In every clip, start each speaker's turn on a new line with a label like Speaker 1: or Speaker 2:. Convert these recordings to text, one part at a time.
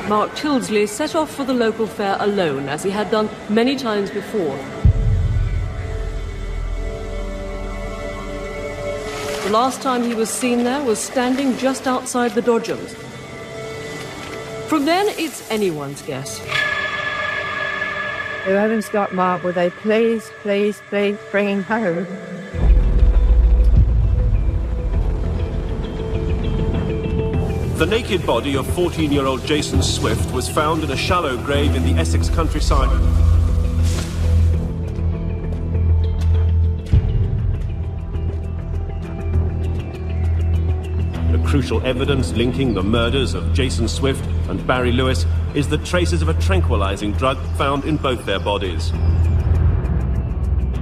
Speaker 1: Mark Tildesley set off for the local fair alone, as he had done many times before. The last time he was seen there was standing just outside the Dodgems. From then, it's anyone's guess.
Speaker 2: Whoever's got Mark, will they please bring him home?
Speaker 3: The naked body of 14-year-old Jason Swift was found in a shallow grave in the Essex countryside. The crucial evidence linking the murders of Jason Swift and Barry Lewis is the traces of a tranquilizing drug found in both their bodies.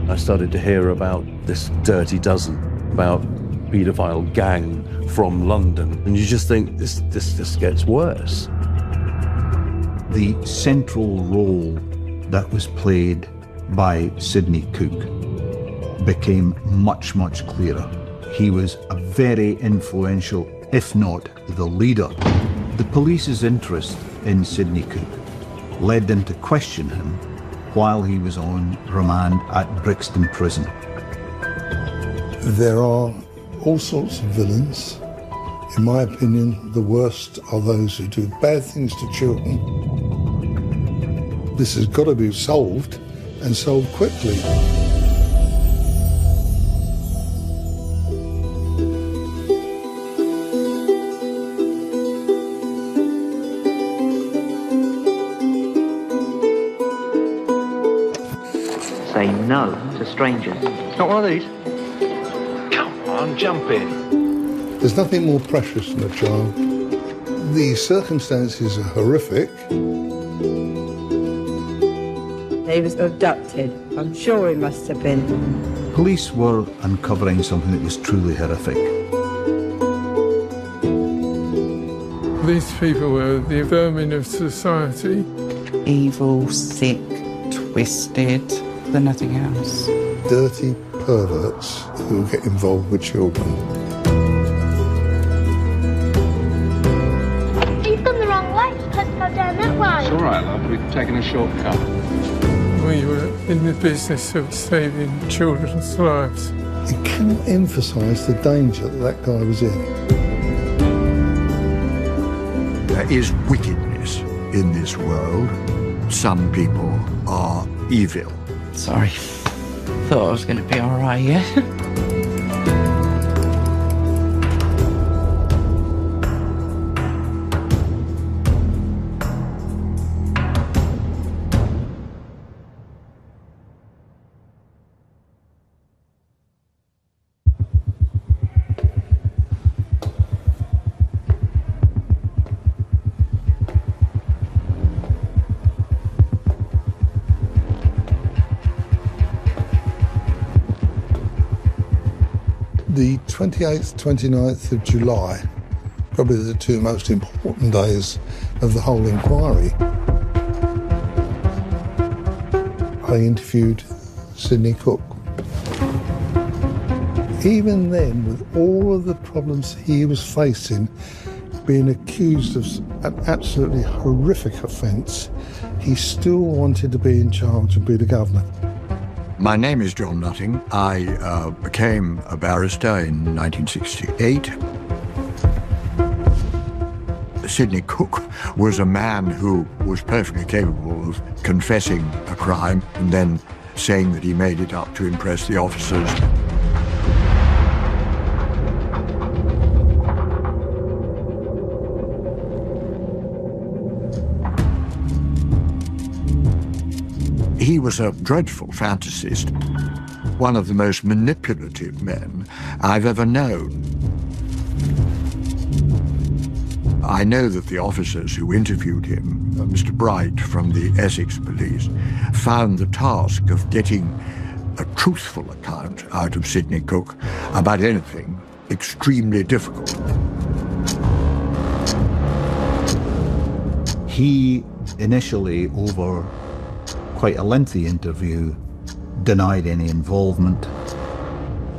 Speaker 4: I started to hear about this dirty dozen, about paedophile gang from London, and you just think this just gets worse.
Speaker 5: The central role that was played by Sidney Cook became much, much clearer. He was a very influential, if not the leader. The police's interest in Sidney Cook led them to question him while he was on remand at Brixton Prison.
Speaker 6: There are all sorts of villains. In my opinion, the worst are those who do bad things to children. This has got to be solved, and solved quickly.
Speaker 7: Say no to strangers.
Speaker 8: Not one of these? Come on, jump in.
Speaker 6: There's nothing more precious than a child. The circumstances are horrific.
Speaker 2: He was abducted. I'm sure he must have been.
Speaker 5: Police were uncovering something that was truly horrific.
Speaker 9: These people were the vermin of society.
Speaker 10: Evil, sick, twisted, they're nothing else.
Speaker 6: Dirty perverts who get involved with children.
Speaker 11: You've gone the wrong way. You're supposed to go down that way.
Speaker 8: It's all right, love. We've taken a shortcut.
Speaker 9: We were in the business of saving children's lives.
Speaker 6: You cannot emphasise the danger that guy was in.
Speaker 12: There is wickedness in this world. Some people are evil.
Speaker 10: Sorry. Thought I was going to be all right, yeah?
Speaker 6: The 28th, 29th of July, probably the two most important days of the whole inquiry. I interviewed Sidney Cook. Even then, with all of the problems he was facing, being accused of an absolutely horrific offence, he still wanted to be in charge and be the governor.
Speaker 12: My name is John Nutting. I became a barrister in 1968. Sidney Cook was a man who was perfectly capable of confessing a crime and then saying that he made it up to impress the officers. He was a dreadful fantasist, one of the most manipulative men I've ever known. I know that the officers who interviewed him, Mr. Bright from the Essex police, found the task of getting a truthful account out of Sidney Cook about anything extremely difficult.
Speaker 5: He initially, over quite a lengthy interview, denied any involvement.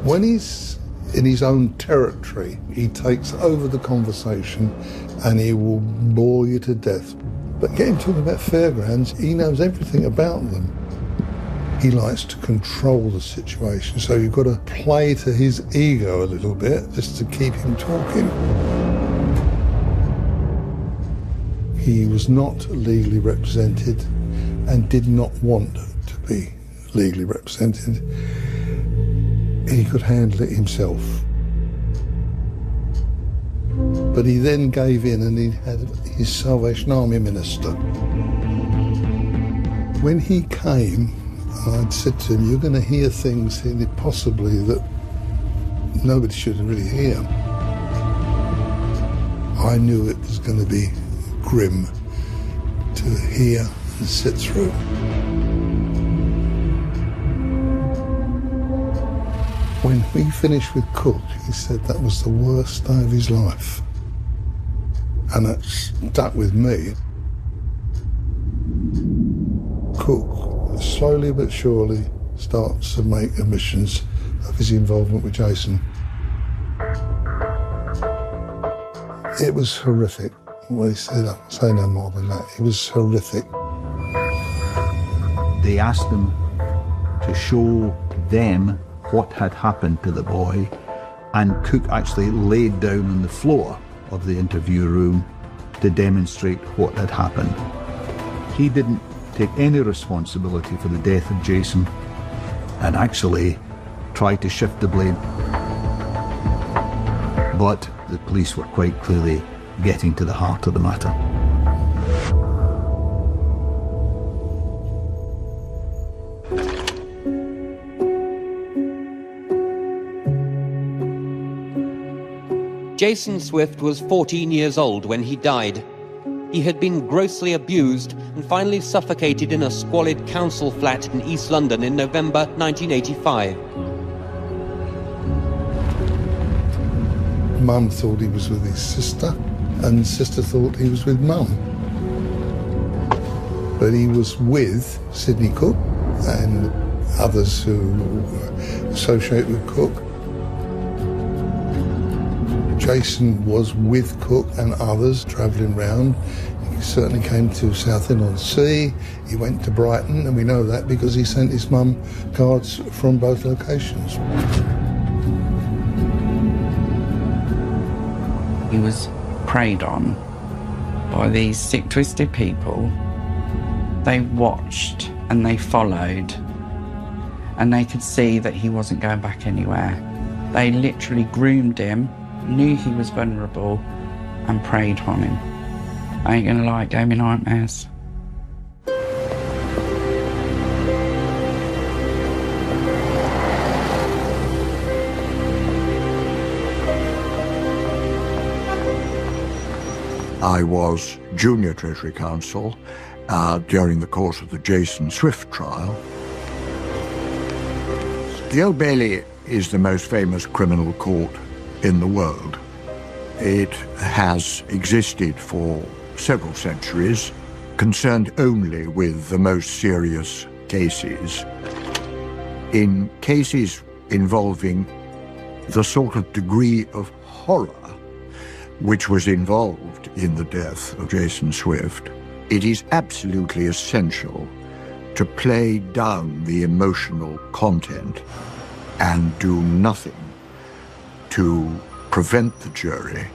Speaker 6: When he's in his own territory. He takes over the conversation and he will bore you to death. But get him talking about fairgrounds, he knows everything about them. He likes to control the situation, so you've got to play to his ego a little bit just to keep him talking. He was not legally represented and did not want to be legally represented. He could handle it himself. But he then gave in and he had his Salvation Army minister. When he came, I'd said to him, you're going to hear things possibly that nobody should really hear. I knew it was going to be grim to hear and sit through. When we finished with Cook, he said that was the worst day of his life. And that stuck with me. Cook, slowly but surely, starts to make admissions of his involvement with Jason. It was horrific. What he said, I'll say no more than that. It was horrific.
Speaker 5: They asked him to show them what had happened to the boy, and Cook actually laid down on the floor of the interview room to demonstrate what had happened. He didn't take any responsibility for the death of Jason and actually tried to shift the blame. But the police were quite clearly getting to the heart of the matter.
Speaker 13: Jason Swift was 14 years old when he died. He had been grossly abused and finally suffocated in a squalid council flat in East London in November 1985.
Speaker 6: Mum thought he was with his sister, and sister thought he was with Mum. But he was with Sidney Cook and others who associate with Cook. Jason was with Cook and others travelling round. He certainly came to Southend-on-Sea. He went to Brighton, and we know that because he sent his mum cards from both locations.
Speaker 10: He was preyed on by these sick, twisted people. They watched and they followed, and they could see that he wasn't going back anywhere. They literally groomed him, knew he was vulnerable, and preyed on him. I ain't gonna lie, it gave me nightmares.
Speaker 12: I was junior Treasury Counsel during the course of the Jason Swift trial. The Old Bailey is the most famous criminal court in the world. It has existed for several centuries, concerned only with the most serious cases. In cases involving the sort of degree of horror which was involved in the death of Jason Swift, it is absolutely essential to play down the emotional content and do nothing to prevent the jury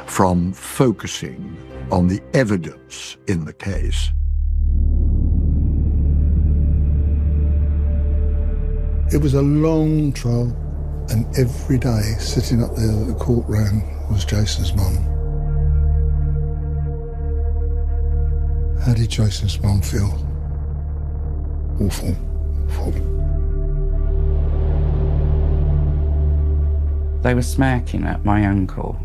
Speaker 12: from focusing on the evidence in the case.
Speaker 6: It was a long trial, and every day sitting up there at the court room was Jason's mum. How did Jason's mum feel? Awful, awful.
Speaker 10: They were smirking at my uncle.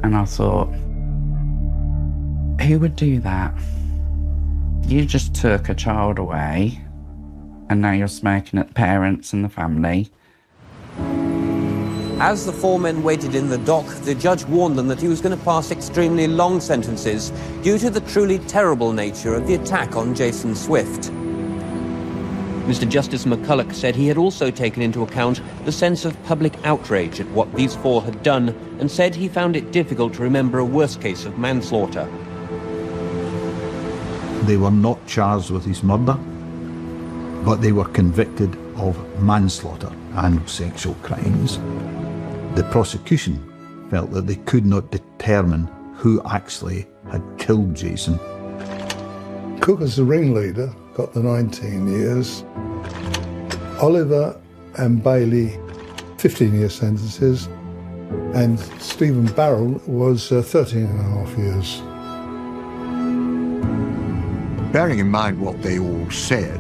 Speaker 10: And I thought, who would do that? You just took a child away, and now you're smirking at the parents and the family.
Speaker 13: As the four men waited in the dock, the judge warned them that he was going to pass extremely long sentences due to the truly terrible nature of the attack on Jason Swift. Mr. Justice McCulloch said he had also taken into account the sense of public outrage at what these four had done, and said he found it difficult to remember a worse case of manslaughter.
Speaker 5: They were not charged with his murder, but they were convicted of manslaughter and sexual crimes. The prosecution felt that they could not determine who actually had killed Jason.
Speaker 6: Cook, as the ringleader, got the 19 years. Oliver and Bailey, 15-year sentences, and Stephen Barrell was 13 and a half years.
Speaker 12: Bearing in mind what they all said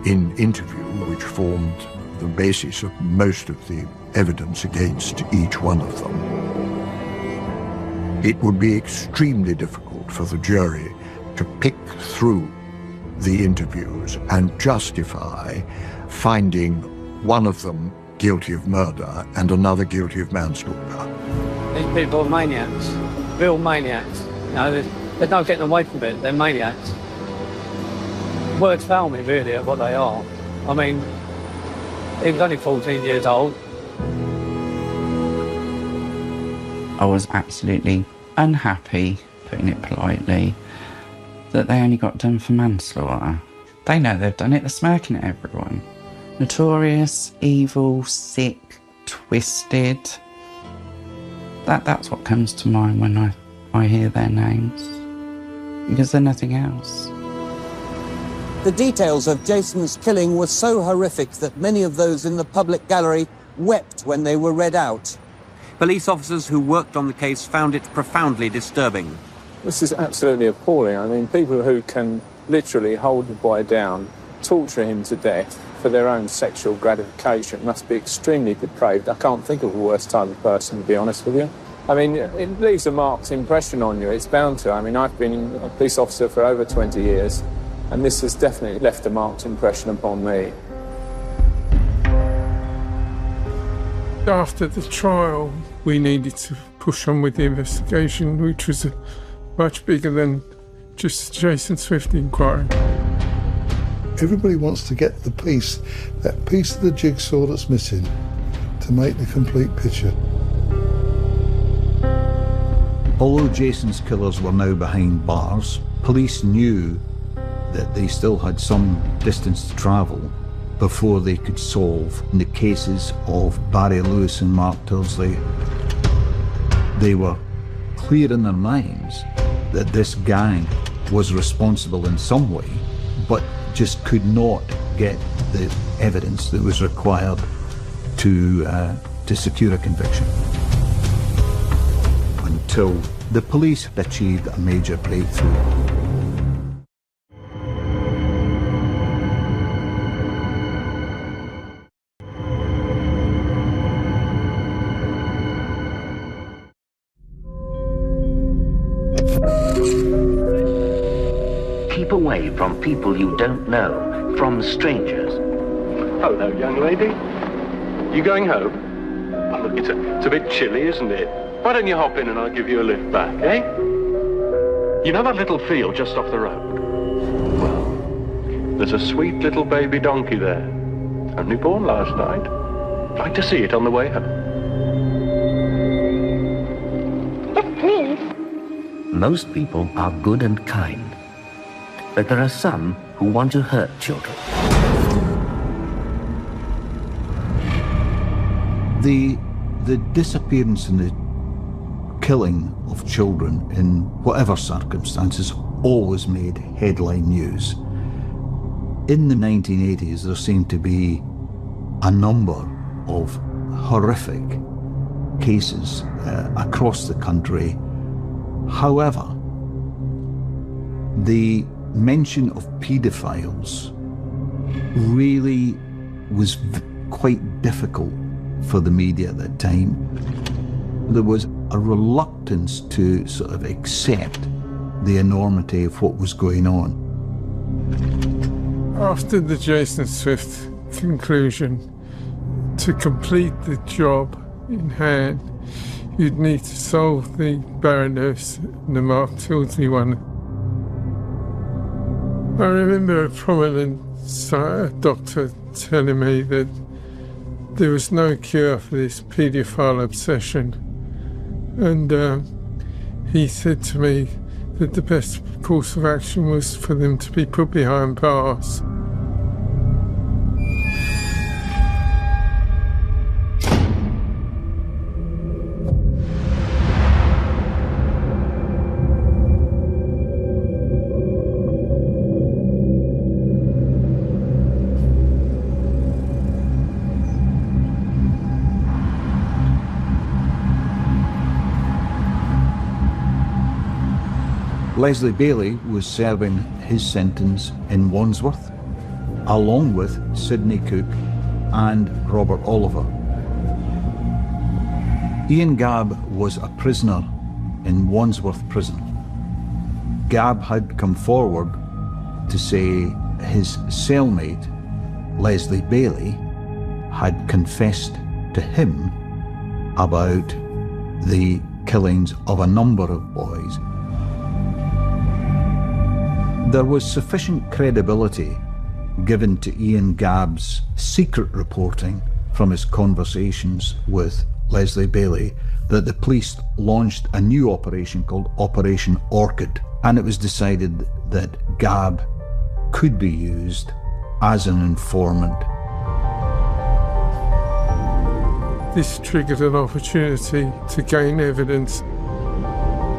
Speaker 12: in interview, which formed the basis of most of the evidence against each one of them, it would be extremely difficult for the jury to pick through the interviews and justify finding one of them guilty of murder and another guilty of manslaughter.
Speaker 14: These people are maniacs, real maniacs. You know, there's no getting away from it, they're maniacs. Words fail me, really, at what they are. I mean, he was only 14 years old.
Speaker 10: I was absolutely unhappy, putting it politely, that they only got done for manslaughter. They know they've done it, they're smirking at everyone. Notorious, evil, sick, twisted. That's what comes to mind when I hear their names. Because they're nothing else.
Speaker 15: The details of Jason's killing were so horrific that many of those in the public gallery wept when they were read out.
Speaker 13: Police officers who worked on the case found it profoundly disturbing.
Speaker 16: This is absolutely appalling. I mean, people who can literally hold the boy down, torture him to death for their own sexual gratification must be extremely depraved. I can't think of a worse type of person, to be honest with you. I mean, it leaves a marked impression on you. It's bound to. I mean, I've been a police officer for over 20 years, and this has definitely left a marked impression upon me.
Speaker 9: After the trial, we needed to push on with the investigation, which was much bigger than just the Jason Swift inquiry.
Speaker 6: Everybody wants to get that piece of the jigsaw that's missing to make the complete picture.
Speaker 5: Although Jason's killers were now behind bars, police knew that they still had some distance to travel before they could solve the cases of Barry Lewis and Mark Tilsley. They were clear in their minds that this gang was responsible in some way, but just could not get the evidence that was required to secure a conviction. Until the police had achieved a major breakthrough.
Speaker 17: Keep away from people you don't know, from strangers.
Speaker 8: Hello, young lady. You going home? Oh, look, it's a bit chilly, isn't it? Why don't you hop in and I'll give you a lift back, eh? You know that little field just off the road? Well, there's a sweet little baby donkey there. Only born last night. I'd like to see it on the way home.
Speaker 11: Yes, please.
Speaker 17: Most people are good and kind, but there are some who want to hurt children.
Speaker 5: The disappearance and the killing of children in whatever circumstances always made headline news. In the 1980s, there seemed to be a number of horrific cases across the country. However, the mention of paedophiles really was quite difficult for the media at that time. There was a reluctance to sort of accept the enormity of what was going on.
Speaker 9: After the Jason Swift conclusion, to complete the job in hand, you'd need to solve the Barry Lewis and the Mark Tilsley one. I remember a prominent a doctor telling me that there was no cure for this paedophile obsession. And he said to me that the best course of action was for them to be put behind bars.
Speaker 5: Leslie Bailey was serving his sentence in Wandsworth, along with Sidney Cook and Robert Oliver. Ian Gabb was a prisoner in Wandsworth prison. Gabb had come forward to say his cellmate, Leslie Bailey, had confessed to him about the killings of a number of boys. There was sufficient credibility given to Ian Gabb's secret reporting from his conversations with Leslie Bailey that the police launched a new operation called Operation Orchid, and it was decided that Gabb could be used as an informant.
Speaker 9: This triggered an opportunity to gain evidence.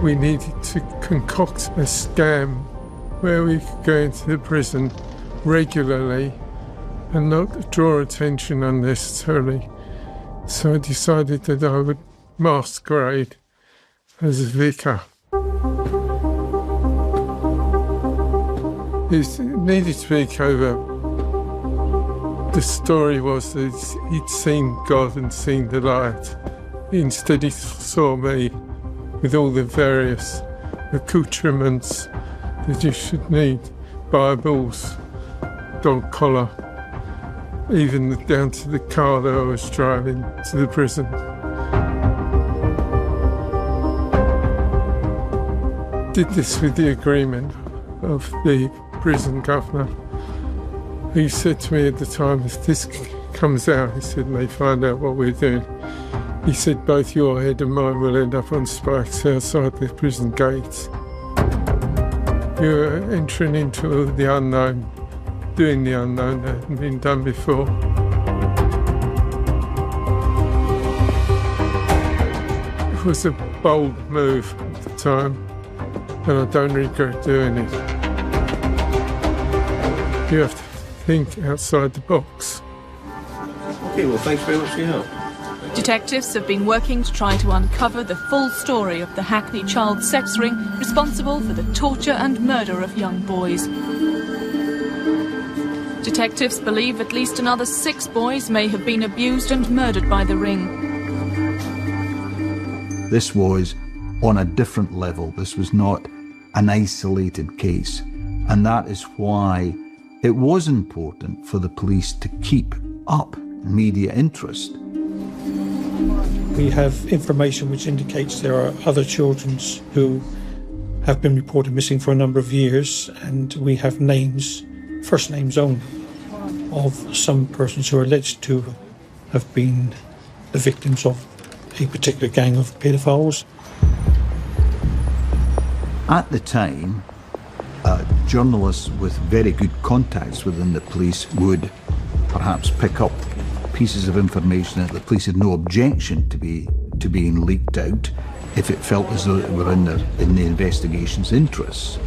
Speaker 9: We needed to concoct a scam where we could go into the prison regularly and not draw attention unnecessarily. So I decided that I would masquerade as a vicar. It needed to be covert. The story was that he'd seen God and seen the light. Instead he saw me with all the various accoutrements that you should need: Bibles, dog collar, even down to the car that I was driving to the prison. Did this with the agreement of the prison governor. He said to me at the time, if this comes out, he said, and they find out what we're doing, he said, both your head and mine will end up on spikes outside the prison gates. You're entering into the unknown, doing the unknown that hadn't been done before. It was a bold move at the time, and I don't regret doing it. You have to think outside the box.
Speaker 3: Okay, well, thanks very much for your help.
Speaker 18: Detectives have been working to try to uncover the full story of the Hackney child sex ring responsible for the torture and murder of young boys. Detectives believe at least another 6 boys may have been abused and murdered by the ring.
Speaker 5: This was on a different level. This was not an isolated case. And that is why it was important for the police to keep up media interest.
Speaker 19: We have information which indicates there are other children who have been reported missing for a number of years, and we have names, first names only, of some persons who are alleged to have been the victims of a particular gang of paedophiles.
Speaker 5: At the time, journalists with very good contacts within the police would perhaps pick up pieces of information that the police had no objection to being leaked out if it felt as though it were in the investigation's interests.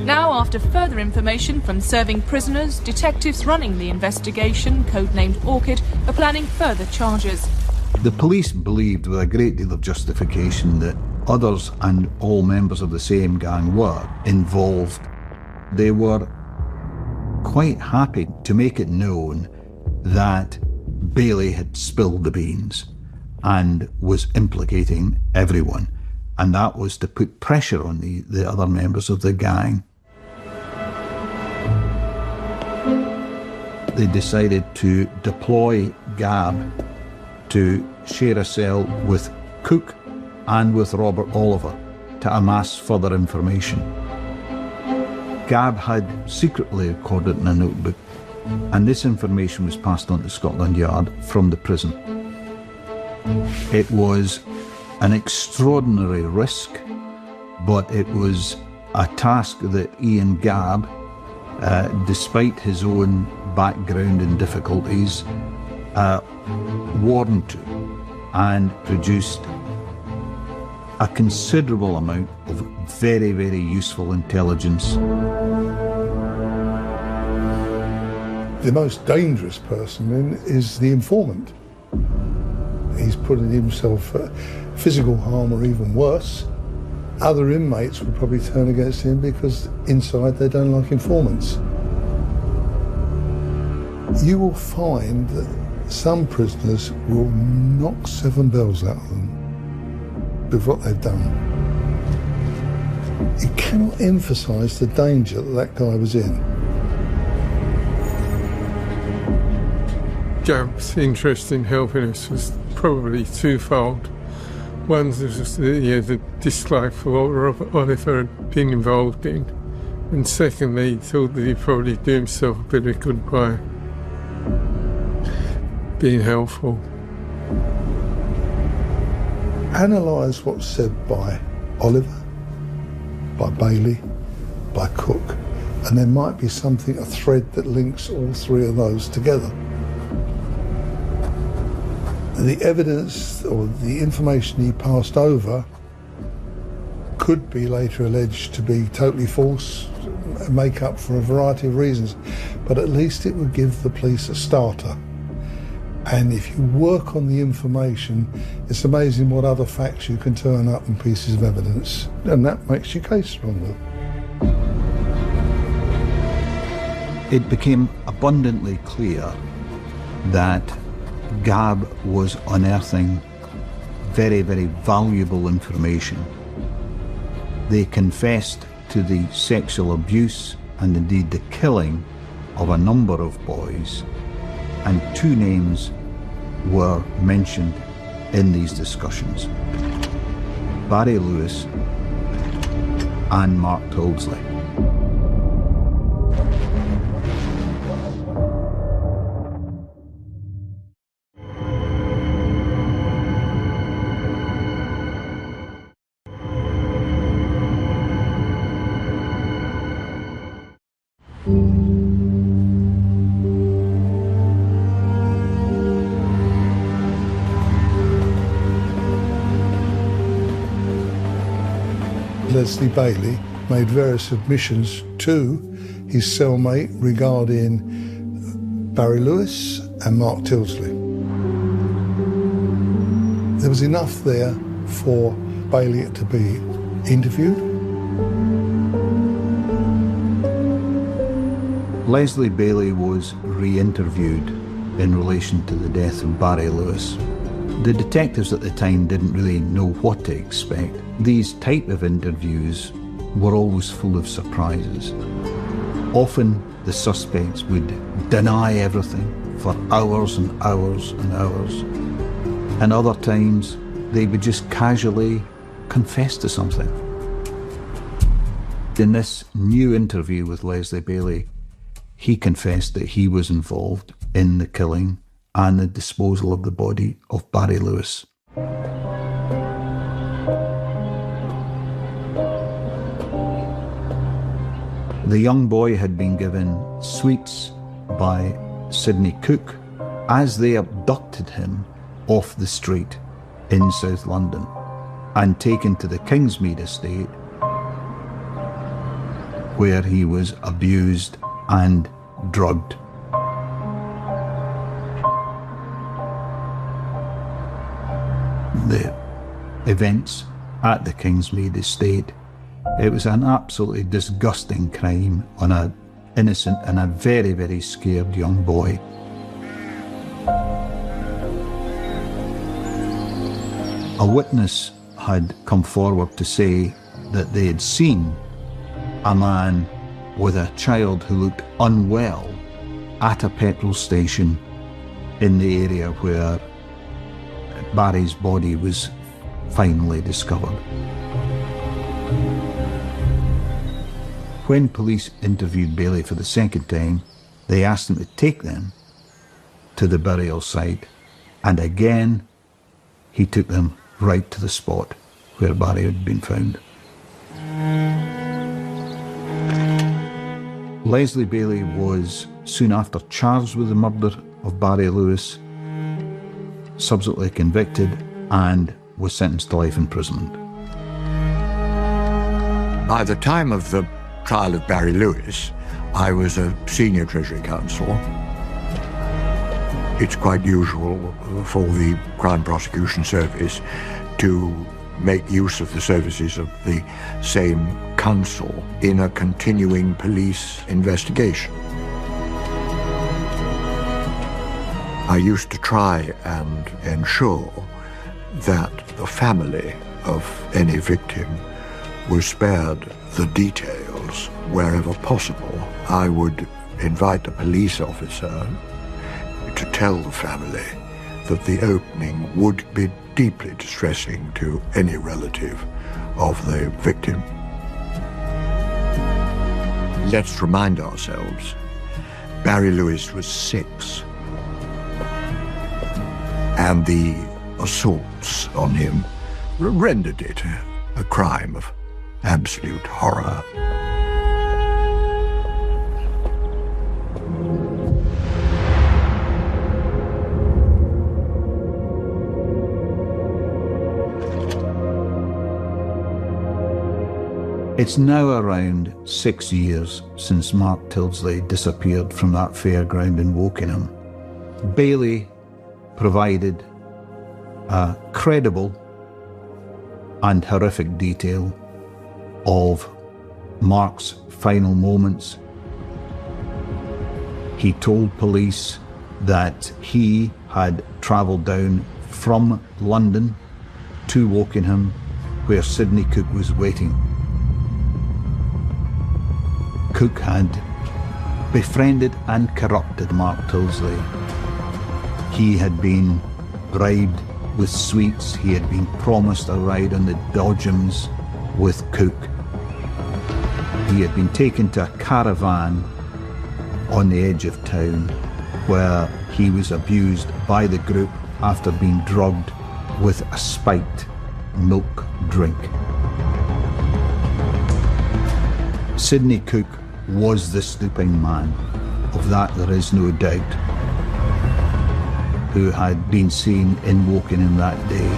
Speaker 18: Now, after further information from serving prisoners, detectives running the investigation, codenamed Orchid, are planning further charges.
Speaker 5: The police believed with a great deal of justification that others and all members of the same gang were involved. They were quite happy to make it known that Bailey had spilled the beans and was implicating everyone, and that was to put pressure on the other members of the gang. They decided to deploy Gabb to share a cell with Cook and with Robert Oliver to amass further information. Gabb had secretly recorded in a notebook, and this information was passed on to Scotland Yard from the prison. It was an extraordinary risk, but it was a task that Ian Gabb, despite his own background and difficulties, warmed to and produced a considerable amount of very, very useful intelligence.
Speaker 6: The most dangerous person then is the informant. He's putting himself at physical harm or even worse. Other inmates would probably turn against him because inside they don't like informants. You will find that some prisoners will knock 7 bells out of them with what they've done. You cannot emphasise the danger that guy was in.
Speaker 9: Gabb's interest in helping us was probably twofold. One was the dislike for what Oliver had been involved in, and secondly, he thought that he'd probably do himself a bit of good by being helpful.
Speaker 6: Analyse what's said by Oliver, by Bailey, by Cook, and there might be something, a thread that links all 3 of those together. The evidence or the information he passed over could be later alleged to be totally false, make up for a variety of reasons, but at least it would give the police a starter. And if you work on the information, it's amazing what other facts you can turn up and pieces of evidence, and that makes your case stronger.
Speaker 5: It became abundantly clear that Gabb was unearthing very, very valuable information. They confessed to the sexual abuse and indeed the killing of a number of boys, and 2 names were mentioned in these discussions: Barry Lewis and Mark Tildesley.
Speaker 6: Leslie Bailey made various admissions to his cellmate regarding Barry Lewis and Mark Tildesley. There was enough there for Bailey to be interviewed.
Speaker 5: Leslie Bailey was re-interviewed in relation to the death of Barry Lewis. The detectives at the time didn't really know what to expect. These type of interviews were always full of surprises. Often the suspects would deny everything for hours and hours and hours. And other times they would just casually confess to something. In this new interview with Leslie Bailey, he confessed that he was involved in the killing and the disposal of the body of Barry Lewis. The young boy had been given sweets by Sidney Cook as they abducted him off the street in South London and taken to the Kingsmead estate, where he was abused and drugged. The events at the Kingsmead estate, it was an absolutely disgusting crime on an innocent and a very, very scared young boy. A witness had come forward to say that they had seen a man with a child who looked unwell at a petrol station in the area where Barry's body was finally discovered. When police interviewed Bailey for the second time, they asked him to take them to the burial site, and again he took them right to the spot where Barry had been found. Leslie Bailey was soon after charged with the murder of Barry Lewis, subsequently convicted, and was sentenced to life imprisonment.
Speaker 12: By the time of the trial of Barry Lewis, I was a senior Treasury counsel. It's quite usual for the Crown Prosecution Service to make use of the services of the same counsel in a continuing police investigation. I used to try and ensure that the family of any victim was spared the details wherever possible. I would invite a police officer to tell the family that the opening would be deeply distressing to any relative of the victim. Let's remind ourselves, Barry Lewis was 6, and the assaults on him rendered it a crime of absolute horror.
Speaker 5: It's now around 6 years since Mark Tildesley disappeared from that fairground in Wokingham. Bailey provided a credible and horrific detail of Mark's final moments. He told police that he had travelled down from London to Wokingham, where Sidney Cook was waiting. Cook had befriended and corrupted Mark Tildesley. He had been bribed with sweets. He had been promised a ride on the Dodgems with Cook. He had been taken to a caravan on the edge of town where he was abused by the group after being drugged with a spiked milk drink. Sidney Cook was the sleeping man, of that there is no doubt, who had been seen in Wokingham that day.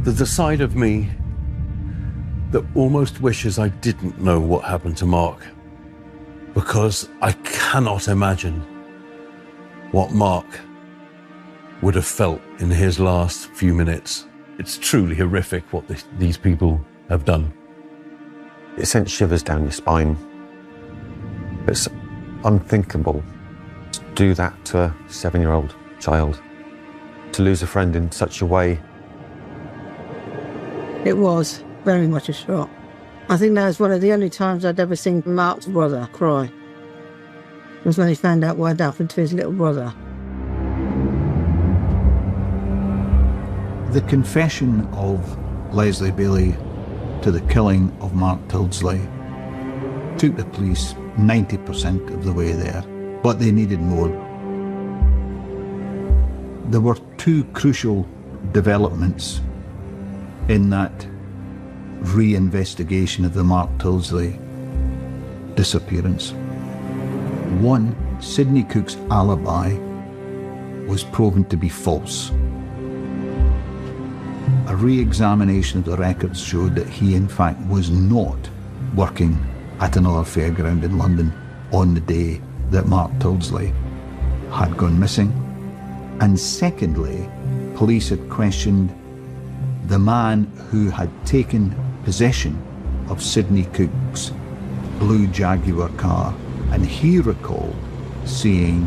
Speaker 4: There's a side of me that almost wishes I didn't know what happened to Mark, because I cannot imagine what Mark would have felt in his last few minutes. It's truly horrific what these people have done.
Speaker 20: It sent shivers down your spine. It's unthinkable to do that to a 7-year-old child, to lose a friend in such a way.
Speaker 21: It was very much a shock. I think that was one of the only times I'd ever seen Mark's brother cry. It was when he found out what had happened to his little brother.
Speaker 5: The confession of Leslie Bailey to the killing of Mark Tildesley took the police 90% of the way there, but they needed more. There were 2 crucial developments in that re-investigation of the Mark Tildesley disappearance. One, Sidney Cook's alibi was proven to be false. A re-examination of the records showed that he in fact was not working at another fairground in London on the day that Mark Tildesley had gone missing. And secondly, police had questioned the man who had taken possession of Sidney Cook's blue Jaguar car, and he recalled seeing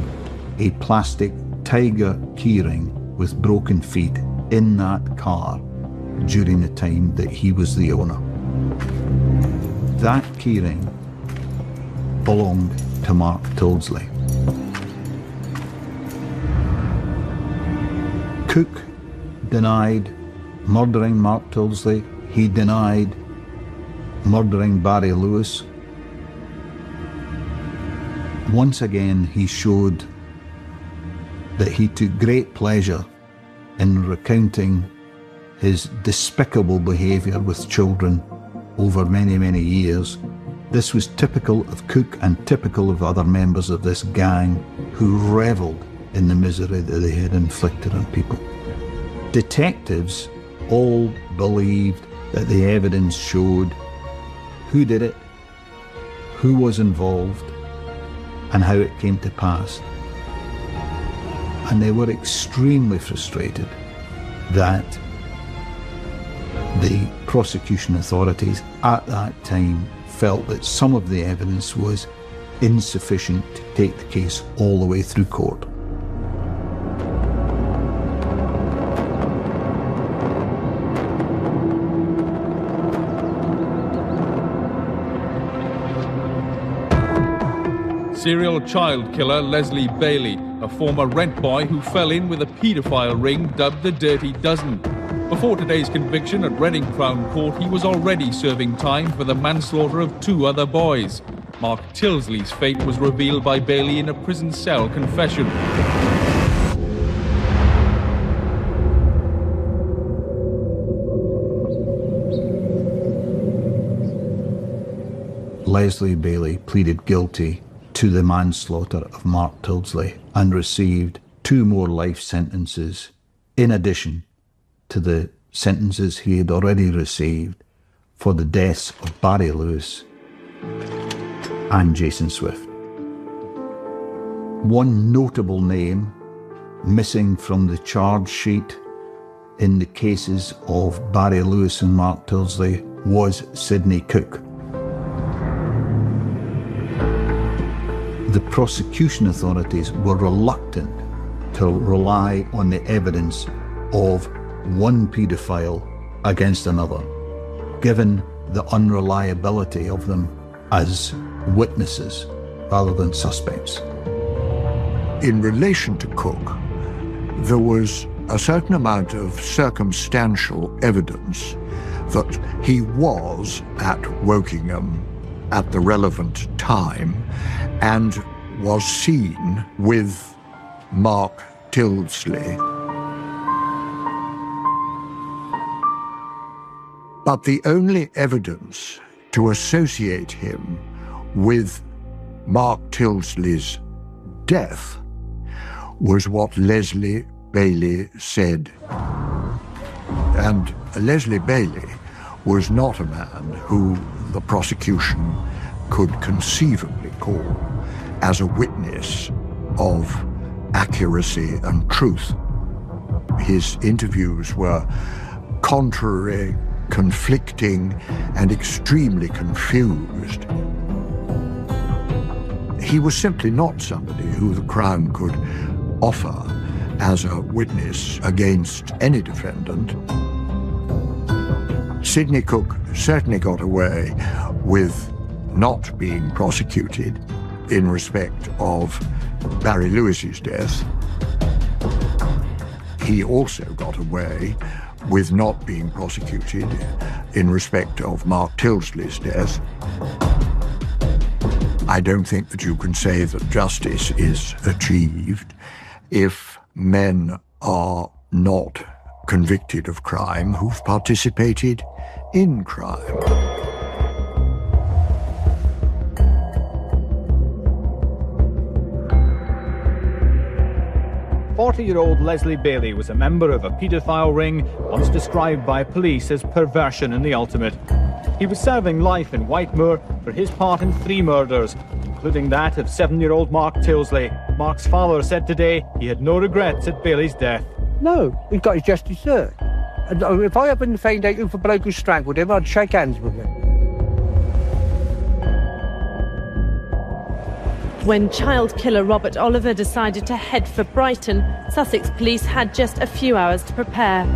Speaker 5: a plastic tiger keyring with broken feet in that car during the time that he was the owner. That keyring belonged to Mark Tilsley. Cook denied murdering Mark Tilsley. He denied murdering Barry Lewis. Once again, he showed that he took great pleasure in recounting his despicable behaviour with children over many, many years. This was typical of Cook and typical of other members of this gang who revelled in the misery that they had inflicted on people. Detectives all believed that the evidence showed who did it, who was involved, and how it came to pass. And they were extremely frustrated that the prosecution authorities at that time felt that some of the evidence was insufficient to take the case all the way through court.
Speaker 1: Serial child killer Leslie Bailey, a former rent boy who fell in with a paedophile ring dubbed the Dirty Dozen. Before today's conviction at Reading Crown Court, he was already serving time for the manslaughter of 2 other boys. Mark Tilsley's fate was revealed by Bailey in a prison cell confession.
Speaker 5: Leslie Bailey pleaded guilty to the manslaughter of Mark Tilsley and received 2 more life sentences in addition to the sentences he had already received for the deaths of Barry Lewis and Jason Swift. One notable name missing from the charge sheet in the cases of Barry Lewis and Mark Tilsley was Sidney Cook. The prosecution authorities were reluctant to rely on the evidence of one paedophile against another, given the unreliability of them as witnesses rather than suspects.
Speaker 12: In relation to Cook, there was a certain amount of circumstantial evidence that he was at Wokingham at the relevant time and was seen with Mark Tilsley. But the only evidence to associate him with Mark Tilsley's death was what Leslie Bailey said. And Leslie Bailey was not a man who the prosecution could conceivably call as a witness of accuracy and truth. His interviews were contrary, conflicting, and extremely confused. He was simply not somebody who the Crown could offer as a witness against any defendant. Sidney Cook certainly got away with not being prosecuted in respect of Barry Lewis's death. He also got away with not being prosecuted in respect of Mark Tilsley's death. I don't think that you can say that justice is achieved if men are not convicted of crime who've participated in crime.
Speaker 22: 40-year-old Leslie Bailey was a member of a paedophile ring once described by police as perversion in the ultimate. He was serving life in Whitemoor for his part in 3 murders, including that of 7-year-old Mark Tilsley. Mark's father said today he had no regrets at Bailey's death.
Speaker 23: No, he got his just desserts. And if I hadn't found out who the bloke who strangled him, I'd shake hands with him.
Speaker 24: When child killer Robert Oliver decided to head for Brighton, Sussex police had just a few hours to prepare.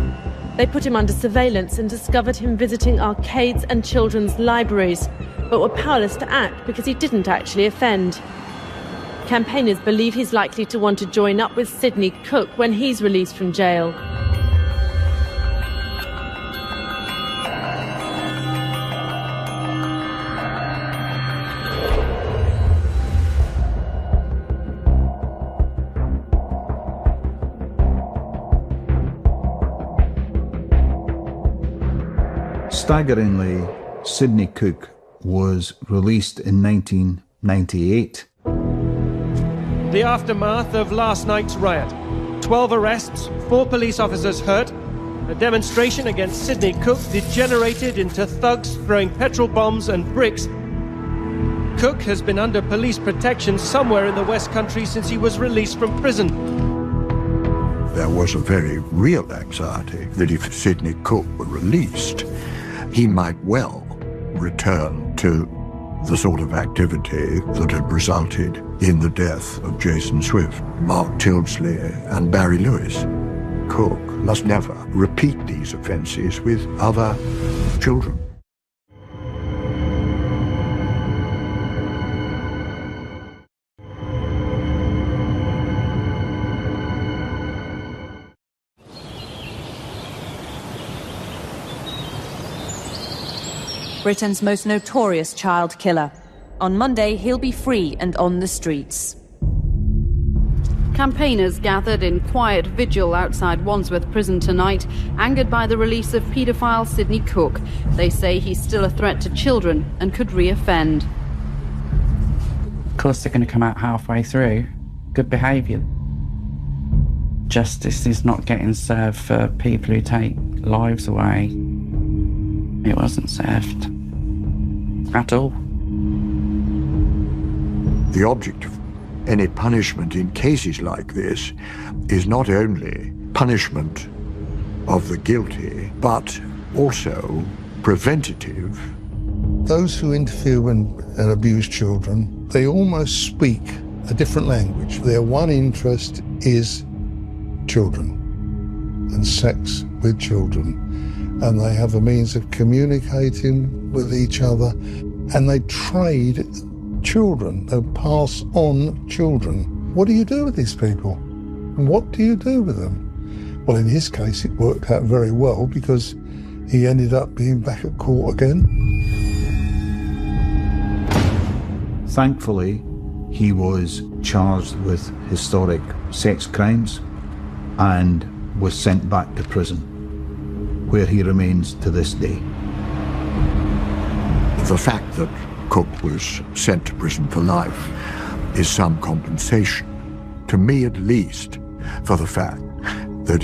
Speaker 24: They put him under surveillance and discovered him visiting arcades and children's libraries, but were powerless to act because he didn't actually offend. Campaigners believe he's likely to want to join up with Sidney Cook when he's released from jail.
Speaker 5: Staggeringly, Sidney Cook was released in 1998.
Speaker 2: The aftermath of last night's riot. 12 arrests, 4 police officers hurt. A demonstration against Sidney Cook degenerated into thugs throwing petrol bombs and bricks. Cook has been under police protection somewhere in the West Country since he was released from prison.
Speaker 12: There was a very real anxiety that if Sidney Cook were released, he might well return to the sort of activity that had resulted in the death of Jason Swift, Mark Tildesley and Barry Lewis. Cook must never repeat these offences with other children.
Speaker 7: Britain's most notorious child killer. On Monday, he'll be free and on the streets.
Speaker 10: Campaigners gathered in quiet vigil outside Wandsworth Prison tonight, angered by the release of paedophile Sidney Cook. They say he's still a threat to children and could re-offend.
Speaker 14: Of course they're going to come out halfway through. Good behaviour. Justice is not getting served for people who take lives away. It wasn't served at all.
Speaker 12: The object of any punishment in cases like this is not only punishment of the guilty, but also preventative.
Speaker 6: Those who interfere and abuse children, they almost speak a different language. Their one interest is children and sex with children. And they have a means of communicating with each other, and they trade children, they pass on children. What do you do with these people? And what do you do with them? Well, in his case, it worked out very well because he ended up being back at court again.
Speaker 5: Thankfully, he was charged with historic sex crimes and was sent back to prison, where he remains to this day.
Speaker 12: The fact that Cook was sent to prison for life is some compensation, to me at least, for the fact that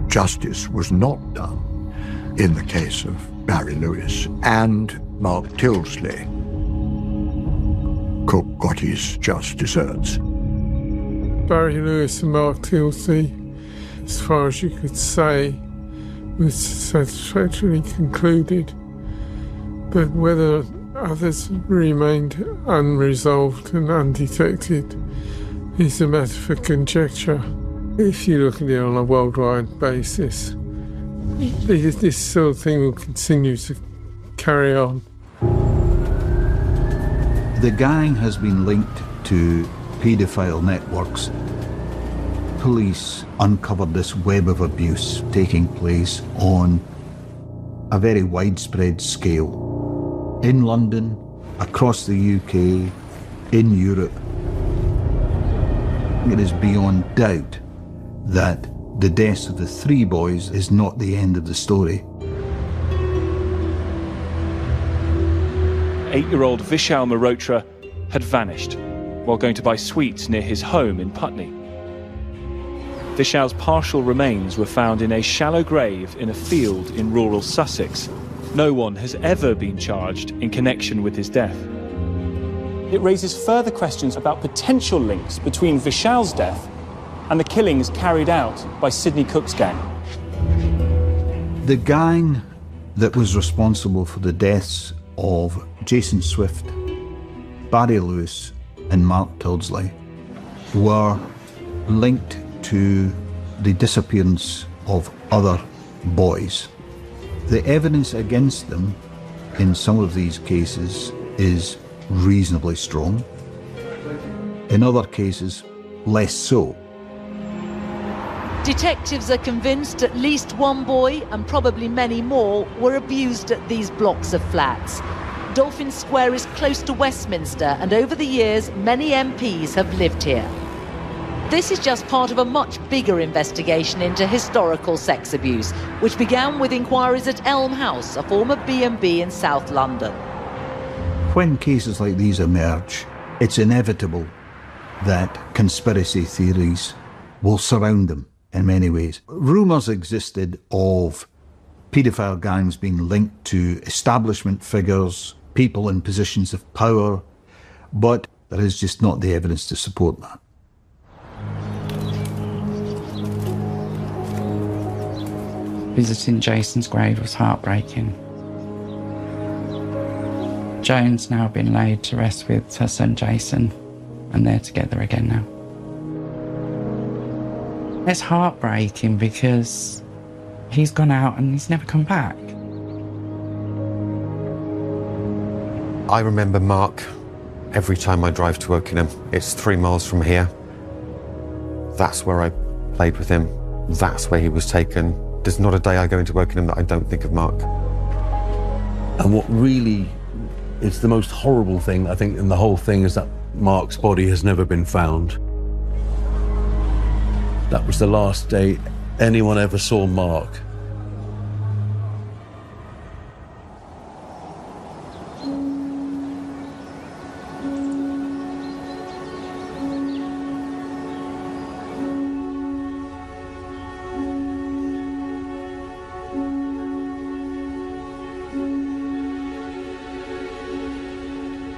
Speaker 12: justice was not done in the case of Barry Lewis and Mark Tildesley. Cook got his just deserts.
Speaker 9: Barry Lewis and Mark Tildesley, as far as you could say, was satisfactorily concluded, but whether others remained unresolved and undetected is a matter for conjecture. If you look at it on a worldwide basis, this sort of thing will continue to carry on.
Speaker 5: The gang has been linked to paedophile networks. Police uncovered this web of abuse taking place on a very widespread scale. In London, across the UK, in Europe. It is beyond doubt that the deaths of the 3 boys is not the end of the story.
Speaker 25: 8-year-old Vishal Malhotra had vanished while going to buy sweets near his home in Putney. Vishal's partial remains were found in a shallow grave in a field in rural Sussex. No one has ever been charged in connection with his death.
Speaker 22: It raises further questions about potential links between Vishal's death and the killings carried out by Sidney Cook's gang.
Speaker 5: The gang that was responsible for the deaths of Jason Swift, Barry Lewis and Mark Tildesley were linked to the disappearance of other boys. The evidence against them in some of these cases is reasonably strong. In other cases, less so.
Speaker 8: Detectives are convinced at least one boy, and probably many more, were abused at these blocks of flats. Dolphin Square is close to Westminster, and over the years, many MPs have lived here. This is just part of a much bigger investigation into historical sex abuse, which began with inquiries at Elm House, a former B&B in South London.
Speaker 5: When cases like these emerge, it's inevitable that conspiracy theories will surround them in many ways. Rumours existed of paedophile gangs being linked to establishment figures, people in positions of power, but there is just not the evidence to support that.
Speaker 14: Visiting Jason's grave was heartbreaking. Joan's now been laid to rest with her son Jason, and they're together again now. It's heartbreaking because he's gone out and he's never come back.
Speaker 20: I remember Mark every time I drive to Wokingham. It's 3 miles from here. That's where I played with him. That's where he was taken. There's not a day I go into Wokingham that I don't think of Mark.
Speaker 4: And what really is the most horrible thing, I think, in the whole thing is that Mark's body has never been found. That was the last day anyone ever saw Mark.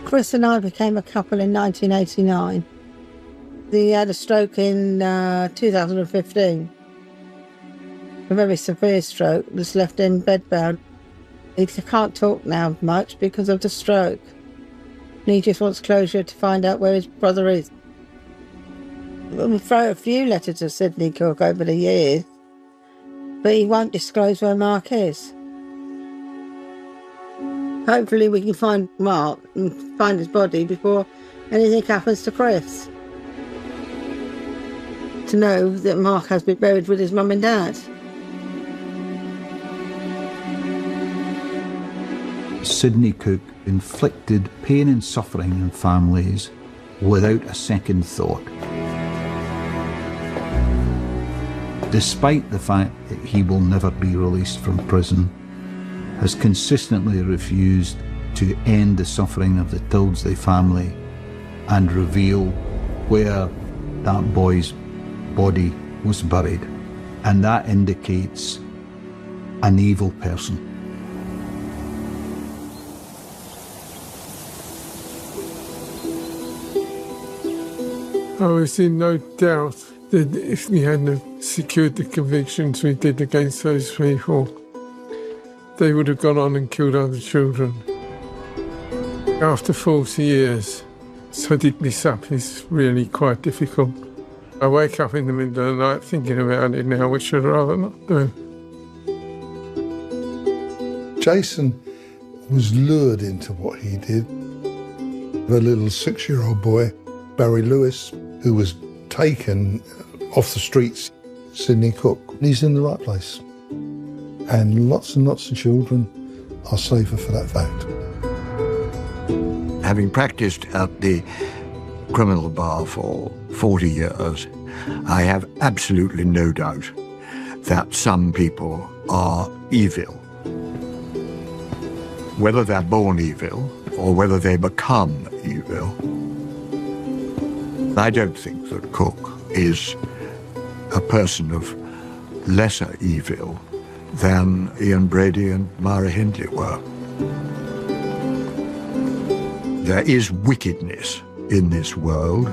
Speaker 21: Chris and I became a couple in 1989. He had a stroke in 2015. A very severe stroke, was left in bed bound. He can't talk now much because of the stroke. And he just wants closure to find out where his brother is. We wrote a few letters to Sidney Cook over the years, but he won't disclose where Mark is. Hopefully we can find Mark and find his body before anything happens to Chris. To know that Mark has been buried with his mum and dad.
Speaker 5: Sidney Cook inflicted pain and suffering on families without a second thought. Despite the fact that he will never be released from prison, has consistently refused to end the suffering of the Tildesley family and reveal where that boy's body was buried. And that indicates an evil person.
Speaker 9: I was in no doubt that if we hadn't secured the convictions we did against those people, they would have gone on and killed other children. After 40 years, setting this up is really quite difficult. I wake up in the middle of the night thinking about it now, which I'd rather not do.
Speaker 6: Jason was lured into what he did. The little 6-year-old boy, Barry Lewis, who was taken off the streets, Sidney Cook, he's in the right place. And lots of children are safer for that fact.
Speaker 12: Having practiced at the criminal bar for 40 years, I have absolutely no doubt that some people are evil. Whether they're born evil or whether they become evil, I don't think that Cook is a person of lesser evil than Ian Brady and Myra Hindley were. There is wickedness in this world.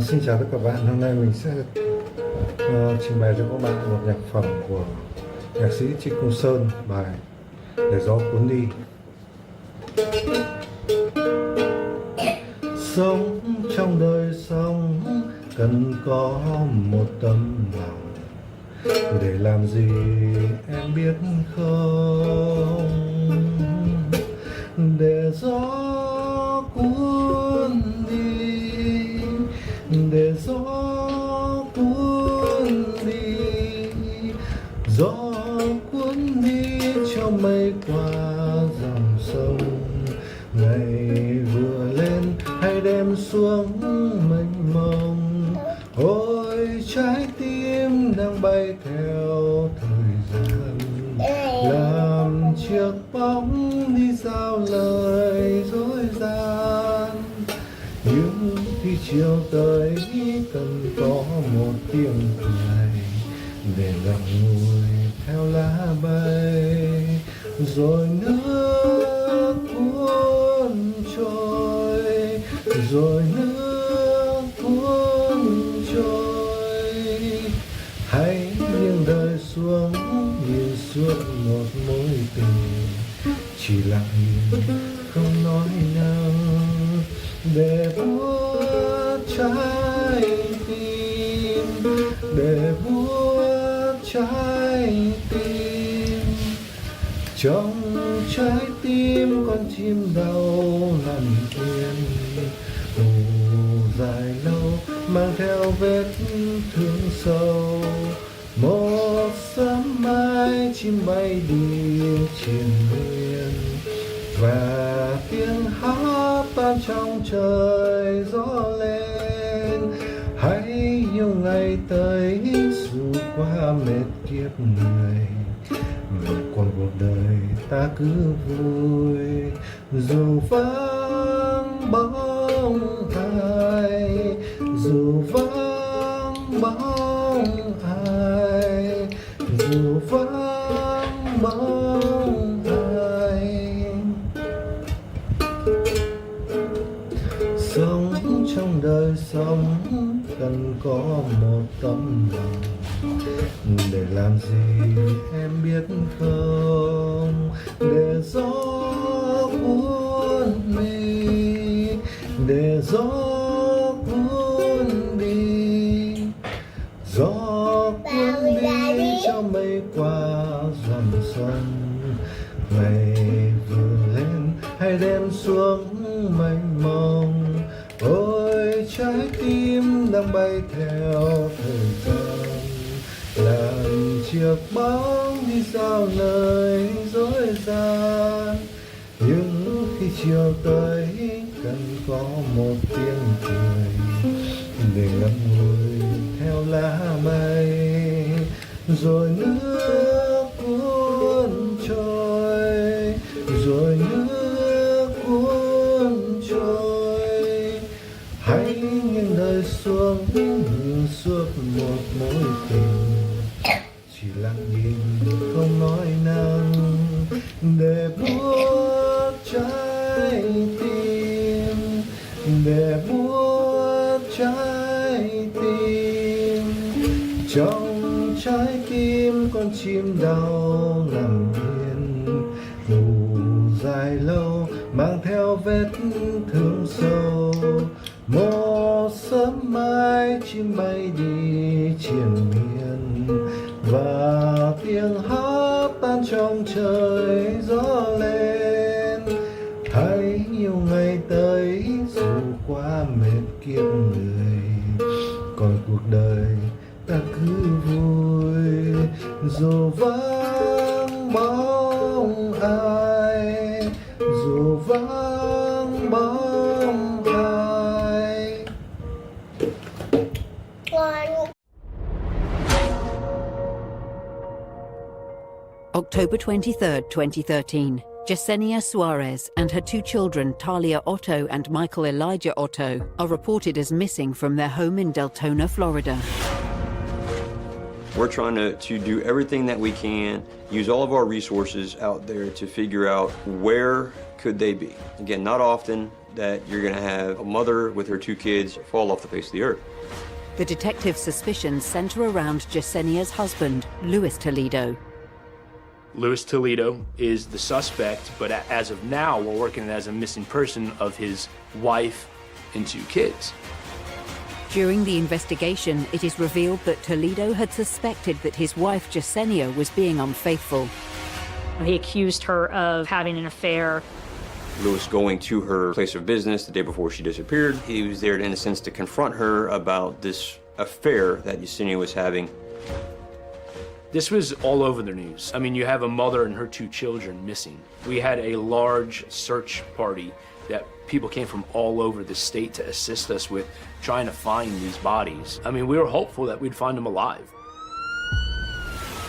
Speaker 11: Xin chào tất cả các bạn, hôm nay mình sẽ trình bày cho các bạn một nhạc phẩm của nhạc sĩ Trịnh Công Sơn, bài Để gió cuốn đi. Sống trong đời sống cần có một tấm lòng, để làm gì em biết không? Để gió cuốn đi, để gió cuốn đi, gió cuốn đi cho mây qua dòng sông. Ngày vừa lên hay đêm xuống mênh mông, ôi trái tim đang bay theo thời gian, làm chiếc bóng đi giao lời dối gian. Nhưng khi chiều tới cần có một tiếng cười, để gặp ngồi theo lá bay, rồi nước cuốn trôi, rồi nước cuốn trôi. Hãy nghiêng đời xuống nhìn suốt một mối tình, chỉ lặng nhìn không nói năng, để buốt trái tim, để buốt trái tim. Trong trái tim con chim đau nằm yên, ngủ dài lâu mang theo vết thương sâu. Một sớm mai chim bay đi triền miên, và tiếng hát tan trong trời gió lên. Hãy yêu ngày tới dù qua mệt kiếp người, còn cuộc đời ta cứ vui, dù vắng bóng ai, dù vắng bóng ai, dù vắng bóng ai. Sống trong đời sống cần có một tấm lòng, để làm gì em biết không? Để gió cuốn đi, để gió cuốn đi, gió cuốn đi cho mây qua dòng sông. Ngày vừa lên hay đêm xuống mênh mông, ôi trái tim đang bay theo thời gian, làm chiếc bóng đi sao lời dối gian. Nhưng khi chiều tới cần có một tiếng cười, để ngậm ngùi theo lá mây, rồi nước cuốn trôi, rồi nước cuốn trôi. Hãy nghiêng đời xuống nhìn suốt một mối tình, chỉ lặng nhìn không nói năng, để buốt trái tim, để buốt trái tim. Trong trái tim con chim đau nằm yên, ngủ dài lâu mang theo vết thương sâu. Một sớm mai chim bay đi triền miên, và tiếng hát tan trong trời gió lên. Hãy yêu ngày tới dù qua mệt kiếp người, còn cuộc đời ta cứ vui, dù vắng bóng ai, dù vắng bóng ai.
Speaker 13: October 23rd, 2013. Yesenia Suarez and her two children, Talia Otto and Michael Elijah Otto, are reported as missing from their home in Deltona, Florida.
Speaker 15: We're trying to do everything that we can, use all of our resources out there to figure out where could they be. Again, not often, that you're going to have a mother with her 2 kids fall off the face of the earth.
Speaker 13: The detective's suspicions center around Yesenia's husband, Luis Toledo.
Speaker 3: Luis Toledo is the suspect, but as of now, we're working as a missing person of his wife and 2 kids.
Speaker 13: During the investigation, it is revealed that Toledo had suspected that his wife, Yesenia, was being unfaithful.
Speaker 16: He accused her of having an affair.
Speaker 15: Luis going to her place of business the day before she disappeared. He was there, in a sense, to confront her about this affair that Yesenia was having.
Speaker 3: This was all over the news. I mean, you have a mother and her 2 children missing. We had a large search party that people came from all over the state to assist us with trying to find these bodies. I mean, we were hopeful that we'd find them alive.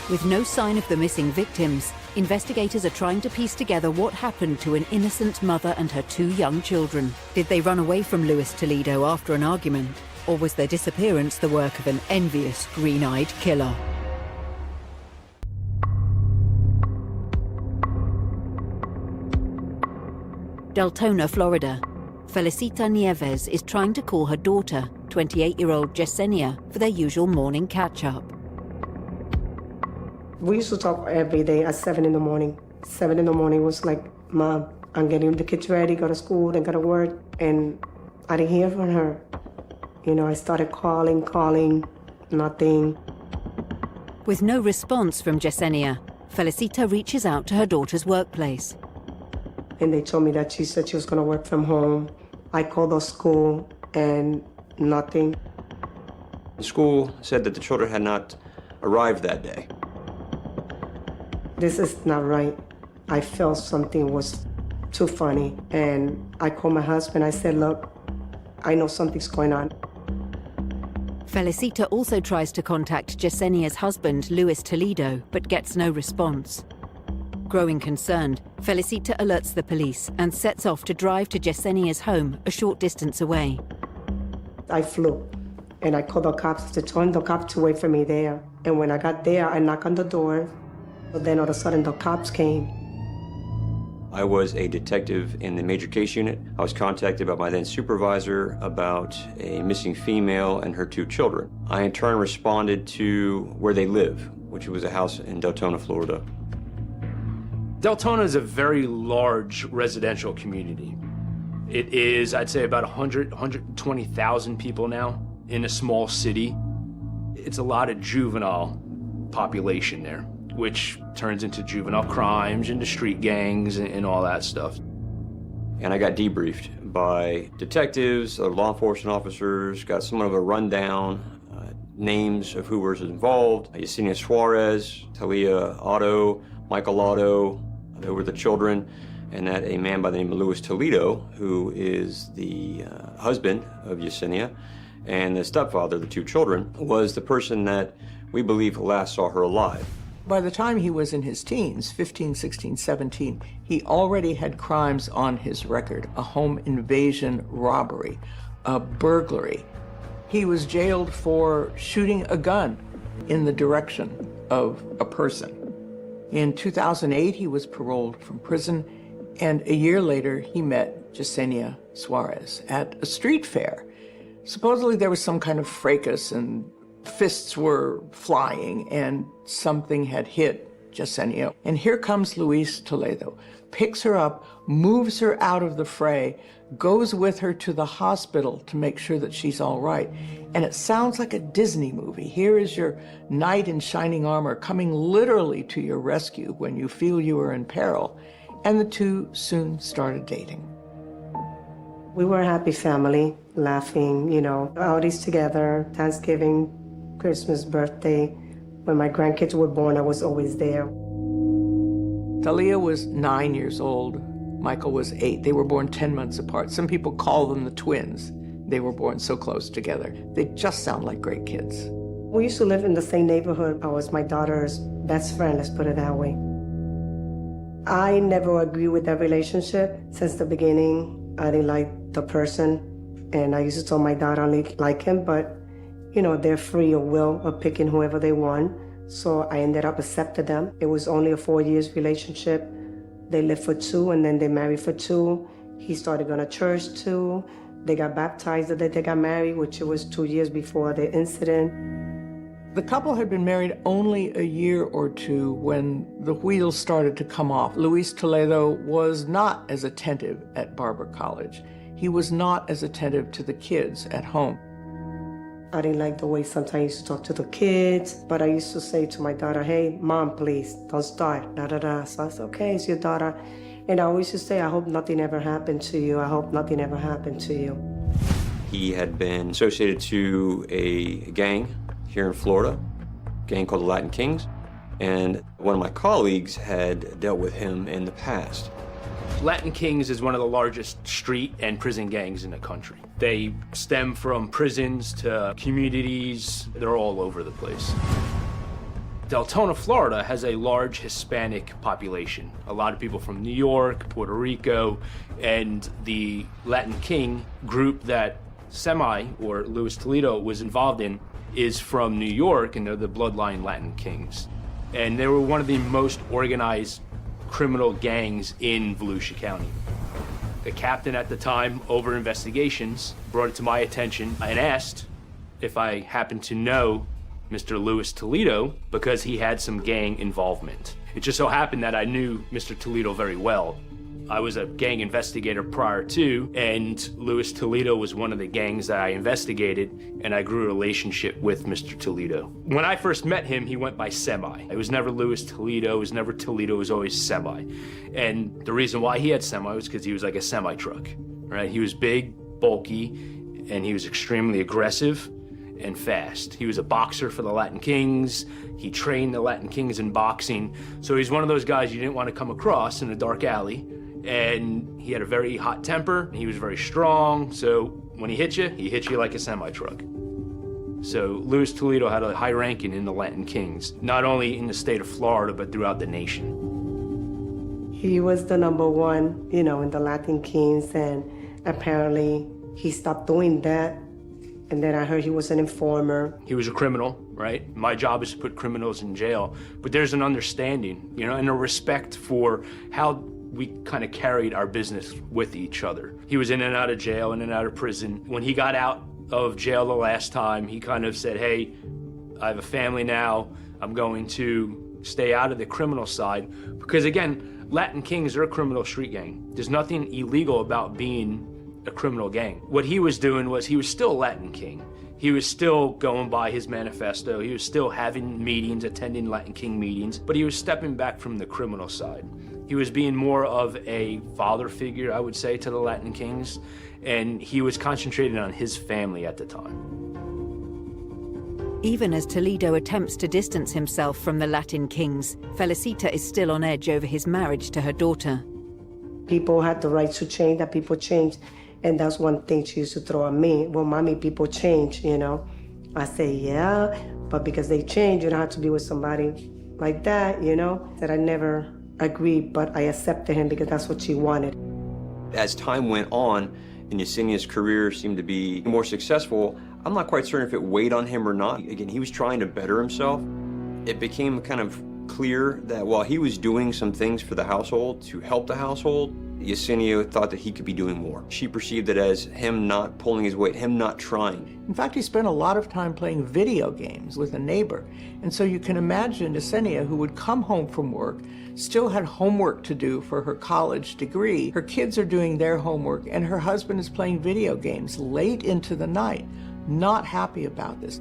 Speaker 13: With no sign of the missing victims, investigators are trying to piece together what happened to an innocent mother and her 2 young children. Did they run away from Luis Toledo after an argument? Or was their disappearance the work of an envious, green-eyed killer? Deltona, Florida. Felicita Nieves is trying to call her daughter, 28-year-old Yesenia, for their usual morning catch-up.
Speaker 17: We used to talk every day at 7 in the morning. 7 in the morning was like, Mom, I'm getting the kids ready, go to school, then go to work. And I didn't hear from her. You know, I started calling, nothing.
Speaker 13: With no response from Yesenia, Felicita reaches out to her daughter's workplace.
Speaker 17: And they told me that she said she was going to work from home. I called the school and nothing.
Speaker 15: The school said that the children had not arrived that day.
Speaker 17: This is not right. I felt something was too funny. And I called my husband. I said, look, I know something's going on.
Speaker 13: Felicita also tries to contact Yesenia's husband, Luis Toledo, but gets no response. Growing concerned, Felicita alerts the police and sets off to drive to Yesenia's home a short distance away.
Speaker 17: I flew and I called the cops to tell the cops to wait for me there. And when I got there, I knocked on the door. But then all of a sudden the cops came.
Speaker 15: I was a detective in the major case unit. I was contacted by my then supervisor about a missing female and her 2 children. I in turn responded to where they live, which was a house in Deltona, Florida.
Speaker 3: Deltona is a very large residential community. It is, I'd say, about 120,000 people now in a small city. It's a lot of juvenile population there, which turns into juvenile crimes, into street gangs, and all that stuff.
Speaker 15: And I got debriefed by detectives, law enforcement officers, got somewhat of a rundown, names of who was involved. Yesenia Suarez, Talia Otto, Michael Otto, they were the children, and that a man by the name of Luis Toledo, who is the husband of Yesenia, and the stepfather of the 2 children, was the person that we believe last saw her alive.
Speaker 18: By the time he was in his teens, 15, 16, 17, he already had crimes on his record: a home invasion robbery, a burglary. He was jailed for shooting a gun in the direction of a person. In 2008, he was paroled from prison, and a year later, he met Yesenia Suarez at a street fair. Supposedly, there was some kind of fracas, and fists were flying, and something had hit Yesenia. And here comes Luis Toledo, picks her up, moves her out of the fray, goes with her to the hospital to make sure that she's all right. And it sounds like a Disney movie. Here is your knight in shining armor coming literally to your rescue when you feel you are in peril. And the 2 soon started dating.
Speaker 17: We were a happy family, laughing, you know, outings together, Thanksgiving, Christmas, birthday. When my grandkids were born, I was always there.
Speaker 18: Talia was 9 years old. Michael was 8. They were born 10 months apart. Some people call them the twins. They were born so close together. They just sound like great kids.
Speaker 17: We used to live in the same neighborhood. I was my daughter's best friend, let's put it that way. I never agreed with that relationship since the beginning. I didn't like the person, and I used to tell my daughter I only like him, but you know, they're free of will of picking whoever they want. So I ended up accepting them. It was only a 4 years relationship. They lived for 2, and then they married for 2. He started going to church too. They got baptized the day they got married, which was 2 years before the incident.
Speaker 18: The couple had been married only a year or two when the wheels started to come off. Luis Toledo was not as attentive at Barber College. He was not as attentive to the kids at home.
Speaker 17: I didn't like the way sometimes I used to talk to the kids, but I used to say to my daughter, hey, Mom, please, don't start, da-da-da. So I said, okay, it's your daughter. And I always used to say, I hope nothing ever happened to you. I hope nothing ever happened to you.
Speaker 15: He had been associated to a gang here in Florida, a gang called the Latin Kings, and one of my colleagues had dealt with him in the past.
Speaker 3: Latin Kings is one of the largest street and prison gangs in the country. They stem from prisons to communities. They're all over the place. Deltona, Florida has a large Hispanic population. A lot of people from New York, Puerto Rico, and the Latin King group that or Luis Toledo was involved in is from New York, and they're the bloodline Latin Kings. And they were one of the most organized criminal gangs in Volusia County. The captain at the time, over investigations, brought it to my attention and asked if I happened to know Mr. Luis Toledo because he had some gang involvement. It just so happened that I knew Mr. Toledo very well. I was a gang investigator prior to, and Luis Toledo was one of the gangs that I investigated, and I grew a relationship with Mr. Toledo. When I first met him, he went by Semi. It was never Luis Toledo, it was never Toledo, it was always Semi. And the reason why he had Semi was because he was like a semi-truck, right? He was big, bulky, and he was extremely aggressive and fast. He was a boxer for the Latin Kings. He trained the Latin Kings in boxing. So he's one of those guys you didn't want to come across in a dark alley. And he had a very hot temper. He was very strong. So when he hit you like a semi-truck. So Luis Toledo had a high ranking in the Latin Kings, not only in the state of Florida, but throughout the nation.
Speaker 17: He was the number one, in the Latin Kings, and apparently he stopped doing that. And then I heard he was an informer.
Speaker 3: He was a criminal, right? My job is to put criminals in jail. But there's an understanding, and a respect for how we kind of carried our business with each other. He was in and out of jail, in and out of prison. When he got out of jail the last time, he kind of said, hey, I have a family now. I'm going to stay out of the criminal side. Because again, Latin Kings are a criminal street gang. There's nothing illegal about being a criminal gang. What he was doing was he was still a Latin King. He was still going by his manifesto. He was still having meetings, attending Latin King meetings, but he was stepping back from the criminal side. He was being more of a father figure, I would say, to the Latin Kings, and he was concentrating on his family at the time.
Speaker 13: Even as Toledo attempts to distance himself from the Latin Kings, Felicita is still on edge over his marriage to her daughter.
Speaker 17: People had the right to change, that people changed. And that's one thing she used to throw at me. Well, Mommy, people change, I say, yeah, but because they change, you don't have to be with somebody like that, That I never agreed, but I accepted him because that's what she wanted.
Speaker 15: As time went on and Yesenia's career seemed to be more successful, I'm not quite certain if it weighed on him or not. Again, he was trying to better himself. It became kind of clear that while he was doing some things for the household to help the household, Yesenia thought that he could be doing more. She perceived it as him not pulling his weight, him not trying.
Speaker 18: In fact, he spent a lot of time playing video games with a neighbor. And so you can imagine Yesenia, who would come home from work, still had homework to do for her college degree. Her kids are doing their homework, and her husband is playing video games late into the night, not happy about this.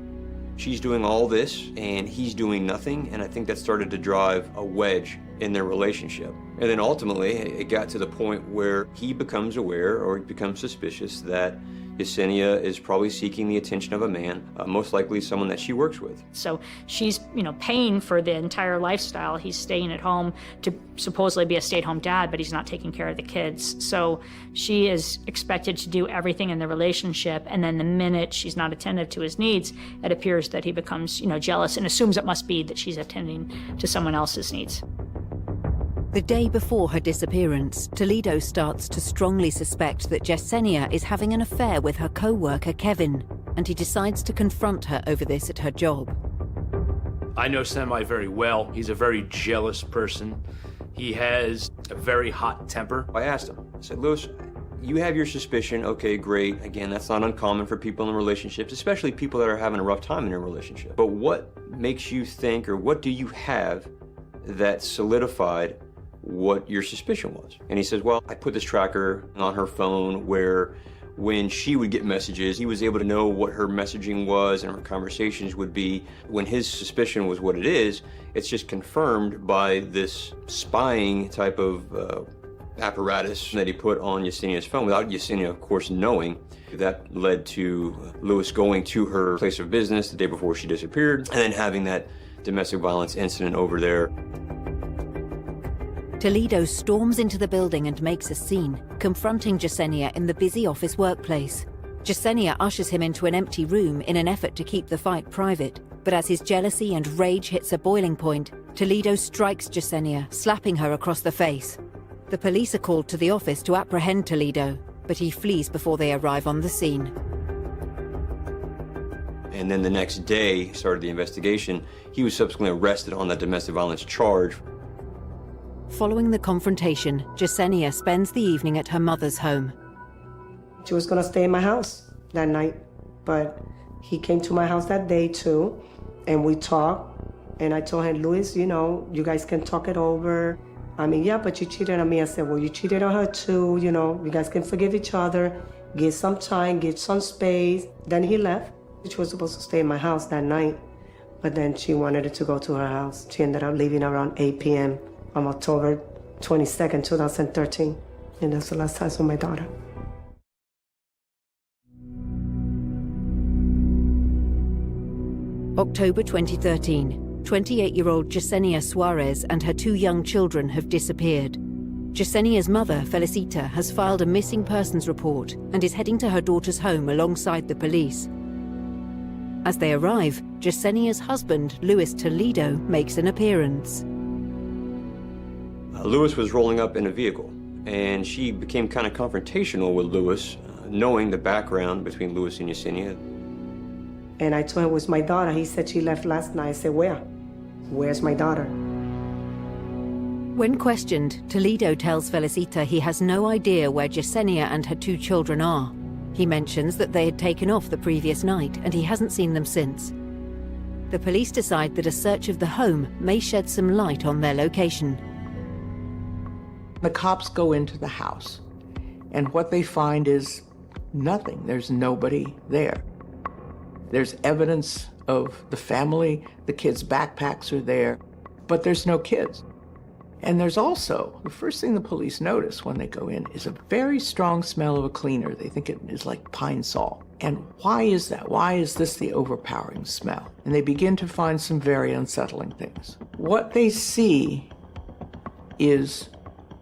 Speaker 15: She's doing all this, and he's doing nothing, and I think that started to drive a wedge in their relationship. And then ultimately, it got to the point where he becomes aware, or he becomes suspicious, that Yesenia is probably seeking the attention of a man, most likely someone that she works with.
Speaker 16: So she's, paying for the entire lifestyle. He's staying at home to supposedly be a stay-at-home dad, but he's not taking care of the kids. So she is expected to do everything in the relationship, and then the minute she's not attentive to his needs, it appears that he becomes, jealous and assumes it must be that she's attending to someone else's needs.
Speaker 13: The day before her disappearance, Toledo starts to strongly suspect that Yesenia is having an affair with her co-worker Kevin, and he decides to confront her over this at her job.
Speaker 3: I know Semi very well. He's a very jealous person. He has a very hot temper.
Speaker 15: I asked him, I said, Louis, You have your suspicion, okay, great. Again, that's not uncommon for people in relationships, especially people that are having a rough time in a relationship. But what makes you think, or what do you have that solidified what your suspicion was? And he says, well, I put this tracker on her phone where when she would get messages, he was able to know what her messaging was and her conversations would be. When his suspicion was what it is, it's just confirmed by this spying type of apparatus that he put on Yesenia's phone without Yesenia, of course, knowing. That led to Lewis going to her place of business the day before she disappeared and then having that domestic violence incident over there.
Speaker 13: Toledo storms into the building and makes a scene, confronting Yesenia in the busy office workplace. Yesenia ushers him into an empty room in an effort to keep the fight private. But as his jealousy and rage hits a boiling point, Toledo strikes Yesenia, slapping her across the face. The police are called to the office to apprehend Toledo, but he flees before they arrive on the scene.
Speaker 15: And then the next day, started the investigation. He was subsequently arrested on that domestic violence charge.
Speaker 13: Following the confrontation, Yesenia spends the evening at her mother's home.
Speaker 17: She was gonna stay in my house that night, but he came to my house that day too, and we talked, and I told him, Luis, you know, you guys can talk it over. I mean, yeah, but you cheated on me. I said, well, you cheated on her too, you know, you guys can forgive each other, give some time, give some space. Then he left. She was supposed to stay in my house that night, but then she wanted to go to her house. She ended up leaving around 8 p.m. on October 22nd, 2013. And that's the last time I saw my daughter.
Speaker 13: October 2013. 28-year-old Yesenia Suarez and her 2 young children have disappeared. Yesenia's mother, Felicita, has filed a missing persons report and is heading to her daughter's home alongside the police. As they arrive, Yesenia's husband, Luis Toledo, makes an appearance.
Speaker 15: Luis was rolling up in a vehicle, and she became kind of confrontational with Luis, knowing the background between Luis and Yesenia.
Speaker 17: And I told him it was my daughter. He said she left last night. I said, where? Where's my daughter?
Speaker 13: When questioned, Toledo tells Felicita he has no idea where Yesenia and her 2 children are. He mentions that they had taken off the previous night and he hasn't seen them since. The police decide that a search of the home may shed some light on their location.
Speaker 18: The cops go into the house, and what they find is nothing. There's nobody there. There's evidence of the family, the kids' backpacks are there, but there's no kids. And there's also, the first thing the police notice when they go in is a very strong smell of a cleaner. They think it is like pine sol. And why is that? Why is this the overpowering smell? And they begin to find some very unsettling things. What they see is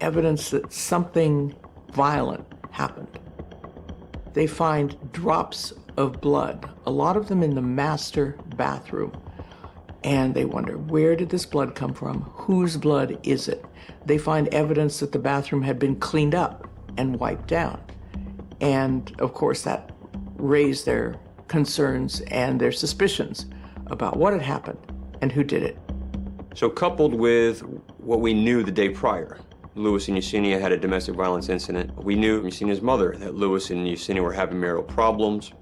Speaker 18: evidence that something violent happened. They find drops of blood, a lot of them in the master bathroom. And they wonder, where did this blood come from? Whose blood is it? They find evidence that the bathroom had been cleaned up and wiped down. And of course that raised their concerns and their suspicions about what had happened and who did it.
Speaker 15: So coupled with what we knew the day prior, Luis and Yesenia had a domestic violence incident. We knew from Yesenia's mother that Luis and Yesenia were having marital problems,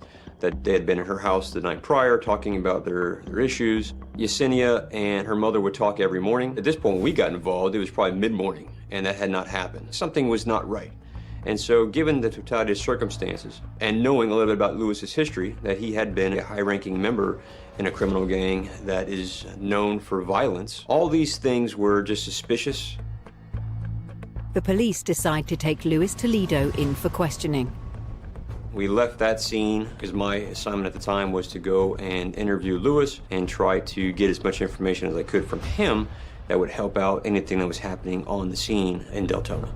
Speaker 15: that they had been at her house the night prior talking about their issues. Yesenia and her mother would talk every morning. At this point, when we got involved, it was probably mid-morning, and that had not happened. Something was not right. And so given the totality of circumstances, and knowing a little bit about Luis's history, that he had been a high-ranking member in a criminal gang that is known for violence, all these things were just suspicious.
Speaker 13: The police decide to take Luis Toledo in for questioning.
Speaker 15: We left that scene because my assignment at the time was to go and interview Luis and try to get as much information as I could from him that would help out anything that was happening on the scene in Deltona.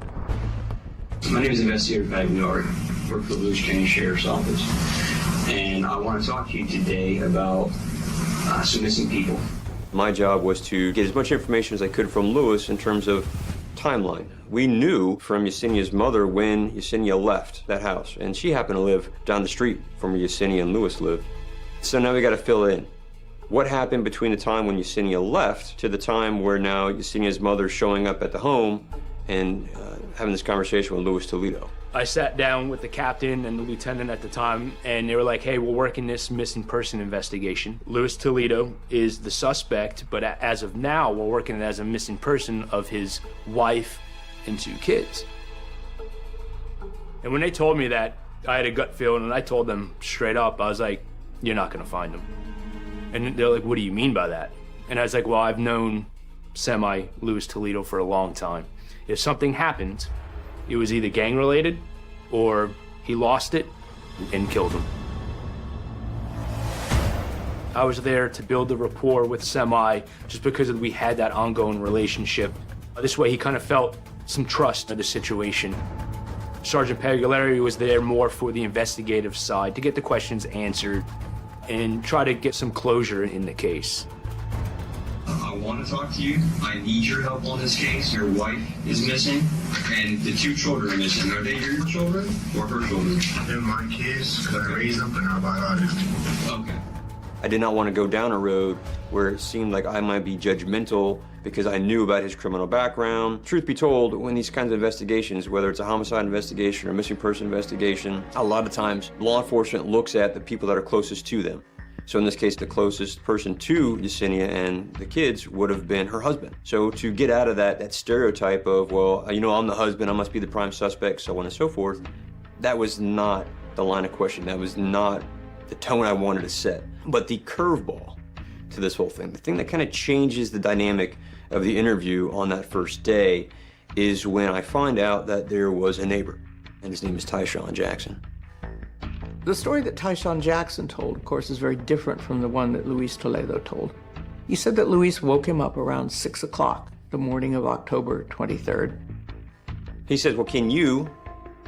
Speaker 1: My name is Investigator Pat York. I work for the Lewis County Sheriff's Office. And I want to talk to you today about some missing people.
Speaker 15: My job was to get as much information as I could from Luis in terms of timeline. We knew from Yesenia's mother when Yesenia left that house, and she happened to live down the street from where Yesenia and Luis lived. So now we got to fill in. What happened between the time when Yesenia left to the time where now Yesenia's mother showing up at the home and having this conversation with Luis Toledo?
Speaker 3: I sat down with the captain and the lieutenant at the time, and they were like, hey, we're working this missing person investigation. Luis Toledo is the suspect, but as of now, we're working it as a missing person of his wife and 2 kids. And when they told me that, I had a gut feeling, and I told them straight up, I was like, you're not gonna find him. And they're like, what do you mean by that? And I was like, well, I've known Luis Toledo for a long time. If something happened, it was either gang-related or he lost it and killed him. I was there to build the rapport with Semi just because we had that ongoing relationship. This way he kind of felt some trust in the situation. Sergeant Pagliari was there more for the investigative side to get the questions answered and try to get some closure in the case.
Speaker 1: I want to talk to you. I need your help on this case. Your wife is missing, and the 2 children are missing. Are they your children or her children?
Speaker 2: They're my kids, because I raised them, but not biologically.
Speaker 1: Okay.
Speaker 15: I did not want to go down a road where it seemed like I might be judgmental because I knew about his criminal background. Truth be told, when these kinds of investigations, whether it's a homicide investigation or a missing person investigation, a lot of times law enforcement looks at the people that are closest to them. So in this case, the closest person to Yesenia and the kids would have been her husband. So to get out of that stereotype of, well, you know, I'm the husband, I must be the prime suspect, so on and so forth, that was not the line of question. That was not the tone I wanted to set. But the curveball to this whole thing, the thing that kind of changes the dynamic of the interview on that first day, is when I find out that there was a neighbor, and his name is Tyshawn Jackson.
Speaker 18: The story that Tyshawn Jackson told, of course, is very different from the one that Luis Toledo told. He said that Luis woke him up around 6 o'clock the morning of October 23rd.
Speaker 15: He says, well, can you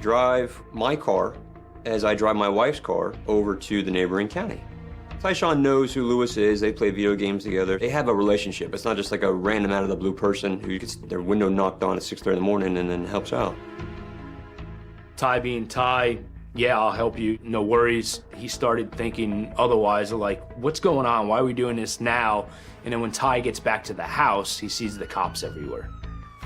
Speaker 15: drive my car as I drive my wife's car over to the neighboring county? Tyshawn knows who Luis is. They play video games together. They have a relationship. It's not just like a random out of the blue person who gets their window knocked on at 6:30 in the morning and then helps out.
Speaker 3: Ty being Ty, yeah, I'll help you, no worries. He started thinking otherwise, like, what's going on? Why are we doing this now? And then when Ty gets back to the house, he sees the cops everywhere.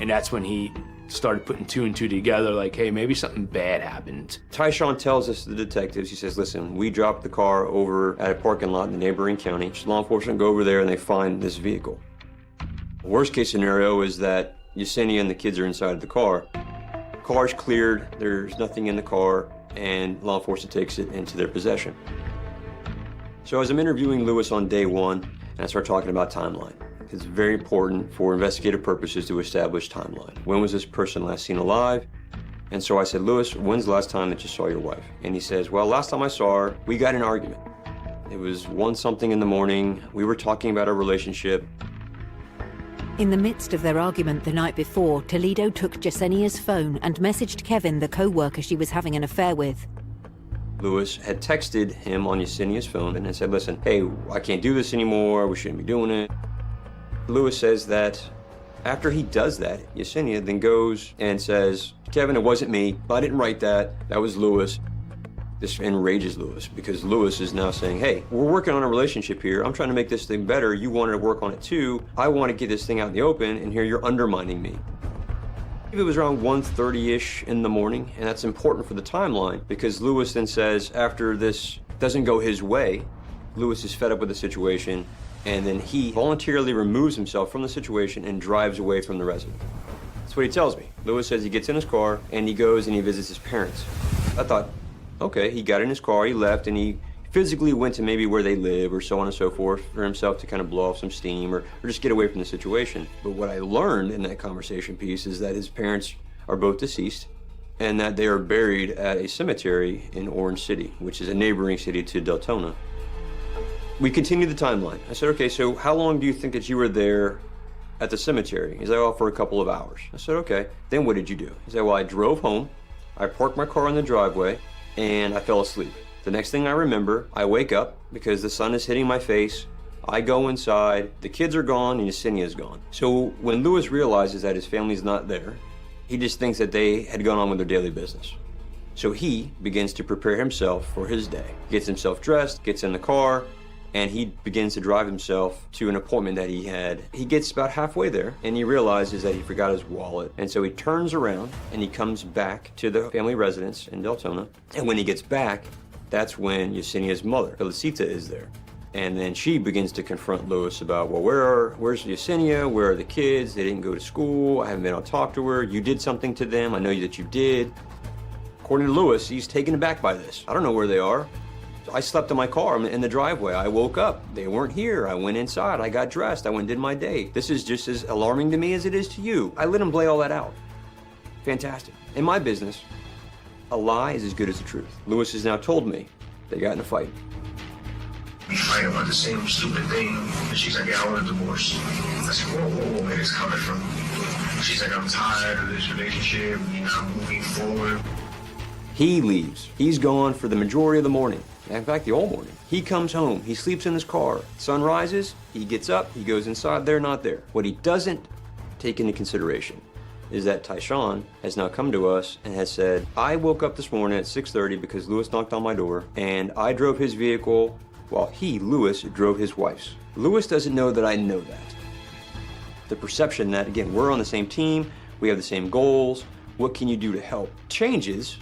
Speaker 3: And that's when he started putting 2 and 2 together, like, hey, maybe something bad happened.
Speaker 15: Tyshawn tells us, the detectives, he says, listen, we dropped the car over at a parking lot in the neighboring county. Law enforcement go over there and they find this vehicle. The worst case scenario is that Yesenia and the kids are inside the car. Car's cleared, there's nothing in the car, and law enforcement takes it into their possession. So as I'm interviewing Luis on day 1, and I start talking about timeline. It's very important for investigative purposes to establish timeline. When was this person last seen alive? And so I said, Luis, when's the last time that you saw your wife? And he says, well, last time I saw her, we got in an argument. It was 1-something in the morning. We were talking about our relationship.
Speaker 13: In the midst of their argument the night before, Toledo took Yesenia's phone and messaged Kevin, the co-worker she was having an affair with.
Speaker 15: Luis had texted him on Yesenia's phone and said, listen, hey, I can't do this anymore. We shouldn't be doing it. Luis says that after he does that, Yesenia then goes and says, Kevin, it wasn't me. I didn't write that. That was Luis. This enrages Luis because Luis is now saying, hey, we're working on a relationship here. I'm trying to make this thing better. You wanted to work on it too. I want to get this thing out in the open, and here you're undermining me. It was around 1:30-ish in the morning, and that's important for the timeline because Luis then says after this doesn't go his way, Luis is fed up with the situation, and then he voluntarily removes himself from the situation and drives away from the resident. That's what he tells me. Luis says he gets in his car and he goes and he visits his parents. I thought, okay, he got in his car, he left, and he physically went to maybe where they live or so on and so forth for himself to kind of blow off some steam or just get away from the situation. But what I learned in that conversation piece is that his parents are both deceased and that they are buried at a cemetery in Orange City, which is a neighboring city to Deltona. We continued the timeline. I said, okay, so how long do you think that you were there at the cemetery? He's like, oh, for a couple of hours. I said, okay, then what did you do? He said, well, I drove home, I parked my car in the driveway, and I fell asleep. The next thing I remember, I wake up because the sun is hitting my face. I go inside, the kids are gone, and Yesenia's gone. So when Luis realizes that his family's not there, he just thinks that they had gone on with their daily business. So he begins to prepare himself for his day. Gets himself dressed, gets in the car, and he begins to drive himself to an appointment that he had. He gets about halfway there, and he realizes that he forgot his wallet, and so he turns around, and he comes back to the family residence in Deltona, and when he gets back, that's when Yesenia's mother, Felicita, is there. And then she begins to confront Lewis about, well, where's Yesenia? Where are the kids? They didn't go to school. I haven't been able to talk to her. You did something to them. I know that you did. According to Lewis, he's taken aback by this. I don't know where they are. I slept in my car in the driveway. I woke up. They weren't here. I went inside. I got dressed. I went and did my day. This is just as alarming to me as it is to you. I let him lay all that out. Fantastic. In my business, a lie is as good as the truth. Lewis has now told me they got in a fight.
Speaker 2: We fight about the same stupid thing. And she's like, yeah, I want a divorce. I said, whoa, where is this coming from? She's like, I'm tired of this relationship. We're not moving forward.
Speaker 15: He leaves. He's gone for the majority of the morning. In fact, the whole morning. He comes home. He sleeps in his car. Sun rises. He gets up. He goes inside. They're not there. What he doesn't take into consideration is that Tyshawn has now come to us and has said, I woke up this morning at 6:30 because Lewis knocked on my door, and I drove his vehicle while he, Lewis, drove his wife's. Lewis doesn't know that I know that. The perception that, again, we're on the same team, we have the same goals, what can you do to help, changes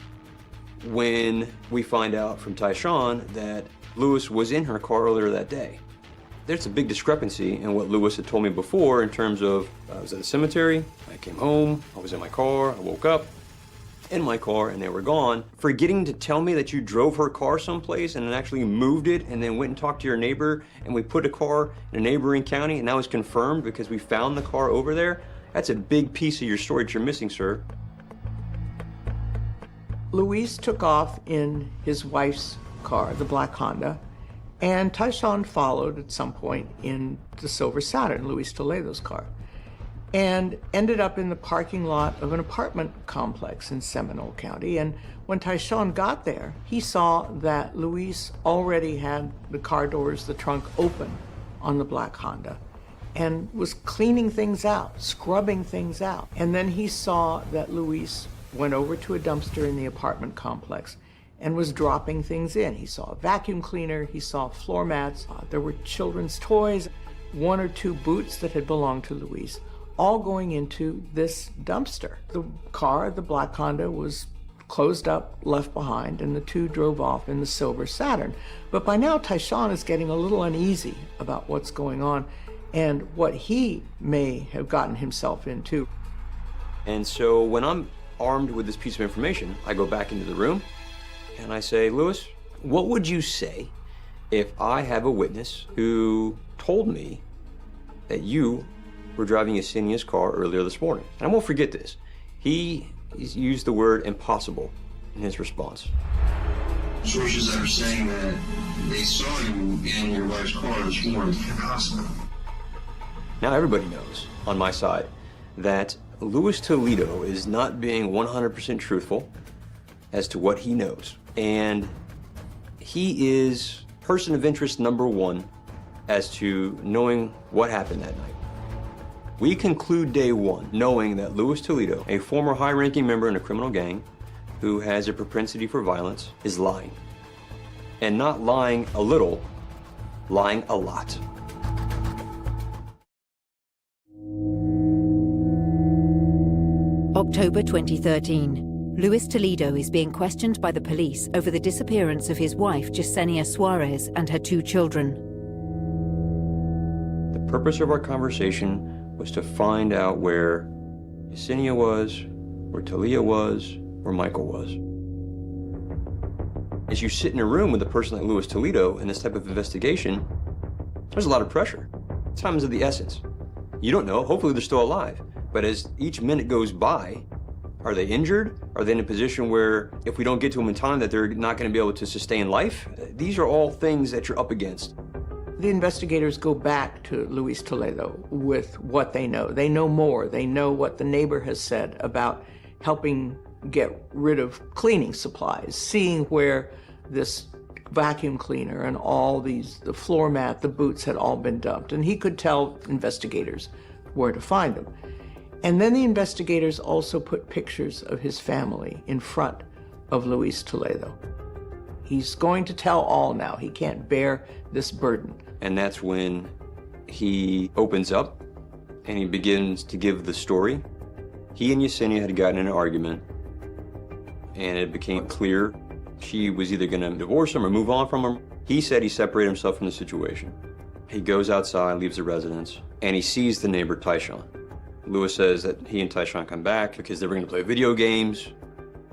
Speaker 15: when we find out from Tyshawn that Lewis was in her car earlier that day. There's a big discrepancy in what Lewis had told me before in terms of, I was at the cemetery, I came home, I was in my car, I woke up in my car and they were gone. Forgetting to tell me that you drove her car someplace and then actually moved it and then went and talked to your neighbor and we put a car in a neighboring county and that was confirmed because we found the car over there, that's a big piece of your story that you're missing, sir.
Speaker 18: Luis took off in his wife's car, the black Honda, and Tyshawn followed at some point in the silver Saturn, Luis Toledo's car, and ended up in the parking lot of an apartment complex in Seminole County. And when Tyshawn got there, he saw that Luis already had the car doors, the trunk open on the black Honda, and was cleaning things out, scrubbing things out. And then he saw that Luis went over to a dumpster in the apartment complex and was dropping things in. He saw a vacuum cleaner, he saw floor mats, there were children's toys, 1 or 2 boots that had belonged to Luis, all going into this dumpster. The car, the black Honda, was closed up, left behind, and the two drove off in the silver Saturn. But by now, Tyshawn is getting a little uneasy about what's going on and what he may have gotten himself into.
Speaker 15: And so when I'm armed with this piece of information, I go back into the room and I say, Lewis, what would you say if I have a witness who told me that you were driving Yesenia's car earlier this morning? And I won't forget this. He used the word impossible in his response.
Speaker 1: Sources are saying that they saw you in your wife's car this morning.
Speaker 2: Impossible.
Speaker 15: Now everybody knows on my side that Luis Toledo is not being 100% truthful as to what he knows. And he is person of interest number 1 as to knowing what happened that night. We conclude day 1 knowing that Luis Toledo, a former high-ranking member in a criminal gang who has a propensity for violence, is lying. And not lying a little, lying a lot.
Speaker 13: October 2013. Luis Toledo is being questioned by the police over the disappearance of his wife, Yesenia Suarez, and her 2 children.
Speaker 15: The purpose of our conversation was to find out where Yesenia was, where Talia was, where Michael was. As you sit in a room with a person like Luis Toledo in this type of investigation, there's a lot of pressure. Time is of the essence. You don't know, hopefully they're still alive. But as each minute goes by, are they injured? Are they in a position where if we don't get to them in time that they're not going to be able to sustain life? These are all things that you're up against.
Speaker 18: The investigators go back to Luis Toledo with what they know. They know more. They know what the neighbor has said about helping get rid of cleaning supplies, seeing where this vacuum cleaner and all these, the floor mat, the boots had all been dumped. And he could tell investigators where to find them. And then the investigators also put pictures of his family in front of Luis Toledo. He's going to tell all now. He can't bear this burden.
Speaker 15: And that's when he opens up and he begins to give the story. He and Yesenia had gotten in an argument, and it became clear she was either going to divorce him or move on from him. He said he separated himself from the situation. He goes outside, leaves the residence, and he sees the neighbor, Tyshawn. Lewis says that he and Tyshawn come back because they were going to play video games,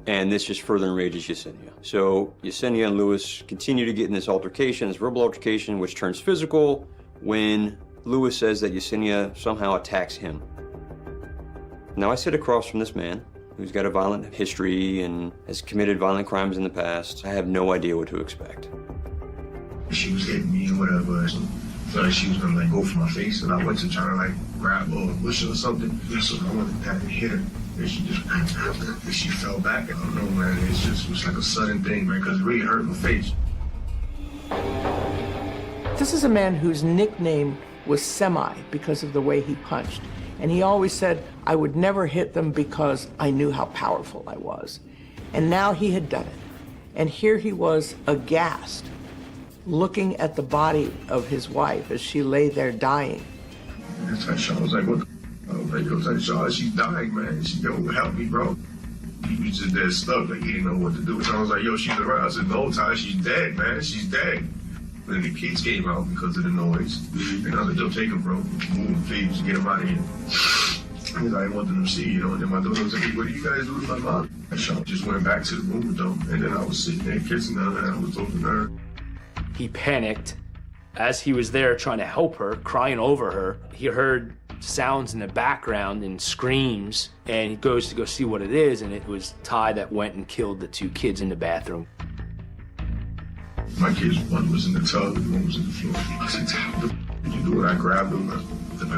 Speaker 15: and this just further enrages Yesenia. So Yesenia and Lewis continue to get in this altercation, this verbal altercation, which turns physical when Lewis says that Yesenia somehow attacks him. Now I sit across from this man who's got a violent history and has committed violent crimes in the past. I have no idea what to expect.
Speaker 2: She was hitting me or whatever. So I felt like she was gonna like go for my face, and I went to try to like grab a bush or something. So I went to hit her, and she just and she fell back. I don't know, man. It was like a sudden thing, man, because it really hurt my face.
Speaker 18: This is a man whose nickname was Semi because of the way he punched. And he always said, I would never hit them because I knew how powerful I was. And now he had done it. And here he was aghast, looking at the body of his wife as she lay there dying.
Speaker 2: And Tyshawn was like, what the I was like, yo, Tyshawn, she's dying, man. She go, help me, bro. He was just dead stuck, like he didn't know what to do. So I was like, yo, she's around. I said, no, Ty, she's dead, man. She's dead. And then the kids came out because of the noise. And I was like, yo, take him, bro. Move, please, get him out of here. Because I didn't want them to see, you know. And then my daughter was like, what do you guys do with my mom? Tyshawn just went back to the room with them. And then I was sitting there kissing her, and I was talking to her.
Speaker 3: He panicked as he was there trying to help her, crying over her. He heard sounds in the background and screams, and he goes to go see what it is, and it was Ty that went and killed the two kids in the bathroom.
Speaker 2: My kids, one was in the tub and one was in the floor. I said, what the did you do? And I grabbed him, I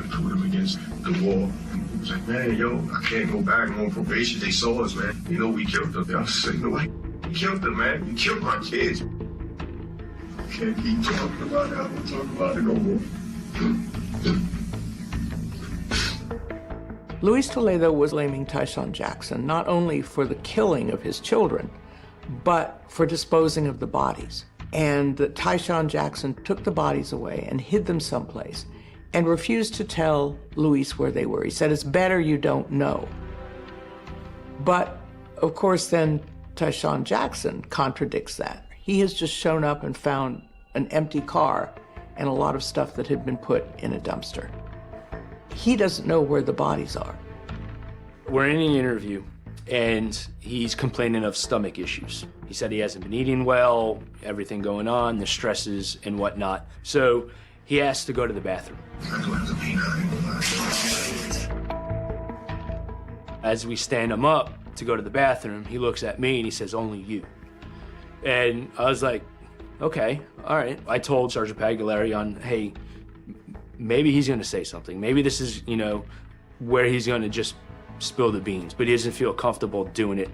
Speaker 2: threw him against the wall. And he was like, man, yo, I can't go back. I'm on probation. They saw us, man. You know, we killed them. I was like, no, you killed them, man. You killed my kids. I can't keep talking about it. I don't talk about it no more.
Speaker 18: Luis Toledo was blaming Tyshawn Jackson not only for the killing of his children, but for disposing of the bodies. And that Tyshawn Jackson took the bodies away and hid them someplace and refused to tell Luis where they were. He said, it's better you don't know. But, of course, then Tyshawn Jackson contradicts that. He has just shown up and found an empty car and a lot of stuff that had been put in a dumpster. He doesn't know where the bodies are.
Speaker 3: We're in an interview, and he's complaining of stomach issues. He said he hasn't been eating well, everything going on, the stresses and whatnot. So he asked to go to the bathroom. As we stand him up to go to the bathroom, he looks at me and he says, only you. And I was like, okay, all right. I told Sergeant Pagliari hey, maybe he's gonna say something. Maybe this is, where he's gonna just spill the beans, but he doesn't feel comfortable doing it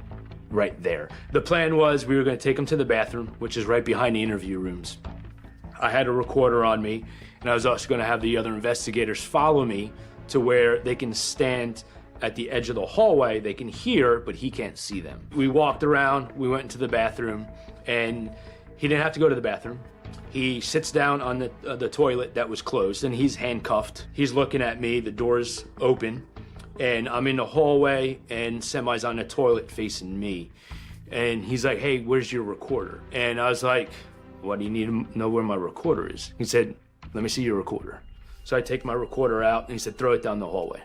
Speaker 3: right there. The plan was we were gonna take him to the bathroom, which is right behind the interview rooms. I had a recorder on me, and I was also gonna have the other investigators follow me to where they can stand at the edge of the hallway. They can hear, but he can't see them. We walked around, we went into the bathroom, and he didn't have to go to the bathroom. He sits down on the toilet that was closed, and he's handcuffed. He's looking at me, the door's open, and I'm in the hallway, and Semi's on the toilet facing me. And he's like, hey, where's your recorder? And I was like, what, do you need to know where my recorder is? He said, let me see your recorder. So I take my recorder out, and he said, throw it down the hallway.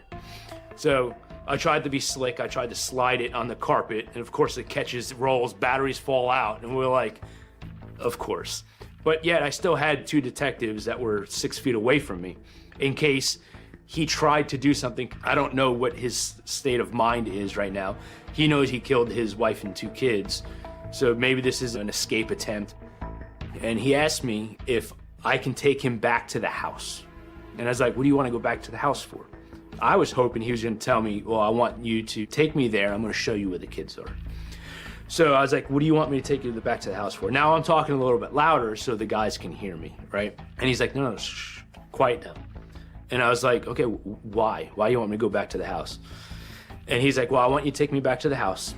Speaker 3: So I tried to be slick. I tried to slide it on the carpet, and of course it catches, rolls, batteries fall out, and we're like, of course. But yet I still had two detectives that were 6 feet away from me in case he tried to do something. I don't know what his state of mind is right now. He knows he killed his wife and two kids, so maybe this is an escape attempt. And he asked me if I can take him back to the house. And I was like, what do you want to go back to the house for? I was hoping he was going to tell me, well, I want you to take me there. I'm going to show you where the kids are. So I was like, what do you want me to take you back to the house for? Now I'm talking a little bit louder so the guys can hear me, right? And he's like, no, shh, quiet down. And I was like, okay, why? Why do you want me to go back to the house? And he's like, well, I want you to take me back to the house.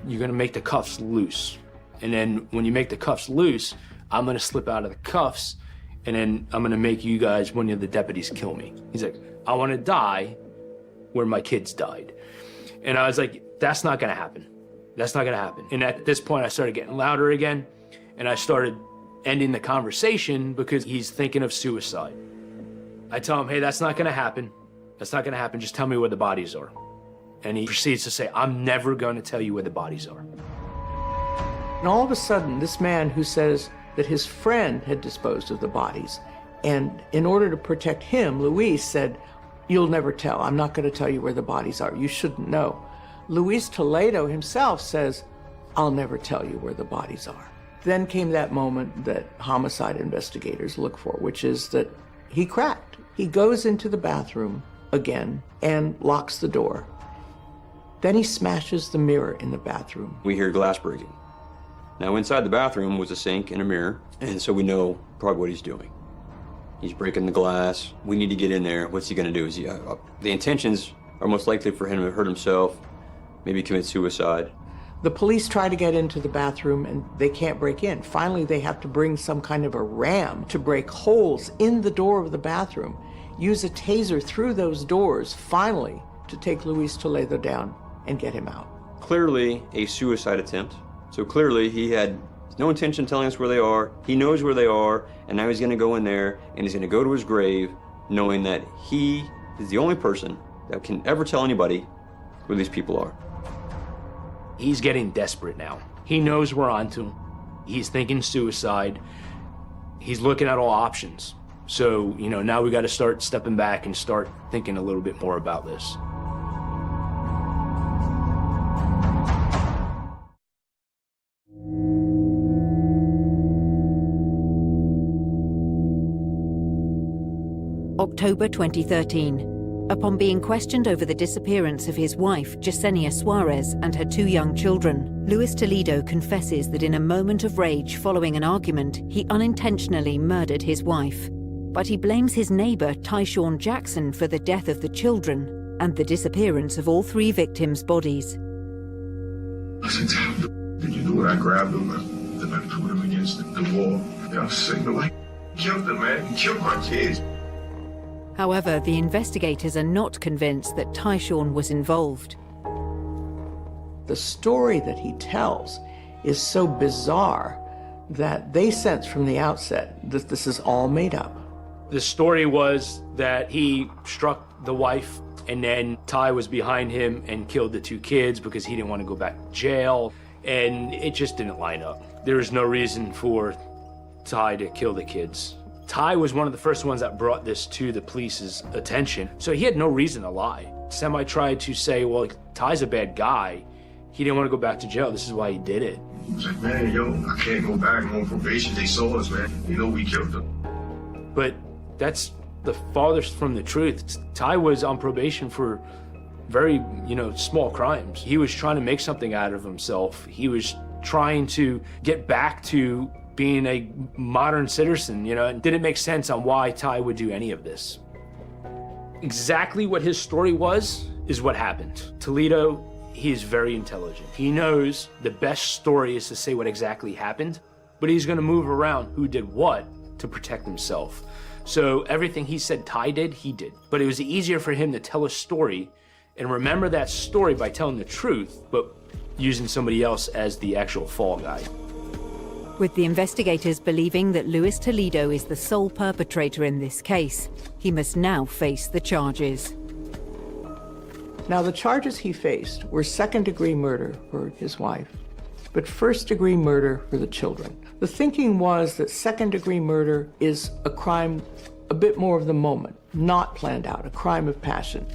Speaker 3: You're going to make the cuffs loose. And then when you make the cuffs loose, I'm gonna slip out of the cuffs, and then I'm gonna make you guys, one of the deputies, kill me. He's like, I wanna die where my kids died. And I was like, that's not gonna happen. That's not gonna happen. And at this point, I started getting louder again, and I started ending the conversation because he's thinking of suicide. I tell him, hey, that's not gonna happen. That's not gonna happen, just tell me where the bodies are. And he proceeds to say, I'm never gonna tell you where the bodies are.
Speaker 18: And all of a sudden, this man who says that his friend had disposed of the bodies, and in order to protect him, Luis said, you'll never tell. I'm not gonna tell you where the bodies are. You shouldn't know. Luis Toledo himself says, I'll never tell you where the bodies are. Then came that moment that homicide investigators look for, which is that he cracked. He goes into the bathroom again and locks the door. Then he smashes the mirror in the bathroom.
Speaker 15: We hear glass breaking. Now inside the bathroom was a sink and a mirror, and so we know probably what he's doing. He's breaking the glass. We need to get in there. What's he gonna do? Is he, the intentions are most likely for him to hurt himself, maybe commit suicide.
Speaker 18: The police try to get into the bathroom and they can't break in. Finally, they have to bring some kind of a ram to break holes in the door of the bathroom, use a taser through those doors, finally, to take Luis Toledo down and get him out.
Speaker 15: Clearly a suicide attempt. So clearly he had no intention of telling us where they are. He knows where they are, and now he's gonna go in there and he's gonna go to his grave knowing that he is the only person that can ever tell anybody where these people are.
Speaker 3: He's getting desperate now. He knows we're onto him. He's thinking suicide. He's looking at all options. So, now we got to start stepping back and start thinking a little bit more about this.
Speaker 13: October 2013. Upon being questioned over the disappearance of his wife, Yesenia Suarez, and her 2 young children, Luis Toledo confesses that in a moment of rage following an argument, he unintentionally murdered his wife. But he blames his neighbor, Tyshawn Jackson, for the death of the children and the disappearance of all 3 victims' bodies.
Speaker 2: I said, did you do it? I grabbed him and I threw him against the wall. I was saying, like, killed him, man. He killed my kids.
Speaker 13: However, the investigators are not convinced that Tyshawn was involved.
Speaker 18: The story that he tells is so bizarre that they sense from the outset that this is all made up.
Speaker 3: The story was that he struck the wife, and then Ty was behind him and killed the 2 kids because he didn't want to go back to jail, and it just didn't line up. There was no reason for Ty to kill the kids. Ty was one of the first ones that brought this to the police's attention, so he had no reason to lie. Semi tried to say, well, Ty's a bad guy. He didn't want to go back to jail. This is why he did it.
Speaker 2: He was like, man, yo, I can't go back. I'm on probation. They saw us, man. We killed them.
Speaker 3: But that's the farthest from the truth. Ty was on probation for very, small crimes. He was trying to make something out of himself. He was trying to get back to being a modern citizen, it didn't make sense on why Ty would do any of this. Exactly what his story was is what happened. Toledo, he is very intelligent. He knows the best story is to say what exactly happened, but he's gonna move around who did what to protect himself. So everything he said Ty did, he did. But it was easier for him to tell a story and remember that story by telling the truth, but using somebody else as the actual fall guy.
Speaker 13: With the investigators believing that Luis Toledo is the sole perpetrator in this case, he must now face the charges.
Speaker 18: Now, the charges he faced were second-degree murder for his wife, but first-degree murder for the children. The thinking was that second-degree murder is a crime a bit more of the moment, not planned out, a crime of passion.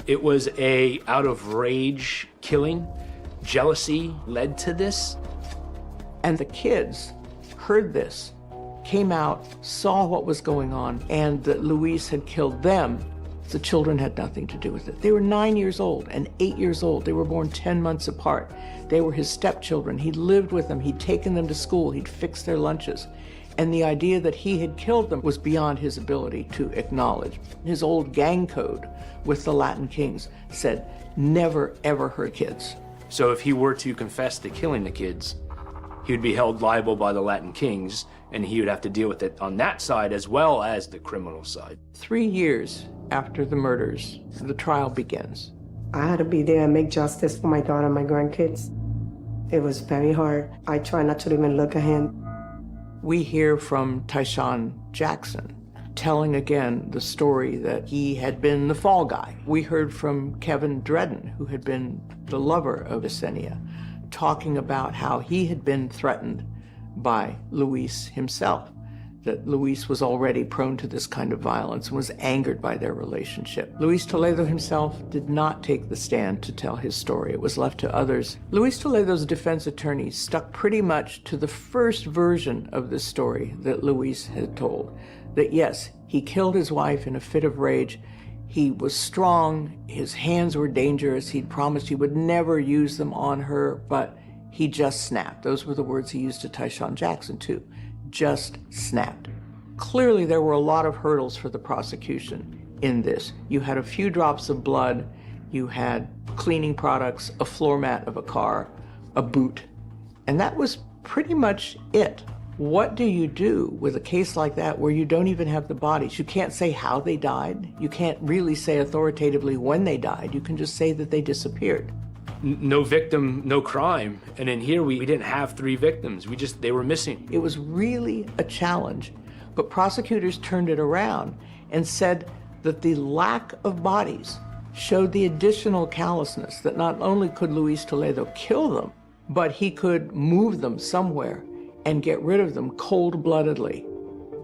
Speaker 3: It was a out of rage killing. Jealousy led to this.
Speaker 18: And the kids heard this, came out, saw what was going on, and that Luis had killed them. The children had nothing to do with it. They were 9 years old and 8 years old. They were born 10 months apart. They were his stepchildren. He'd lived with them. He'd taken them to school. He'd fixed their lunches. And the idea that he had killed them was beyond his ability to acknowledge. His old gang code with the Latin Kings said, never, ever hurt kids.
Speaker 3: So if he were to confess to killing the kids, he would be held liable by the Latin Kings, and he would have to deal with it on that side as well as the criminal side.
Speaker 18: 3 years after the murders, the trial begins.
Speaker 17: I had to be there and make justice for my daughter and my grandkids. It was very hard. I try not to even look at him.
Speaker 18: We hear from Tyshawn Jackson, telling again the story that he had been the fall guy. We heard from Kevin Dredden, who had been the lover of Yesenia, talking about how he had been threatened by Luis himself, that Luis was already prone to this kind of violence and was angered by their relationship. Luis Toledo himself did not take the stand to tell his story. It was left to others. Luis Toledo's defense attorney stuck pretty much to the first version of the story that Luis had told, that yes, he killed his wife in a fit of rage. He was strong, his hands were dangerous, he'd promised he would never use them on her, but he just snapped. Those were the words he used to Tyshawn Jackson too. Just snapped. Clearly there were a lot of hurdles for the prosecution in this. You had a few drops of blood, you had cleaning products, a floor mat of a car, a boot, and that was pretty much it. What do you do with a case like that where you don't even have the bodies? You can't say how they died. You can't really say authoritatively when they died. You can just say that they disappeared.
Speaker 3: No victim, no crime. And in here, we didn't have 3 victims. They were missing.
Speaker 18: It was really a challenge, but prosecutors turned it around and said that the lack of bodies showed the additional callousness that not only could Luis Toledo kill them, but he could move them somewhere and get rid of them cold-bloodedly.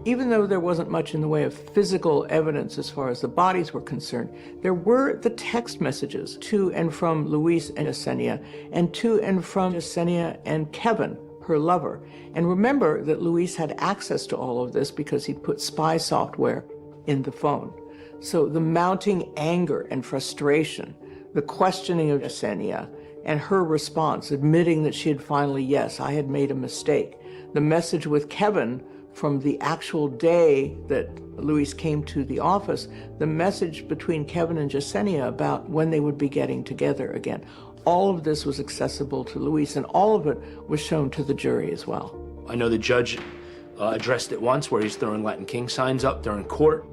Speaker 18: Even though there wasn't much in the way of physical evidence as far as the bodies were concerned, there were the text messages to and from Luis and Yesenia, and to and from Yesenia and Kevin, her lover. And remember that Luis had access to all of this because he put spy software in the phone. So the mounting anger and frustration, the questioning of Yesenia, and her response, admitting that she had finally, yes, I had made a mistake. The message with Kevin from the actual day that Luis came to the office, the message between Kevin and Yesenia about when they would be getting together again. All of this was accessible to Luis, and all of it was shown to the jury as well.
Speaker 3: I know the judge addressed it once where he's throwing Latin King signs up during court.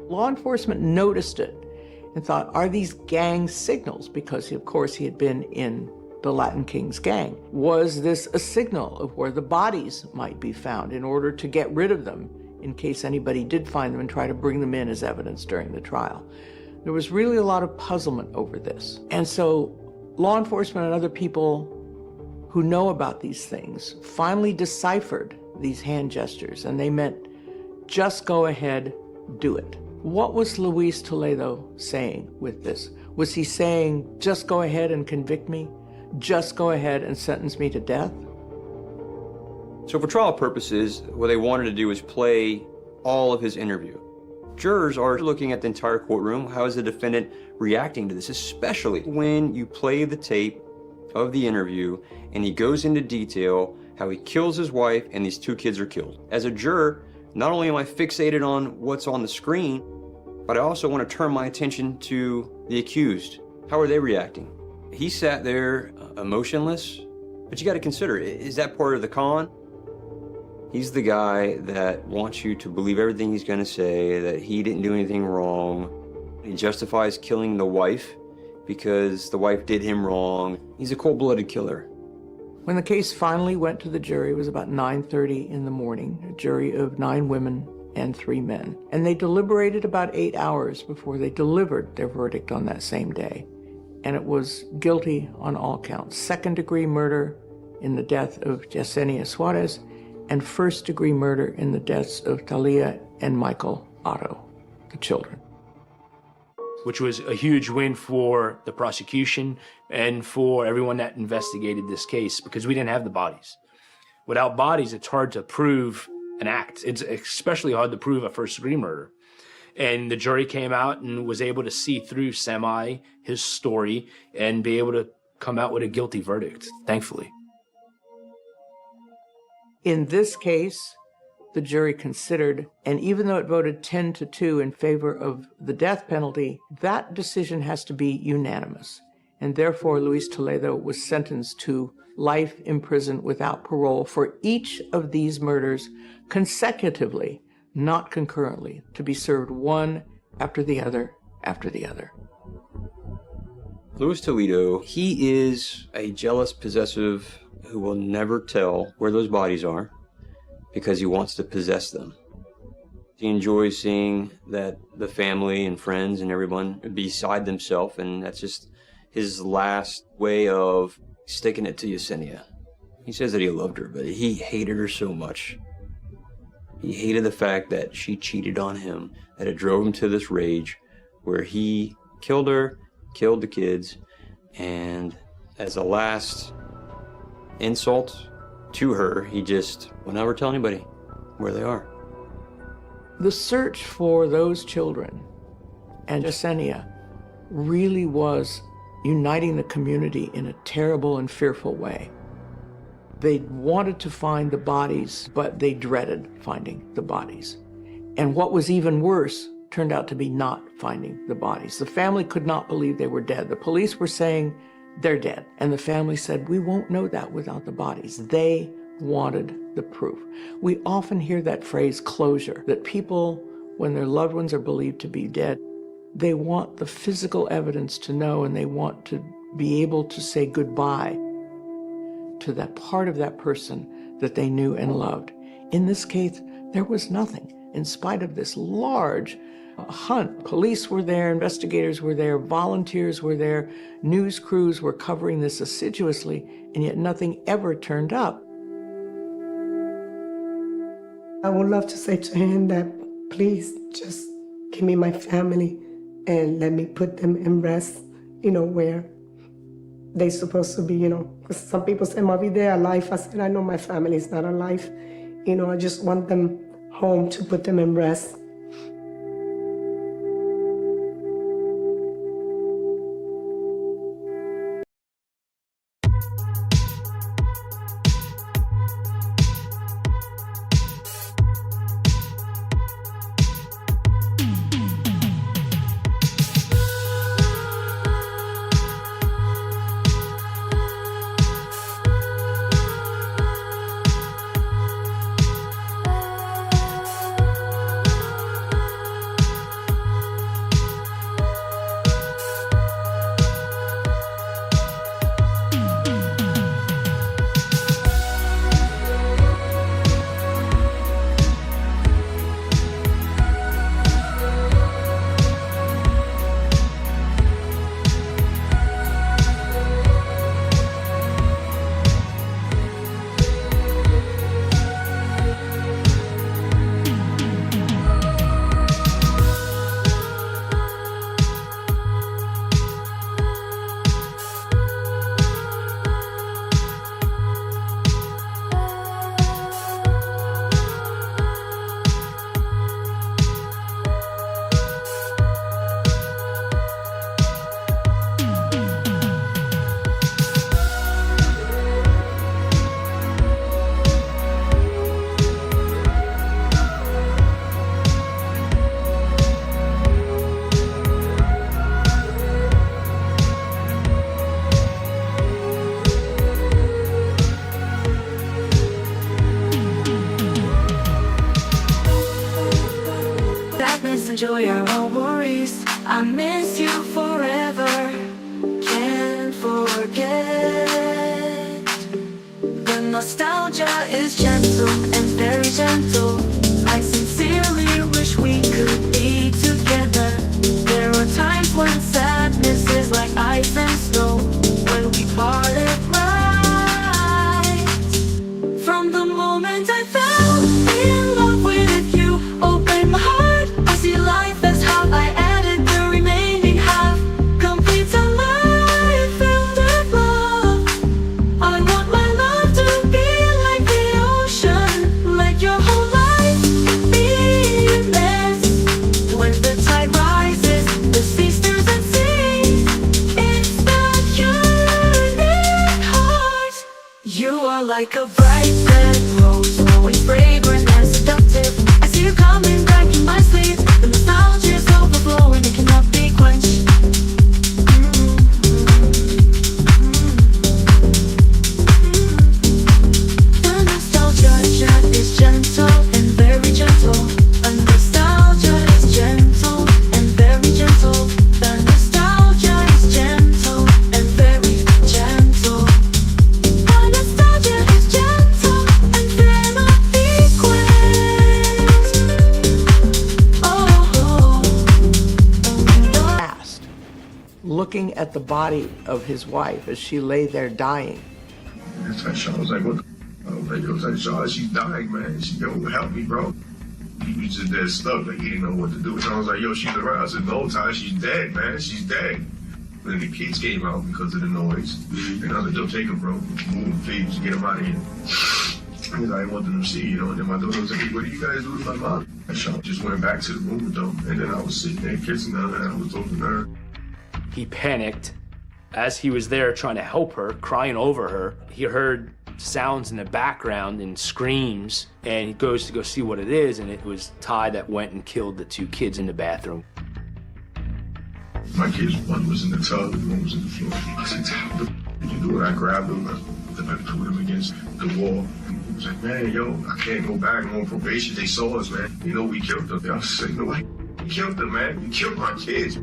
Speaker 18: Law enforcement noticed it and thought, are these gang signals? Because, of course, he had been in the Latin Kings gang. Was this a signal of where the bodies might be found in order to get rid of them in case anybody did find them and try to bring them in as evidence during the trial? There was really a lot of puzzlement over this. And so law enforcement and other people who know about these things finally deciphered these hand gestures, and they meant, just go ahead, do it. What was Luis Toledo saying with this? Was he saying, just go ahead and convict me? Just go ahead and sentence me to death?
Speaker 15: So for trial purposes, what they wanted to do was play all of his interview. Jurors are looking at the entire courtroom. How is the defendant reacting to this, especially when you play the tape of the interview and he goes into detail how he kills his wife and these 2 kids are killed. As a juror, not only am I fixated on what's on the screen, but I also want to turn my attention to the accused. How are they reacting? He sat there emotionless, but you got to consider, is that part of the con? He's the guy that wants you to believe everything he's going to say, that he didn't do anything wrong. He justifies killing the wife because the wife did him wrong. He's a cold-blooded killer.
Speaker 18: When the case finally went to the jury, it was about 9:30 in the morning, a jury of 9 women and 3 men. And they deliberated about 8 hours before they delivered their verdict on that same day. And it was guilty on all counts. 2nd-degree murder in the death of Yesenia Suarez, and 1st-degree murder in the deaths of Talia and Michael Otto, the children.
Speaker 3: Which was a huge win for the prosecution and for everyone that investigated this case, because we didn't have the bodies. Without bodies, it's hard to prove an act. It's especially hard to prove a 1st-degree murder. And the jury came out and was able to see through his story, and be able to come out with a guilty verdict, thankfully.
Speaker 18: In this case, the jury considered, and even though it voted 10-2 in favor of the death penalty, that decision has to be unanimous. and therefore Luis Toledo was sentenced to life in prison without parole for each of these murders consecutively, not concurrently, to be served one after the other after the other.
Speaker 15: Luis Toledo, he is a jealous possessive who will never tell where those bodies are because he wants to possess them. He enjoys seeing that the family and friends and everyone beside themselves, and that's just his last way of sticking it to Yesenia. He says that he loved her, but he hated her so much. He hated the fact that she cheated on him, that it drove him to this rage where he killed her, killed the kids, and as a last insult to her, he just will never tell anybody where they are.
Speaker 18: The search for those children and Yesenia really was uniting the community in a terrible and fearful way. They wanted to find the bodies, but they dreaded finding the bodies. And what was even worse turned out to be not finding the bodies. The family could not believe they were dead. The police were saying they're dead. And the family said, we won't know that without the bodies. They wanted the proof. We often hear that phrase, closure, that people, when their loved ones are believed to be dead, they want the physical evidence to know, and they want to be able to say goodbye to that part of that person that they knew and loved. In this case, there was nothing. In spite of this large hunt, police were there, investigators were there, volunteers were there, news crews were covering this assiduously, and yet nothing ever turned up.
Speaker 17: I would love to say to him that, please just give me my family and let me put them in rest, where they're supposed to be, because some people say, Mommy, they're alive. I said, I know my family is not alive. I just want them home to put them in rest.
Speaker 7: Enjoy our own worries. I miss you forever. Can't forget. The nostalgia is gentle and very gentle. I sincerely wish we could be together. There are times when sadness is like ice and snow. When we parted right. From the moment I fell in love with you, opened my heart. See life as how I added the remaining half. Complete a life filled with love. I want my love to be like the ocean, like your whole life be endless. When the tide rises, the sea stirs at sea. It's that unique heart. You are like a bright red rose, always fragrant and seductive. I see you coming back in my sleep. The nostalgia's overflowing, it cannot be quenched.
Speaker 18: at the body of his wife as she lay there dying.
Speaker 2: And Tyshawn was like, what the Tyshawn, she's dying, man. She, yo, help me, bro. He was just dead stuck, like he didn't know what to do. So I was like, yo, she's around. I said, no, Ty, she's dead, man. She's dead. And then the kids came out because of the noise. And I was like, yo, take him, bro. Move, please, get him out of here. Because I didn't want them to see, you know. And then my daughter was like, what do you guys do with my mom? Tyshawn just went back to the room with them. And then I was sitting there kissing her, and I was talking to her.
Speaker 3: He panicked as he was there trying to help her, crying over her. He heard sounds in the background and screams, and he goes to go see what it is, and it was Ty that went and killed the two kids in the bathroom.
Speaker 2: My kids, one was in the tub and one was in the floor. I said, what the did you do? And I grabbed him, I threw him against the wall. And he was like, man, yo, I can't go back. I'm on probation. They saw us, man. You know, we killed them. I was like, no, we killed them, man. You killed my kids. I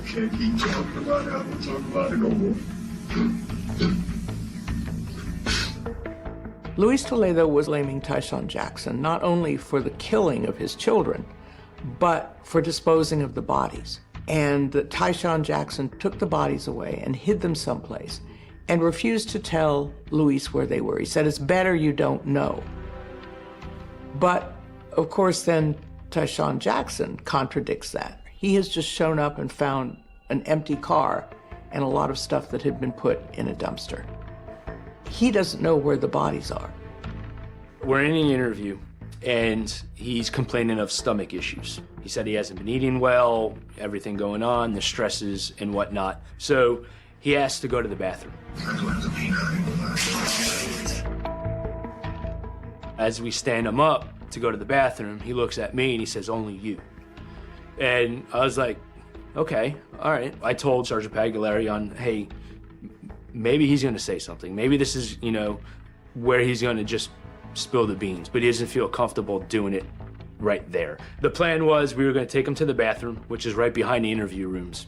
Speaker 2: can't keep talking about it. I don't talk about it no more.
Speaker 18: Luis Toledo was blaming Tyshawn Jackson not only for the killing of his children, but for disposing of the bodies. And that Tyshawn Jackson took the bodies away and hid them someplace and refused to tell Luis where they were. He said, it's better you don't know. But, of course, then Tyshawn Jackson contradicts that. He has just shown up and found an empty car and a lot of stuff that had been put in a dumpster. He doesn't know where the bodies are.
Speaker 3: We're in an interview, and he's complaining of stomach issues. He said he hasn't been eating well, everything going on, the stresses and whatnot. So he asked to go to the bathroom. As we stand him up to go to the bathroom, he looks at me and he says, only you. And I was like, okay, all right. I told Sergeant Pagliari hey, maybe he's going to say something. Maybe this is, you know, where he's going to just spill the beans, but he doesn't feel comfortable doing it right there. The plan was we were going to take him to the bathroom, which is right behind the interview rooms.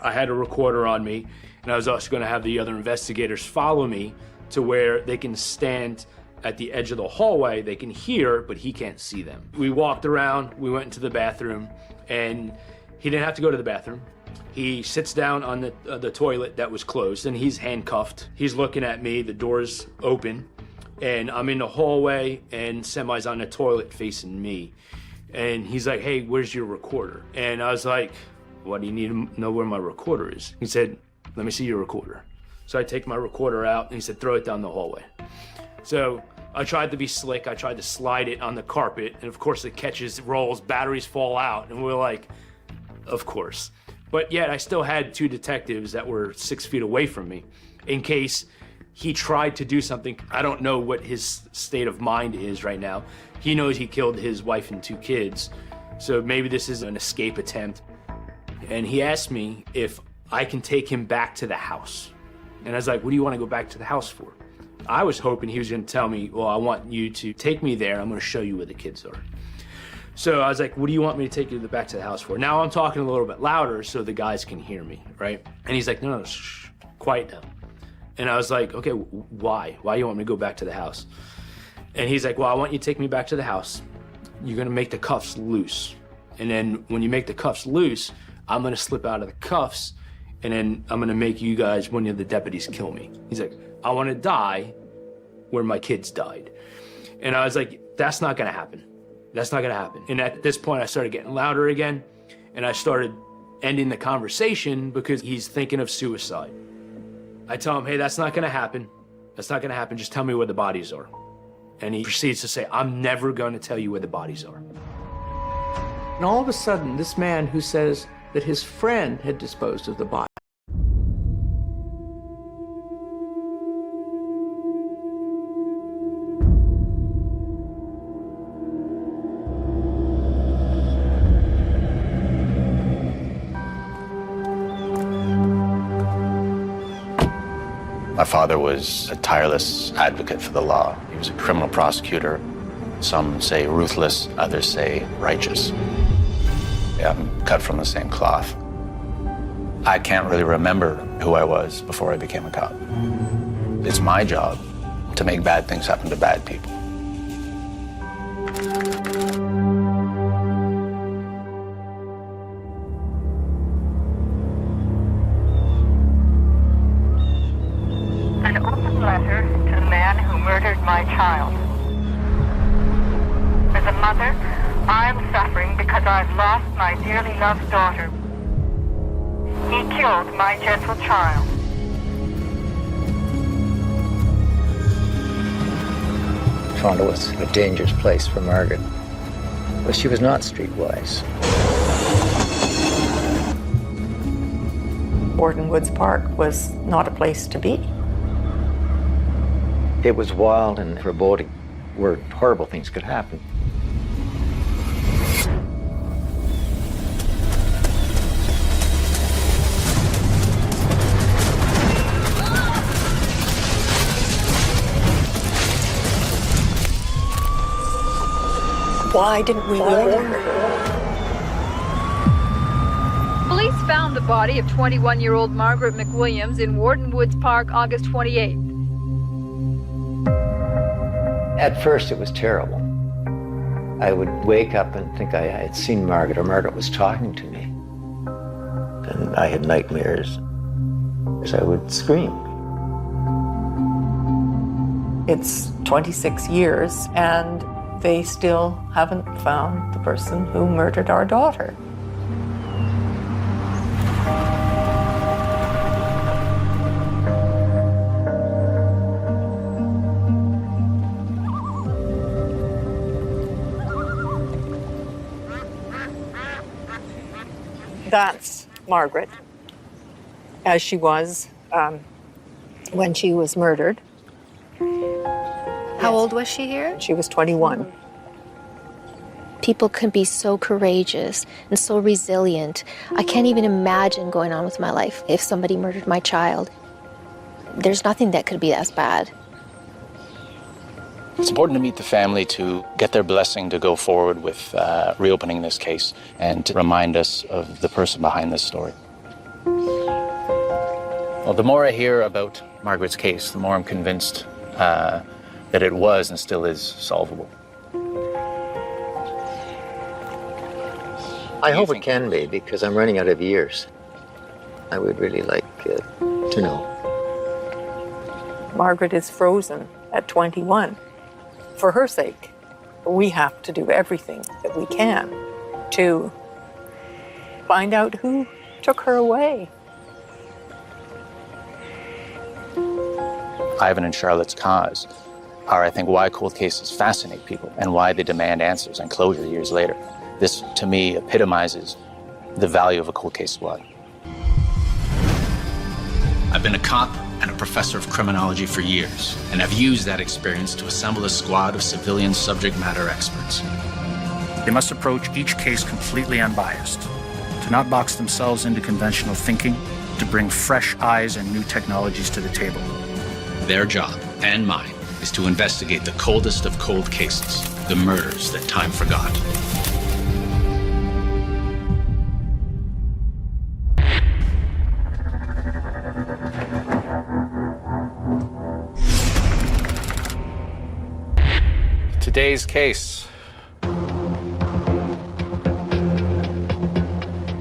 Speaker 3: I had a recorder on me, and I was also going to have the other investigators follow me to where they can stand at the edge of the hallway. They can hear, but he can't see them. We walked around, we went into the bathroom, and he didn't have to go to the bathroom. He sits down on the toilet that was closed, and he's handcuffed. He's looking at me, the door's open, and I'm in the hallway, and Semi's on the toilet facing me. And he's like, hey, where's your recorder? And I was like, why do you need to know where my recorder is? He said, let me see your recorder. So I take my recorder out, and he said, throw it down the hallway. So I tried to be slick. I tried to slide it on the carpet, and of course it catches, rolls, batteries fall out, and we're like, of course. But yet I still had two detectives that were 6 feet away from me in case he tried to do something. I don't know what his state of mind is right now. He knows he killed his wife and two kids, so maybe this is an escape attempt. And he asked me if I can take him back to the house. And I was like, what do you want to go back to the house for? I was hoping he was going to tell me, well, I want you to take me there. I'm going to show you where the kids are. So I was like, what do you want me to take you back to the house for? Now I'm talking a little bit louder so the guys can hear me, right? And he's like, no, shh, quiet down. And I was like, okay, why? Why do you want me to go back to the house? And he's like, well, I want you to take me back to the house. You're going to make the cuffs loose. And then when you make the cuffs loose, I'm going to slip out of the cuffs, and then I'm going to make you guys, one of the deputies, kill me. He's like, I want to die where my kids died. And I was like, that's not going to happen. That's not going to happen. And at this point, I started getting louder again, and I started ending the conversation because he's thinking of suicide. I tell him, hey, that's not going to happen. That's not going to happen. Just tell me where the bodies are. And he proceeds to say, I'm never going to tell you where the bodies are.
Speaker 18: And all of a sudden, this man who says that his friend had disposed of the body.
Speaker 10: My father was a tireless advocate for the law. He was a criminal prosecutor. Some say ruthless, others say righteous. Yeah, I'm cut from the same cloth. I can't really remember who I was before I became a cop. It's my job to make bad things happen to bad people.
Speaker 19: my dearly loved daughter. He killed my gentle child.
Speaker 22: Toronto was a dangerous place for Margaret, but she was not streetwise.
Speaker 18: Warden Woods Park was not a place to be.
Speaker 22: It was wild and foreboding, where horrible things could happen.
Speaker 18: Why didn't we warn her?
Speaker 23: Police found the body of 21-year-old Margaret McWilliams in Warden Woods Park August 28th.
Speaker 22: At first, it was terrible. I would wake up and think I had seen Margaret, or Margaret was talking to me. And I had nightmares as I would scream.
Speaker 18: It's 26 years, and they still haven't found the person who murdered our daughter. That's Margaret, as she was when she was murdered.
Speaker 24: How old was she here?
Speaker 18: She was 21.
Speaker 24: People can be so courageous and so resilient. I can't even imagine going on with my life if somebody murdered my child. There's nothing that could be as bad.
Speaker 10: It's important to meet the family, to get their blessing to go forward with reopening this case and to remind us of the person behind this story. Well, the more I hear about Margaret's case, the more I'm convinced that it was and still is solvable.
Speaker 22: I hope it can be, because I'm running out of years. I would really like to know.
Speaker 18: Margaret is frozen at 21. For her sake, we have to do everything that we can to find out who took her away.
Speaker 10: Ivan and Charlotte's cause are, I think, why cold cases fascinate people and why they demand answers and closure years later. This, to me, epitomizes the value of a cold case squad.
Speaker 25: I've been a cop and a professor of criminology for years, and I've used that experience to assemble a squad of civilian subject matter experts.
Speaker 26: They must approach each case completely unbiased, to not box themselves into conventional thinking, to bring fresh eyes and new technologies to the table.
Speaker 25: Their job, and mine, is to investigate the coldest of cold cases, the murders that time forgot.
Speaker 10: Today's case.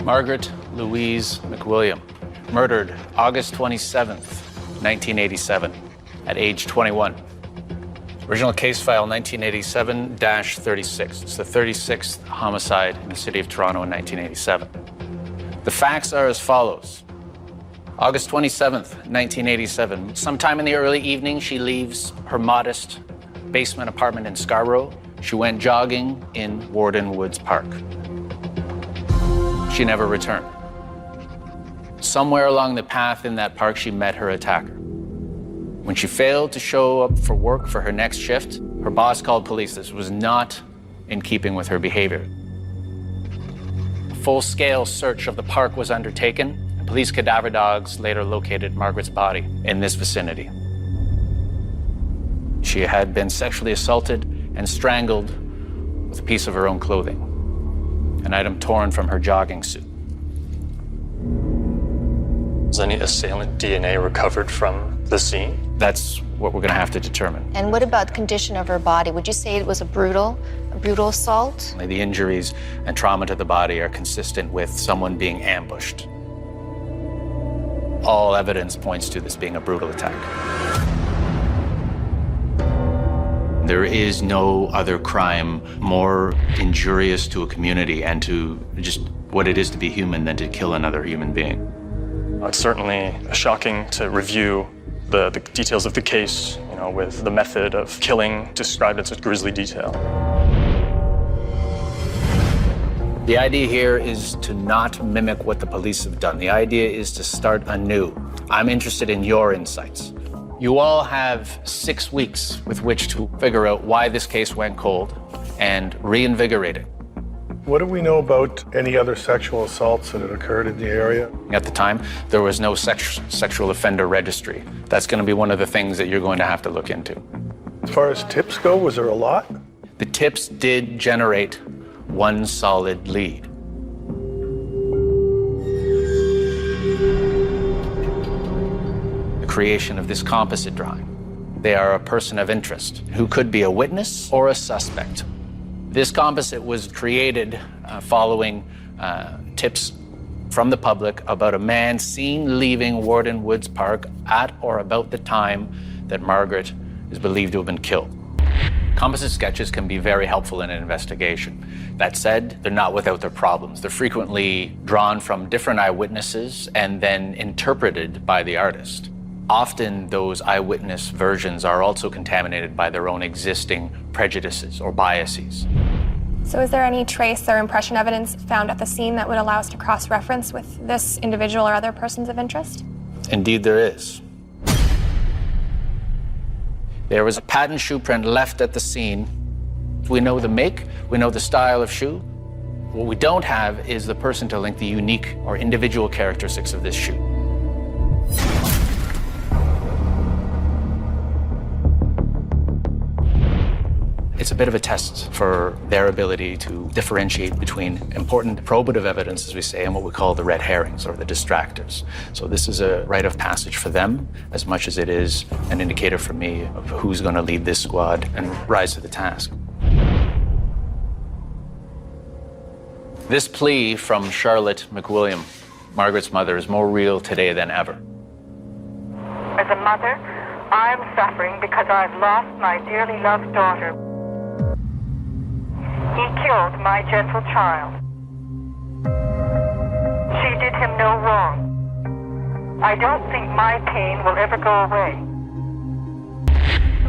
Speaker 10: Margaret Louise McWilliam, murdered August 27th, 1987, at age 21. Original case file 1987-36. It's the 36th homicide in the city of Toronto in 1987. The facts are as follows. August 27th, 1987. Sometime in the early evening, she leaves her modest basement apartment in Scarborough. She went jogging in Warden Woods Park. She never returned. Somewhere along the path in that park, she met her attacker. When she failed to show up for work for her next shift, her boss called police. This was not in keeping with her behavior. A full-scale search of the park was undertaken, and police cadaver dogs later located Margaret's body in this vicinity. She had been sexually assaulted and strangled with a piece of her own clothing, an item torn from her jogging suit.
Speaker 27: Was any assailant DNA recovered from the scene?
Speaker 10: That's what we're going to have to determine.
Speaker 24: And what about the condition of her body? Would you say it was a brutal assault?
Speaker 10: The injuries and trauma to the body are consistent with someone being ambushed. All evidence points to this being a brutal attack.
Speaker 25: There is no other crime more injurious to a community and to just what it is to be human than to kill another human being.
Speaker 27: It's certainly shocking to review the details of the case, with the method of killing described in such grisly detail.
Speaker 25: The idea here is to not mimic what the police have done. The idea is to start anew. I'm interested in your insights. You all have 6 weeks with which to figure out why this case went cold and reinvigorate it.
Speaker 4: What do we know about any other sexual assaults that had occurred in the area?
Speaker 25: At the time, there was no sexual offender registry. That's going to be one of the things that you're going to have to look into.
Speaker 4: As far as tips go, was there a lot?
Speaker 25: The tips did generate one solid lead. The creation of this composite drawing. They are a person of interest who could be a witness or a suspect. This composite was created following tips from the public about a man seen leaving Warden Woods Park at or about the time that Margaret is believed to have been killed. Composite sketches can be very helpful in an investigation. That said, they're not without their problems. They're frequently drawn from different eyewitnesses and then interpreted by the artist. Often those eyewitness versions are also contaminated by their own existing prejudices or biases.
Speaker 5: So is there any trace or impression evidence found at the scene that would allow us to cross-reference with this individual or other persons of interest?
Speaker 25: Indeed there is. There was a patent shoe print left at the scene. We know the make, we know the style of shoe. What we don't have is the person to link the unique or individual characteristics of this shoe. It's a bit of a test for their ability to differentiate between important probative evidence, as we say, and what we call the red herrings or the distractors. So this is a rite of passage for them as much as it is an indicator for me of who's going to lead this squad and rise to the task. This plea from Charlotte McWilliam, Margaret's mother, is more real today than ever.
Speaker 19: As a mother, I'm suffering because I've lost my dearly loved daughter. He killed my gentle child. She did him no wrong. I don't think my pain will ever go away.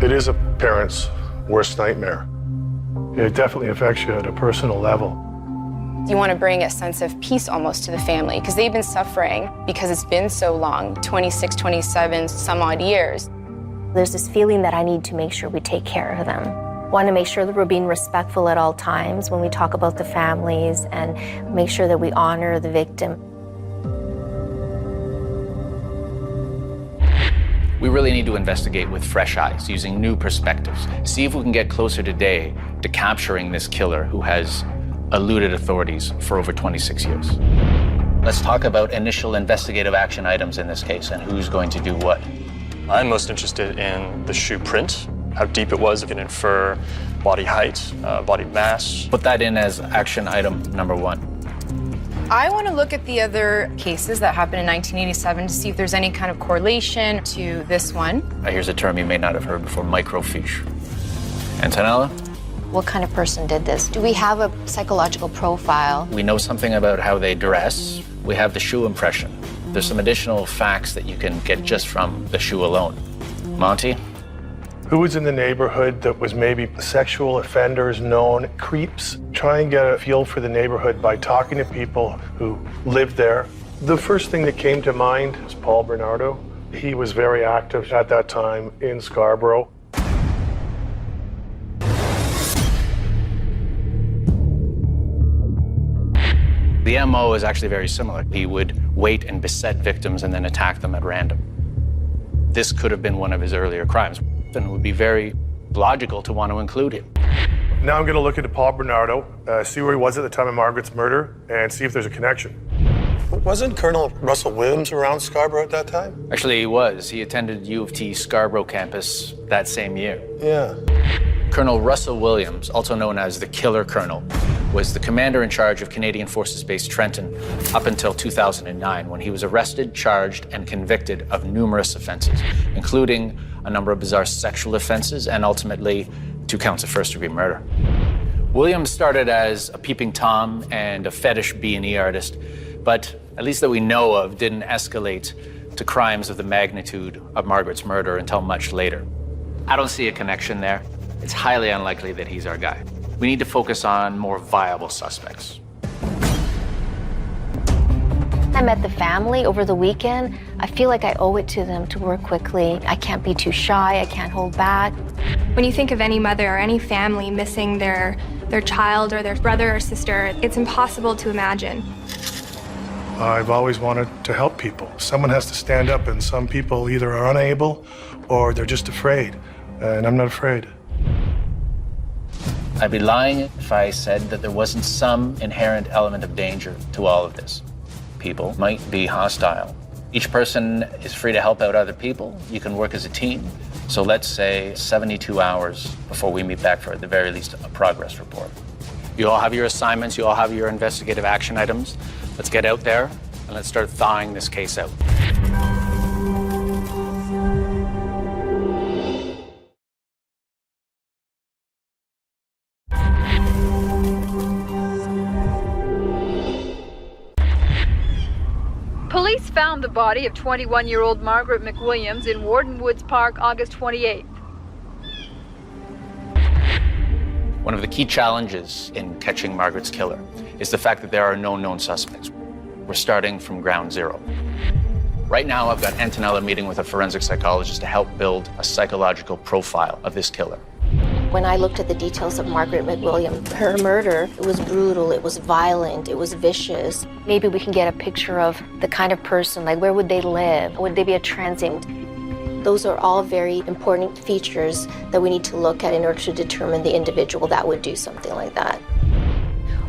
Speaker 4: It is a parent's worst nightmare. It definitely affects you at a personal level.
Speaker 8: You want to bring a sense of peace almost to the family because they've been suffering because it's been so long, 26, 27, some odd years.
Speaker 24: There's this feeling that I need to make sure we take care of them. Want to make sure that we're being respectful at all times when we talk about the families and make sure that we honor the victim.
Speaker 25: We really need to investigate with fresh eyes, using new perspectives. See if we can get closer today to capturing this killer who has eluded authorities for over 26 years. Let's talk about initial investigative action items in this case and who's going to do what.
Speaker 27: I'm most interested in the shoe print, how deep it was, if you can infer body height, body mass.
Speaker 25: Put that in as action item number 1.
Speaker 8: I want to look at the other cases that happened in 1987 to see if there's any kind of correlation to this one.
Speaker 25: Here's a term you may not have heard before, microfiche. Antonella?
Speaker 24: What kind of person did this? Do we have a psychological profile?
Speaker 25: We know something about how they dress. We have the shoe impression. There's some additional facts that you can get just from the shoe alone. Monty?
Speaker 4: Who was in the neighborhood that was maybe sexual offenders, known creeps? Try and get a feel for the neighborhood by talking to people who lived there. The first thing that came to mind was Paul Bernardo. He was very active at that time in Scarborough.
Speaker 25: The MO is actually very similar. He would wait and beset victims and then attack them at random. This could have been one of his earlier crimes, and it would be very logical to want to include him.
Speaker 4: Now I'm going to look into Paul Bernardo, see where he was at the time of Margaret's murder, and see if there's a connection.
Speaker 9: Wasn't Colonel Russell Williams around Scarborough at that time?
Speaker 25: Actually, he was. He attended U of T Scarborough campus that same year.
Speaker 9: Yeah.
Speaker 25: Colonel Russell Williams, also known as the Killer Colonel, was the commander in charge of Canadian Forces Base Trenton up until 2009, when he was arrested, charged, and convicted of numerous offenses, including a number of bizarre sexual offenses and ultimately 2 counts of first-degree murder. Williams started as a peeping Tom and a fetish B&E artist, but at least that we know of, didn't escalate to crimes of the magnitude of Margaret's murder until much later. I don't see a connection there. It's highly unlikely that he's our guy. We need to focus on more viable suspects.
Speaker 24: I met the family over the weekend. I feel like I owe it to them to work quickly. I can't be too shy, I can't hold back.
Speaker 5: When you think of any mother or any family missing their child or their brother or sister, it's impossible to imagine.
Speaker 4: I've always wanted to help people. Someone has to stand up, and some people either are unable or they're just afraid, and I'm not afraid.
Speaker 25: I'd be lying if I said that there wasn't some inherent element of danger to all of this. People might be hostile. Each person is free to help out other people. You can work as a team. So let's say 72 hours before we meet back for, at the very least, a progress report. You all have your assignments, you all have your investigative action items. Let's get out there and let's start thawing this case out.
Speaker 23: Police found the body of 21-year-old Margaret McWilliams in Warden Woods Park August 28th.
Speaker 25: One of the key challenges in catching Margaret's killer is the fact that there are no known suspects. We're starting from ground zero. Right now, I've got Antonella meeting with a forensic psychologist to help build a psychological profile of this killer.
Speaker 24: When I looked at the details of Margaret McWilliams, her murder, it was brutal, it was violent, it was vicious. Maybe we can get a picture of the kind of person, like where would they live? Would they be a transient? Those are all very important features that we need to look at in order to determine the individual that would do something like that.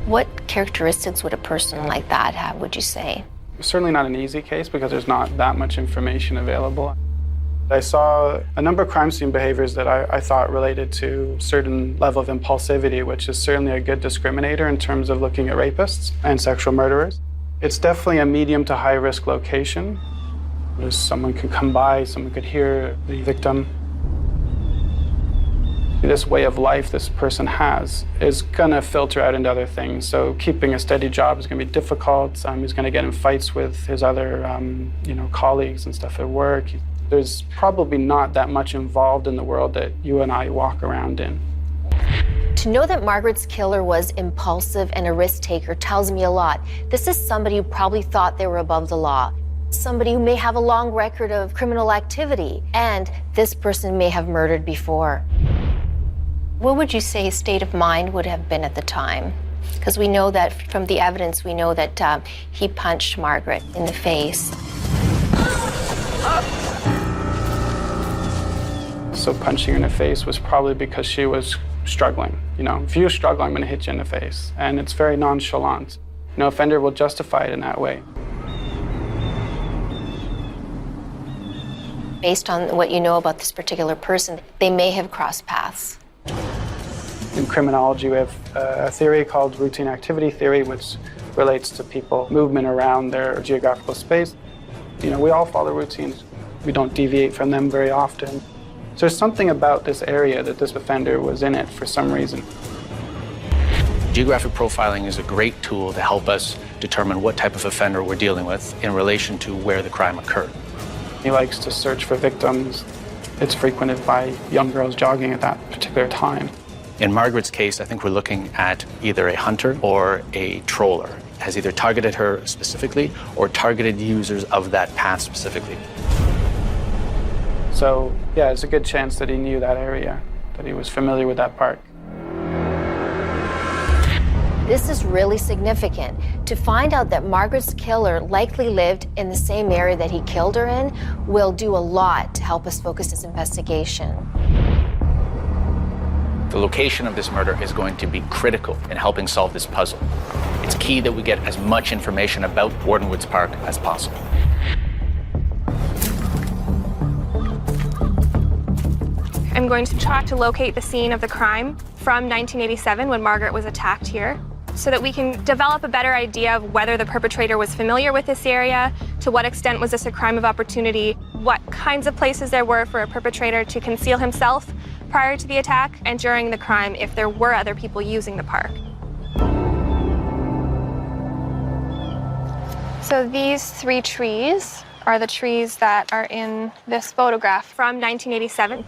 Speaker 24: What characteristics would a person like that have, would you say?
Speaker 6: Certainly not an easy case because there's not that much information available. I saw a number of crime scene behaviors that I thought related to a certain level of impulsivity, which is certainly a good discriminator in terms of looking at rapists and sexual murderers. It's definitely a medium to high risk location. Someone could come by, someone could hear the victim. This way of life this person has is gonna filter out into other things. So keeping a steady job is gonna be difficult. He's gonna get in fights with his other colleagues and stuff at work. There's probably not that much involved in the world that you and I walk around in.
Speaker 24: To know that Margaret's killer was impulsive and a risk taker tells me a lot. This is somebody who probably thought they were above the law. Somebody who may have a long record of criminal activity, and this person may have murdered before. What would you say his state of mind would have been at the time? Because we know that from the evidence, we know that he punched Margaret in the face.
Speaker 6: So punching her in the face was probably because she was struggling. If you struggle, I'm going to hit you in the face. And it's very nonchalant. Offender will justify it in that way.
Speaker 24: Based on what you know about this particular person, they may have crossed paths.
Speaker 6: In criminology, we have a theory called routine activity theory, which relates to people movement around their geographical space. We all follow routines. We don't deviate from them very often. So there's something about this area that this offender was in it for some reason.
Speaker 25: Geographic profiling is a great tool to help us determine what type of offender we're dealing with in relation to where the crime occurred.
Speaker 6: He likes to search for victims. It's frequented by young girls jogging at that particular time.
Speaker 25: In Margaret's case, I think we're looking at either a hunter or a troller. Has either targeted her specifically or targeted users of that path specifically.
Speaker 6: So, yeah, it's a good chance that he knew that area, that he was familiar with that park.
Speaker 24: This is really significant. To find out that Margaret's killer likely lived in the same area that he killed her in will do a lot to help us focus this investigation.
Speaker 25: The location of this murder is going to be critical in helping solve this puzzle. It's key that we get as much information about Warden Woods Park as possible.
Speaker 5: I'm going to try to locate the scene of the crime from 1987 when Margaret was attacked here, so that we can develop a better idea of whether the perpetrator was familiar with this area, to what extent was this a crime of opportunity. what kinds of places there were for a perpetrator to conceal himself prior to the attack, and during the crime if there were other people using the park. So these 3 trees are the trees that are in this photograph from 1987.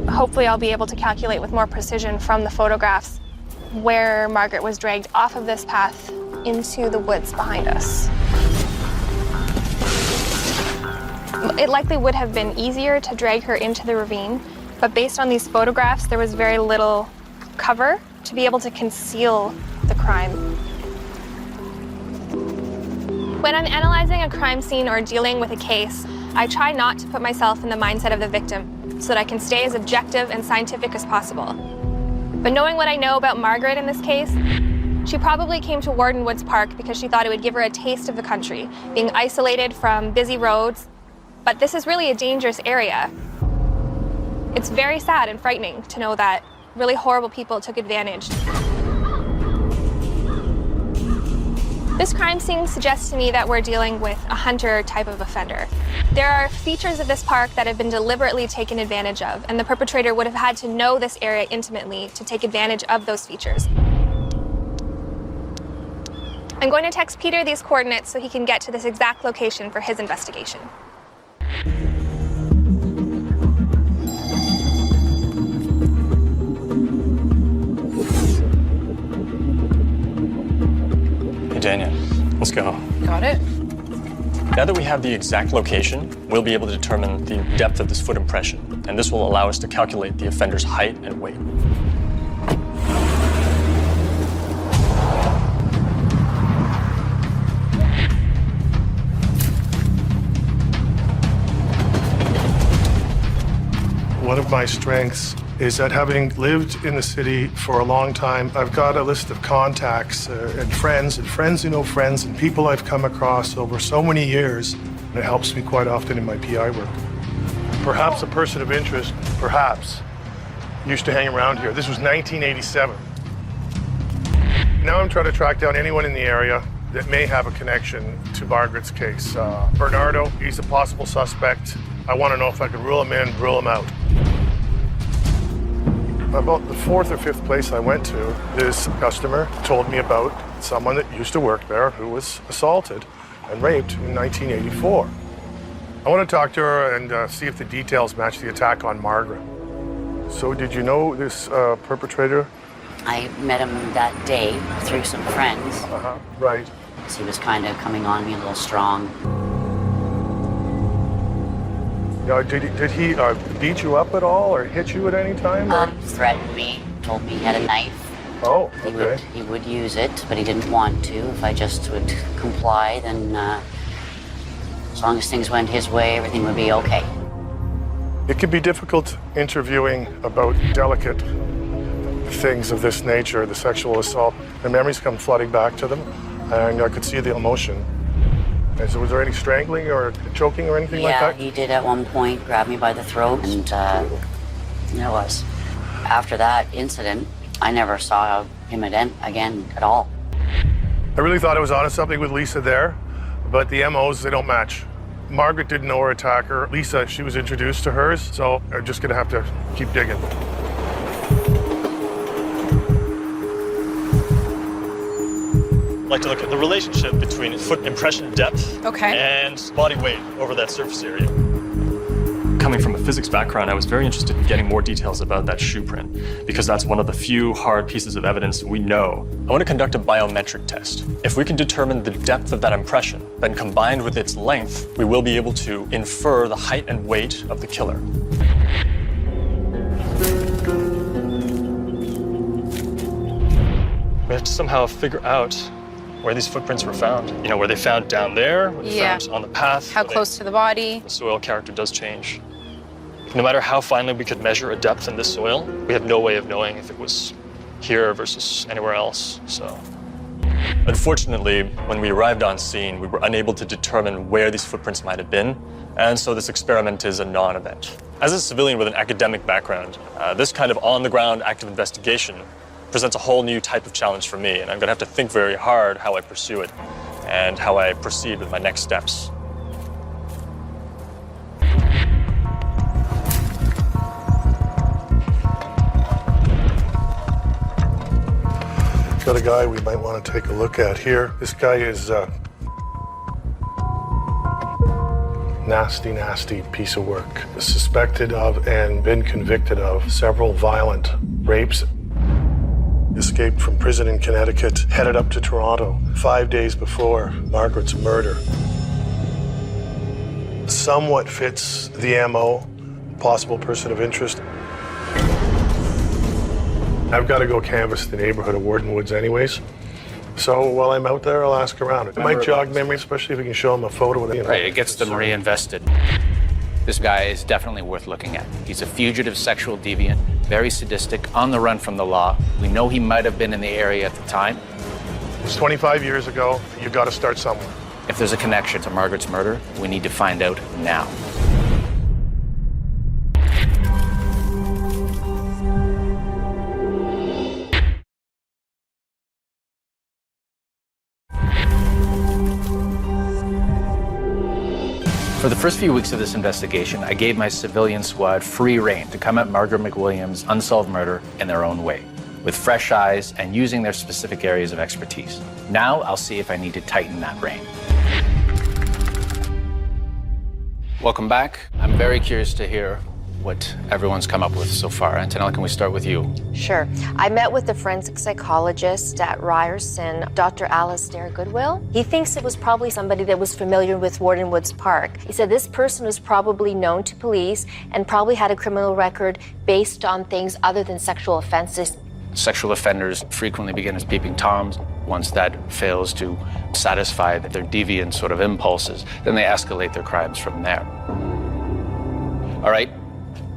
Speaker 5: Hopefully I'll be able to calculate with more precision from the photographs where Margaret was dragged off of this path into the woods behind us. It likely would have been easier to drag her into the ravine, but based on these photographs, there was very little cover to be able to conceal the crime. When I'm analyzing a crime scene or dealing with a case, I try not to put myself in the mindset of the victim so that I can stay as objective and scientific as possible. But knowing what I know about Margaret in this case, she probably came to Warden Woods Park because she thought it would give her a taste of the country, being isolated from busy roads. But this is really a dangerous area. It's very sad and frightening to know that really horrible people took advantage. This crime scene suggests to me that we're dealing with a hunter type of offender. There are features of this park that have been deliberately taken advantage of, and the perpetrator would have had to know this area intimately to take advantage of those features. I'm going to text Peter these coordinates so he can get to this exact location for his investigation.
Speaker 27: Daniel, let's go.
Speaker 8: Got it.
Speaker 27: Now that we have the exact location, we'll be able to determine the depth of this foot impression, and this will allow us to calculate the offender's height and weight.
Speaker 4: One of my strengths is that having lived in the city for a long time, I've got a list of contacts and friends who know friends and people I've come across over so many years. And it helps me quite often in my PI work. Perhaps a person of interest, perhaps, used to hang around here. This was 1987. Now I'm trying to track down anyone in the area that may have a connection to Margaret's case. Bernardo, he's a possible suspect. I want to know if I can rule him in, rule him out. About the 4th or 5th place I went to, this customer told me about someone that used to work there who was assaulted and raped in 1984. I want to talk to her and see if the details match the attack on Margaret. So did you know this perpetrator?
Speaker 1: I met him that day through some friends.
Speaker 4: Right.
Speaker 1: He was kind of coming on me a little strong.
Speaker 4: Did he beat you up at all or hit you at any time?
Speaker 1: Threatened me, told me he had a knife.
Speaker 4: Oh, okay.
Speaker 1: He would use it, but he didn't want to. If I just would comply, then as long as things went his way, everything would be okay.
Speaker 4: It can be difficult interviewing about delicate things of this nature, the sexual assault. The memories come flooding back to them, and I could see the emotion. And so was there any strangling or choking or anything like that?
Speaker 1: Yeah, he did at one point grab me by the throat, and there was. After that incident, I never saw him again at all.
Speaker 4: I really thought I was onto something with Lisa there, but the MOs, they don't match. Margaret didn't know her attacker. Lisa, she was introduced to hers, so I'm just gonna have to keep digging.
Speaker 27: I'd like to look at the relationship between foot impression depth and body weight over that surface area. Coming from a physics background, I was very interested in getting more details about that shoe print, because that's one of the few hard pieces of evidence we know. I want to conduct a biometric test. If we can determine the depth of that impression, then combined with its length, we will be able to infer the height and weight of the killer. We have to somehow figure out where these footprints were found. You know, were they found down there? Were they found on the path?
Speaker 8: How close to the body?
Speaker 27: The soil character does change. No matter how finely we could measure a depth in this soil, we have no way of knowing if it was here versus anywhere else, so. Unfortunately, when we arrived on scene, we were unable to determine where these footprints might have been, and so this experiment is a non-event. As a civilian with an academic background, this kind of on-the-ground active investigation presents a whole new type of challenge for me, and I'm gonna have to think very hard how I pursue it. and how I proceed with my next steps.
Speaker 4: Got a guy we might want to take a look at here. This guy is nasty, nasty piece of work. Suspected of and been convicted of several violent rapes. Escaped from prison in Connecticut, headed up to Toronto 5 days before Margaret's murder. Somewhat fits the MO, possible person of interest. I've got to go canvass the neighborhood of Warden Woods anyways. So while I'm out there, I'll ask around. It might jog memory, especially if we can show them a photo.
Speaker 25: Right, it gets them reinvested. This guy is definitely worth looking at. He's a fugitive sexual deviant, very sadistic, on the run from the law. We know he might have been in the area at the time.
Speaker 4: It's 25 years ago. You've got to start somewhere.
Speaker 25: If there's a connection to Margaret's murder, we need to find out now. For the first few weeks of this investigation, I gave my civilian squad free rein to come at Margaret McWilliams' unsolved murder in their own way, with fresh eyes and using their specific areas of expertise. Now I'll see if I need to tighten that rein. Welcome back. I'm very curious to hear what everyone's come up with so far. Antonella, can we start with you?
Speaker 24: Sure. I met with the forensic psychologist at Ryerson, Dr. Alistair Goodwill. He thinks it was probably somebody that was familiar with Warden Woods Park. He said this person was probably known to police and probably had a criminal record based on things other than sexual offenses.
Speaker 25: Sexual offenders frequently begin as peeping toms. Once that fails to satisfy their deviant sort of impulses, then they escalate their crimes from there. All right.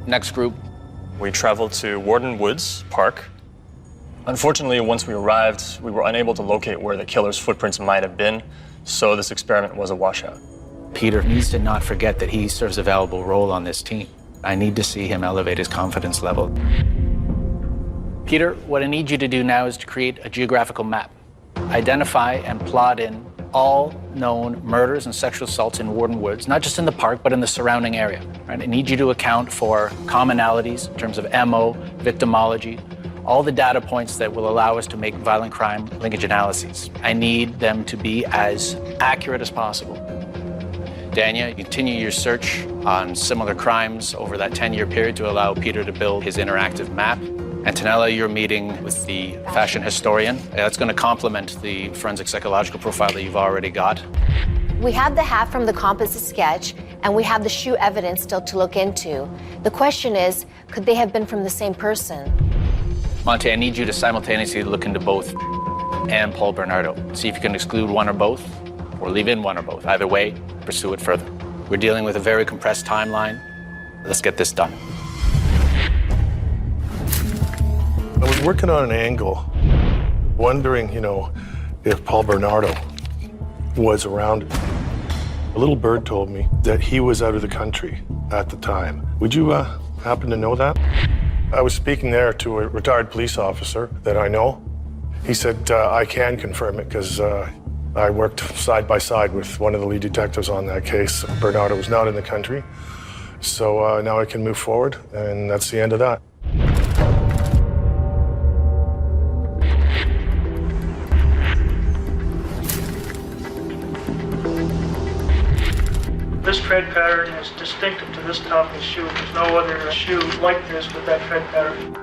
Speaker 25: Next group.
Speaker 27: We traveled to Warden Woods Park. Unfortunately, once we arrived, we were unable to locate where the killer's footprints might have been, so this experiment was a washout.
Speaker 25: Peter needs to not forget that he serves a valuable role on this team. I need to see him elevate his confidence level. Peter, what I need you to do now is to create a geographical map. Identify and plot in all known murders and sexual assaults in Warden Woods, not just in the park, but in the surrounding area. Right? I need you to account for commonalities in terms of MO, victimology, all the data points that will allow us to make violent crime linkage analyses. I need them to be as accurate as possible. Dania, continue your search on similar crimes over that 10-year period to allow Peter to build his interactive map. Antonella, you're meeting with the fashion historian. That's going to complement the forensic psychological profile that you've already got.
Speaker 24: We have the hat from the composite sketch, and we have the shoe evidence still to look into. The question is, could they have been from the same person?
Speaker 25: Monte, I need you to simultaneously look into both and Paul Bernardo. See if you can exclude one or both, or leave in one or both. Either way, pursue it further. We're dealing with a very compressed timeline. Let's get this done.
Speaker 4: I was working on an angle, wondering, if Paul Bernardo was around. A little bird told me that he was out of the country at the time. Would you happen to know that? I was speaking there to a retired police officer that I know. He said, I can confirm it because I worked side by side with one of the lead detectives on that case. Bernardo was not in the country. So now I can move forward, and that's the end of that.
Speaker 11: This tread pattern is distinctive to this topless shoe. There's no other shoe like this with that tread pattern.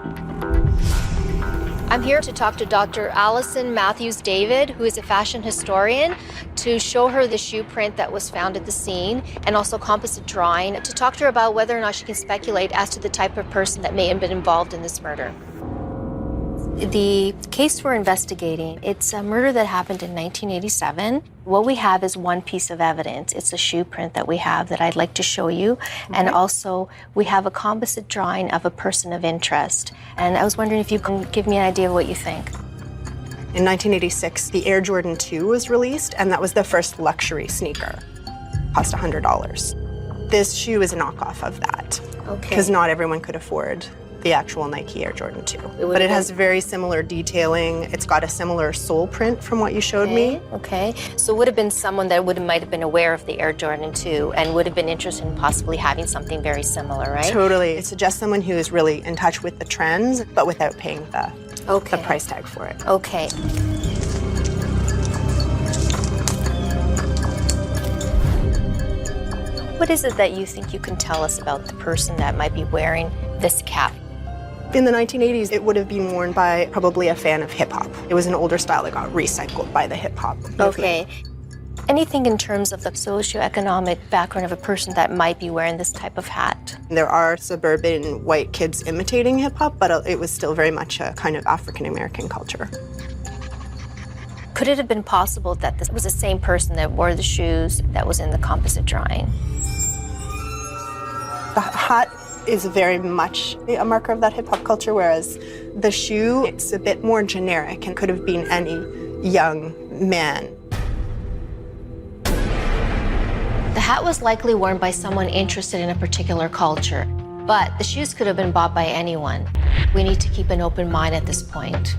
Speaker 24: I'm here to talk to Dr. Allison Matthews-David, who is a fashion historian, to show her the shoe print that was found at the scene and also composite drawing, to talk to her about whether or not she can speculate as to the type of person that may have been involved in this murder. The case we're investigating, it's a murder that happened in 1987. What we have is one piece of evidence. It's a shoe print that we have that I'd like to show you. Okay. And also, we have a composite drawing of a person of interest. And I was wondering if you can give me an idea of what you think.
Speaker 12: In 1986, the Air Jordan 2 was released, and that was the first luxury sneaker. Cost $100. This shoe is a knockoff of that. Okay. Because not everyone could afford the actual Nike Air Jordan 2. But it has very similar detailing. It's got a similar sole print from what you showed me.
Speaker 24: Okay, so it would have been someone that might have been aware of the Air Jordan 2 and would have been interested in possibly having something very similar, right?
Speaker 12: Totally. It suggests someone who is really in touch with the trends, but without paying the price tag for it.
Speaker 24: Okay. What is it that you think you can tell us about the person that might be wearing this cap?
Speaker 12: In the 1980s, it would have been worn by probably a fan of hip-hop. It was an older style that got recycled by the hip-hop movement.
Speaker 24: Okay. Anything in terms of the socioeconomic background of a person that might be wearing this type of hat?
Speaker 12: There are suburban white kids imitating hip-hop, but it was still very much a kind of African-American culture.
Speaker 24: Could it have been possible that this was the same person that wore the shoes that was in the composite drawing?
Speaker 12: The hat is very much a marker of that hip-hop culture, whereas the shoe, it's a bit more generic and could have been any young man.
Speaker 24: The hat was likely worn by someone interested in a particular culture, but the shoes could have been bought by anyone. We need to keep an open mind at this point.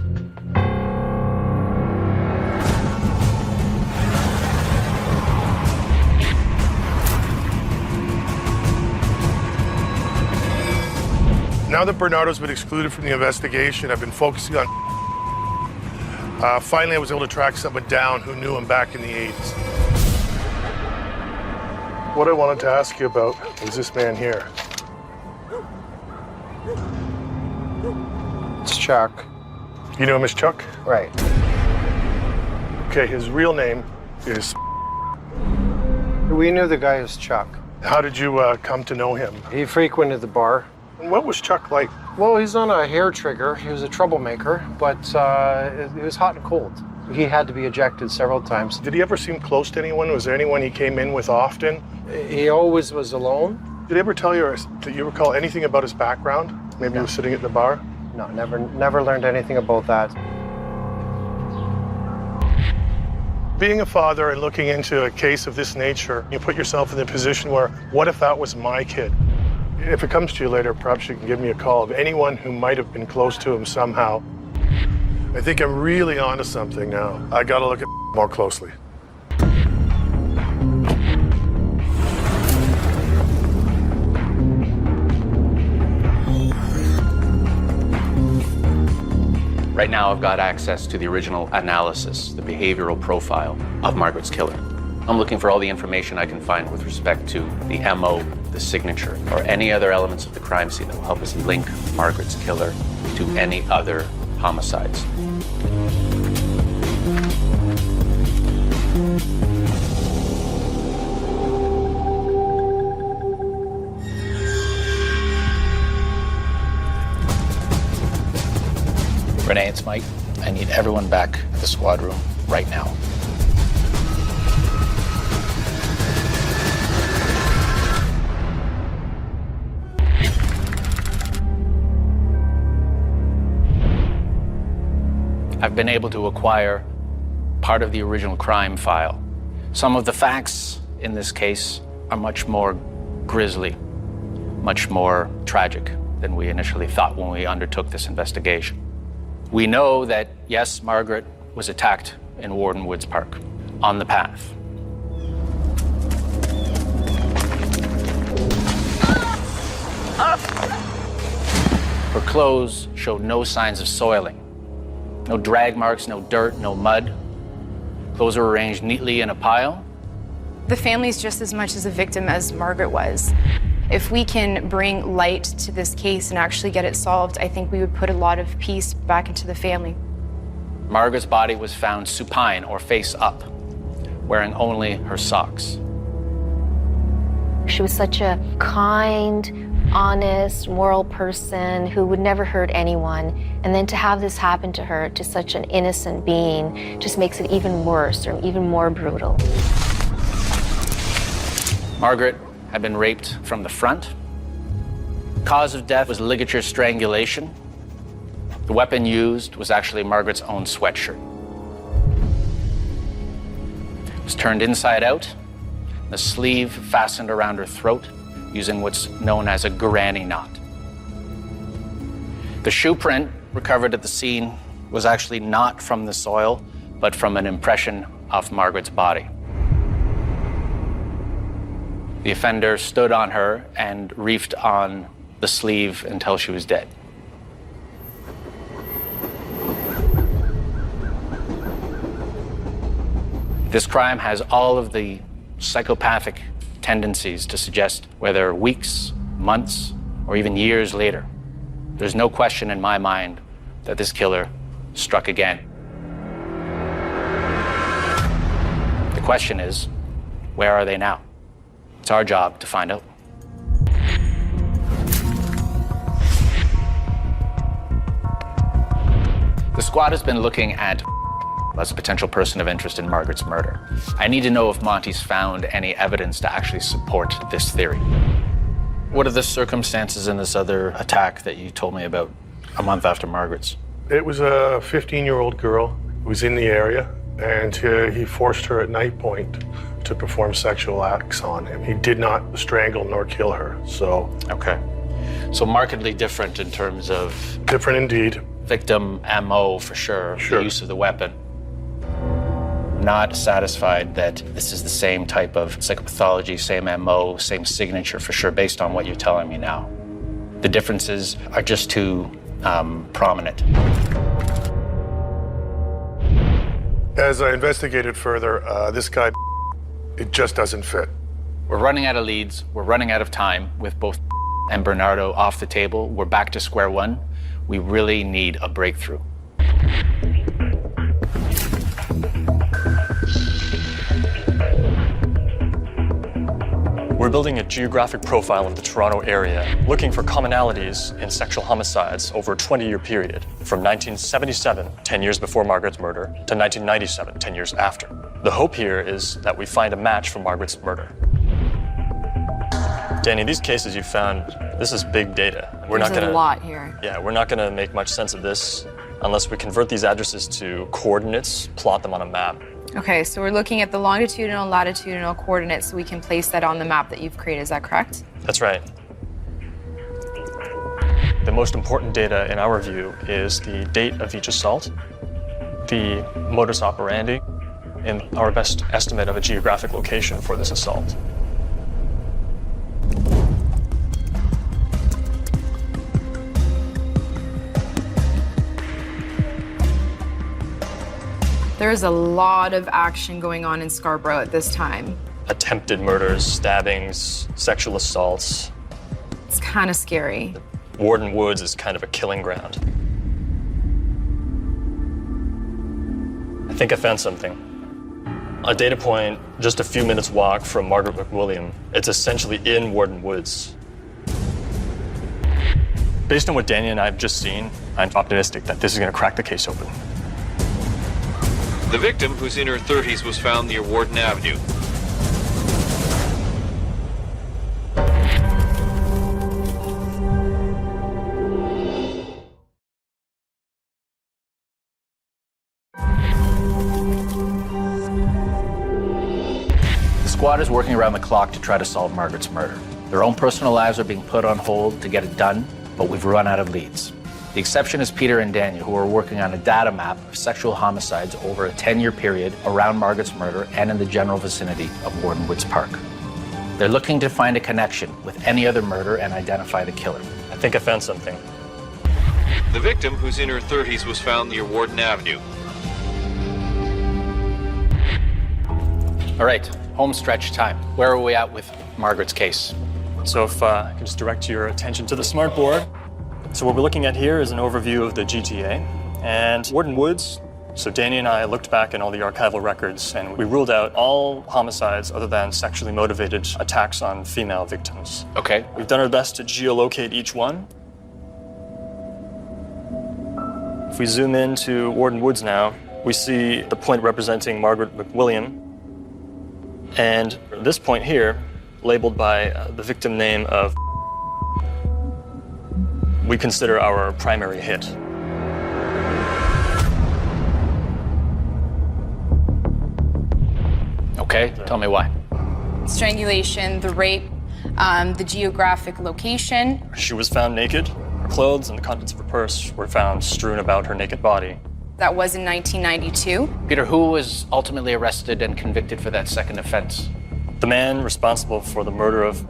Speaker 4: Now that Bernardo's been excluded from the investigation, I've been focusing on... finally, I was able to track someone down who knew him back in the 80s. What I wanted to ask you about is this man here.
Speaker 13: It's Chuck.
Speaker 4: You know him as Chuck?
Speaker 13: Right.
Speaker 4: Okay, his real name is...
Speaker 13: We knew the guy as Chuck.
Speaker 4: How did you come to know him?
Speaker 13: He frequented the bar.
Speaker 4: And what was Chuck like?
Speaker 13: Well, he's on a hair trigger. He was a troublemaker, but it was hot and cold. He had to be ejected several times.
Speaker 4: Did he ever seem close to anyone? Was there anyone he came in with often?
Speaker 13: He always was alone.
Speaker 4: Did he ever tell you, do you recall anything about his background? Maybe he was sitting at the bar?
Speaker 13: No, never learned anything about that.
Speaker 4: Being a father and looking into a case of this nature, you put yourself in the position where, what if that was my kid? If it comes to you later, perhaps you can give me a call of anyone who might have been close to him somehow. I think I'm really onto something now. I gotta look at more closely.
Speaker 25: Right now, I've got access to the original analysis, the behavioral profile of Margaret's killer. I'm looking for all the information I can find with respect to the MO, the signature, or any other elements of the crime scene that will help us link Margaret's killer to any other homicides. Renee, it's Mike. I need everyone back at the squad room right now. I've been able to acquire part of the original crime file. Some of the facts in this case are much more grisly, much more tragic than we initially thought when we undertook this investigation. We know that, yes, Margaret was attacked in Warden Woods Park on the path. Her clothes showed no signs of soiling. No drag marks, no dirt, no mud. Clothes were arranged neatly in a pile.
Speaker 8: The family's just as much as a victim as Margaret was. If we can bring light to this case and actually get it solved, I think we would put a lot of peace back into the family.
Speaker 25: Margaret's body was found supine or face up, wearing only her socks.
Speaker 24: She was such a kind, honest, moral person who would never hurt anyone. And then to have this happen to her, to such an innocent being, just makes it even worse or even more brutal.
Speaker 25: Margaret had been raped from the front. Cause of death was ligature strangulation. The weapon used was actually Margaret's own sweatshirt. It was turned inside out, the sleeve fastened around her throat using what's known as a granny knot. The shoe print recovered at the scene was actually not from the soil, but from an impression of Margaret's body. The offender stood on her and reefed on the sleeve until she was dead. This crime has all of the psychopathic tendencies to suggest, whether weeks, months, or even years later, there's no question in my mind that this killer struck again. The question is, where are they now? It's our job to find out. The squad has been looking at as a potential person of interest in Margaret's murder. I need to know if Monty's found any evidence to actually support this theory. What are the circumstances in this other attack that you told me about a month after Margaret's?
Speaker 4: It was a 15-year-old girl who was in the area, and he forced her at night point to perform sexual acts on him. He did not strangle nor kill her, so...
Speaker 25: Okay. So markedly different in terms of...
Speaker 4: Different indeed.
Speaker 25: Victim MO for sure, the use of the weapon. Not satisfied that this is the same type of psychopathology, same MO, same signature for sure, based on what you're telling me now. The differences are just too prominent.
Speaker 4: As I investigated further, this guy, it just doesn't fit.
Speaker 25: We're running out of leads. We're running out of time with both and Bernardo off the table. We're back to square one. We really need a breakthrough.
Speaker 27: We're building a geographic profile of the Toronto area, looking for commonalities in sexual homicides over a 20-year period, from 1977, 10 years before Margaret's murder, to 1997, 10 years after. The hope here is that we find a match for Margaret's murder. Danny, these cases you found, this is big data.
Speaker 8: There's a lot here.
Speaker 27: Yeah, we're not gonna make much sense of this unless we convert these addresses to coordinates, plot them on a map.
Speaker 8: Okay, so we're looking at the longitudinal, latitudinal coordinates so we can place that on the map that you've created. Is that correct?
Speaker 27: That's right. The most important data in our view is the date of each assault, the modus operandi, and our best estimate of a geographic location for this assault.
Speaker 8: There's a lot of action going on in Scarborough at this time.
Speaker 27: Attempted murders, stabbings, sexual assaults.
Speaker 8: It's kind of scary.
Speaker 27: Warden Woods is kind of a killing ground. I think I found something. A data point just a few minutes walk from Margaret McWilliam. It's essentially in Warden Woods. Based on what Danny and I have just seen, I'm optimistic that this is going to crack the case open.
Speaker 7: The victim, who's in her 30s, was found near Warden Avenue.
Speaker 25: The squad is working around the clock to try to solve Margaret's murder. Their own personal lives are being put on hold to get it done, but we've run out of leads. The exception is Peter and Daniel, who are working on a data map of sexual homicides over a 10-year period around Margaret's murder and in the general vicinity of Warden Woods Park. They're looking to find a connection with any other murder and identify the killer.
Speaker 27: I think I found something.
Speaker 7: The victim, who's in her 30s, was found near Warden Avenue.
Speaker 25: All right, home stretch time. Where are we at with Margaret's case?
Speaker 27: So if I can just direct your attention to the smartboard. So what we're looking at here is an overview of the GTA and Warden Woods. So Danny and I looked back in all the archival records and we ruled out all homicides other than sexually motivated attacks on female victims.
Speaker 25: Okay.
Speaker 27: We've done our best to geolocate each one. If we zoom into Warden Woods now, we see the point representing Margaret McWilliam and this point here labeled by the victim name of we consider our primary hit.
Speaker 25: Okay, tell me why.
Speaker 8: Strangulation, the rape, the geographic location.
Speaker 27: She was found naked. Her clothes and the contents of her purse were found strewn about her naked body.
Speaker 8: That was in 1992.
Speaker 25: Peter, who was ultimately arrested and convicted for that second offense?
Speaker 27: The man responsible for the murder of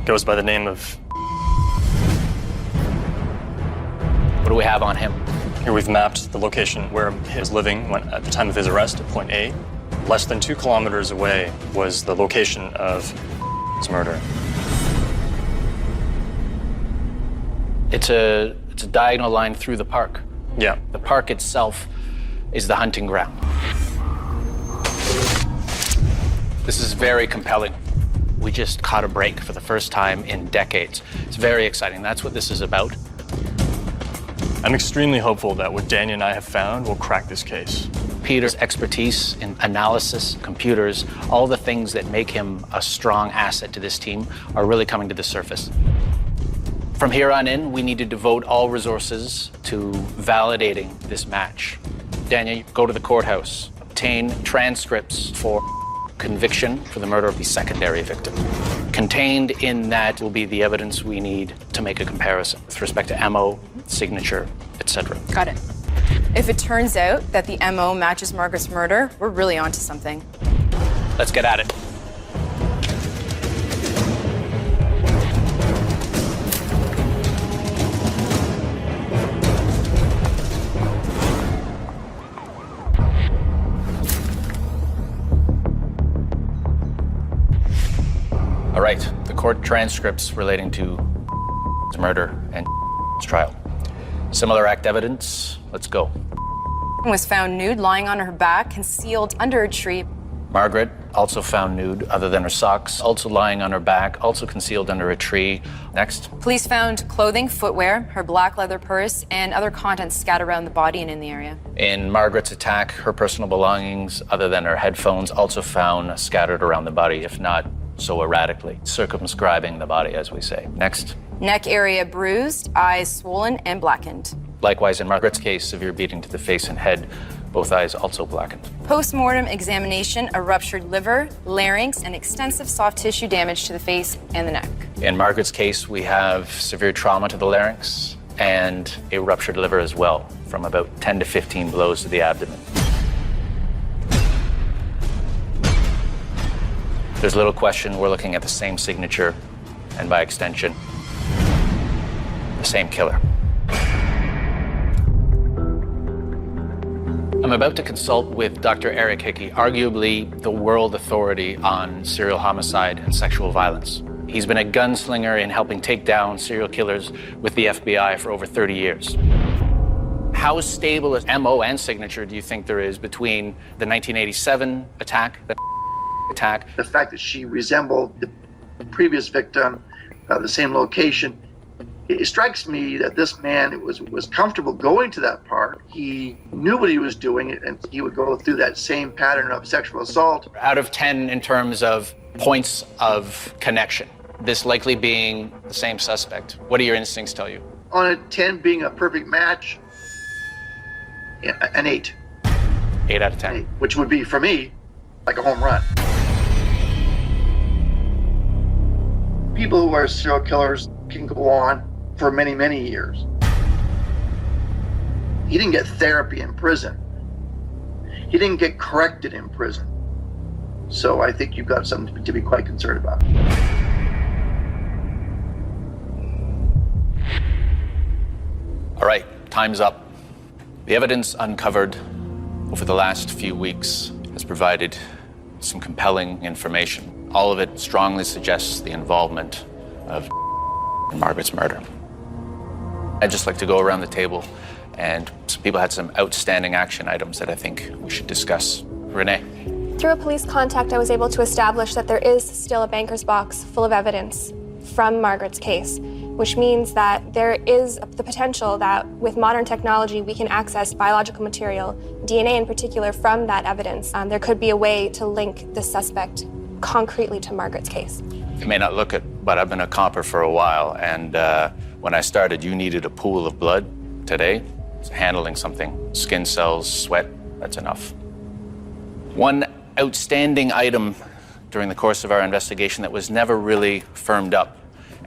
Speaker 27: goes by the name of...
Speaker 25: What do we have on him?
Speaker 27: Here we've mapped the location where he was living at the time of his arrest at point A. Less than 2 kilometers away was the location of his murder.
Speaker 25: It's a diagonal line through the park.
Speaker 27: Yeah.
Speaker 25: The park itself is the hunting ground. This is very compelling. We just caught a break for the first time in decades. It's very exciting. That's what this is about.
Speaker 27: I'm extremely hopeful that what Dania and I have found will crack this case.
Speaker 25: Peter's expertise in analysis, computers, all the things that make him a strong asset to this team are really coming to the surface. From here on in, we need to devote all resources to validating this match. Dania, go to the courthouse, obtain transcripts for conviction for the murder of the secondary victim. Contained in that will be the evidence we need to make a comparison with respect to MO, signature, etc.
Speaker 8: Got it. If it turns out that the MO matches Margaret's murder, we're really onto something.
Speaker 25: Let's get at it. All right, the court transcripts relating to his murder and his trial. Similar act evidence, let's go.
Speaker 8: Was found nude, lying on her back, concealed under a tree.
Speaker 25: Margaret, also found nude, other than her socks, also lying on her back, also concealed under a tree. Next.
Speaker 8: Police found clothing, footwear, her black leather purse, and other contents scattered around the body and in the area.
Speaker 25: In Margaret's attack, her personal belongings, other than her headphones, also found scattered around the body, if not so erratically, circumscribing the body, as we say. Next.
Speaker 8: Neck area bruised, eyes swollen and blackened.
Speaker 25: Likewise, in Margaret's case, severe beating to the face and head, both eyes also blackened.
Speaker 8: Post-mortem examination, a ruptured liver, larynx, and extensive soft tissue damage to the face and the neck.
Speaker 25: In Margaret's case, we have severe trauma to the larynx and a ruptured liver as well, from about 10 to 15 blows to the abdomen. There's little question we're looking at the same signature, and by extension, the same killer. I'm about to consult with Dr. Eric Hickey, arguably the world authority on serial homicide and sexual violence. He's been a gunslinger in helping take down serial killers with the FBI for over 30 years. How stable a MO and signature do you think there is between the 1987 attack,
Speaker 2: the fact that she resembled the previous victim, the same location, it strikes me that this man was comfortable going to that park. He knew what he was doing, and he would go through that same pattern of sexual assault.
Speaker 25: Out of 10 in terms of points of connection, this likely being the same suspect, what do your instincts tell you?
Speaker 2: On a 10 being a perfect match, an 8.
Speaker 25: 8 out of 10.
Speaker 2: 8, which would be, for me, like a home run. People who are serial killers can go on for many, many years. He didn't get therapy in prison. He didn't get corrected in prison. So I think you've got something to be quite concerned about.
Speaker 25: All right, time's up. The evidence uncovered over the last few weeks has provided some compelling information. All of it strongly suggests the involvement of Margaret's murder. I'd just like to go around the table, and some people had some outstanding action items that I think we should discuss. Renee.
Speaker 5: Through a police contact, I was able to establish that there is still a banker's box full of evidence from Margaret's case, which means that there is the potential that with modern technology, we can access biological material, DNA in particular, from that evidence. There could be a way to link the suspect concretely to Margaret's case.
Speaker 25: You may not look it, but I've been a copper for a while, and when I started, you needed a pool of blood. Today, it's handling something. Skin cells, sweat, that's enough. One outstanding item during the course of our investigation that was never really firmed up,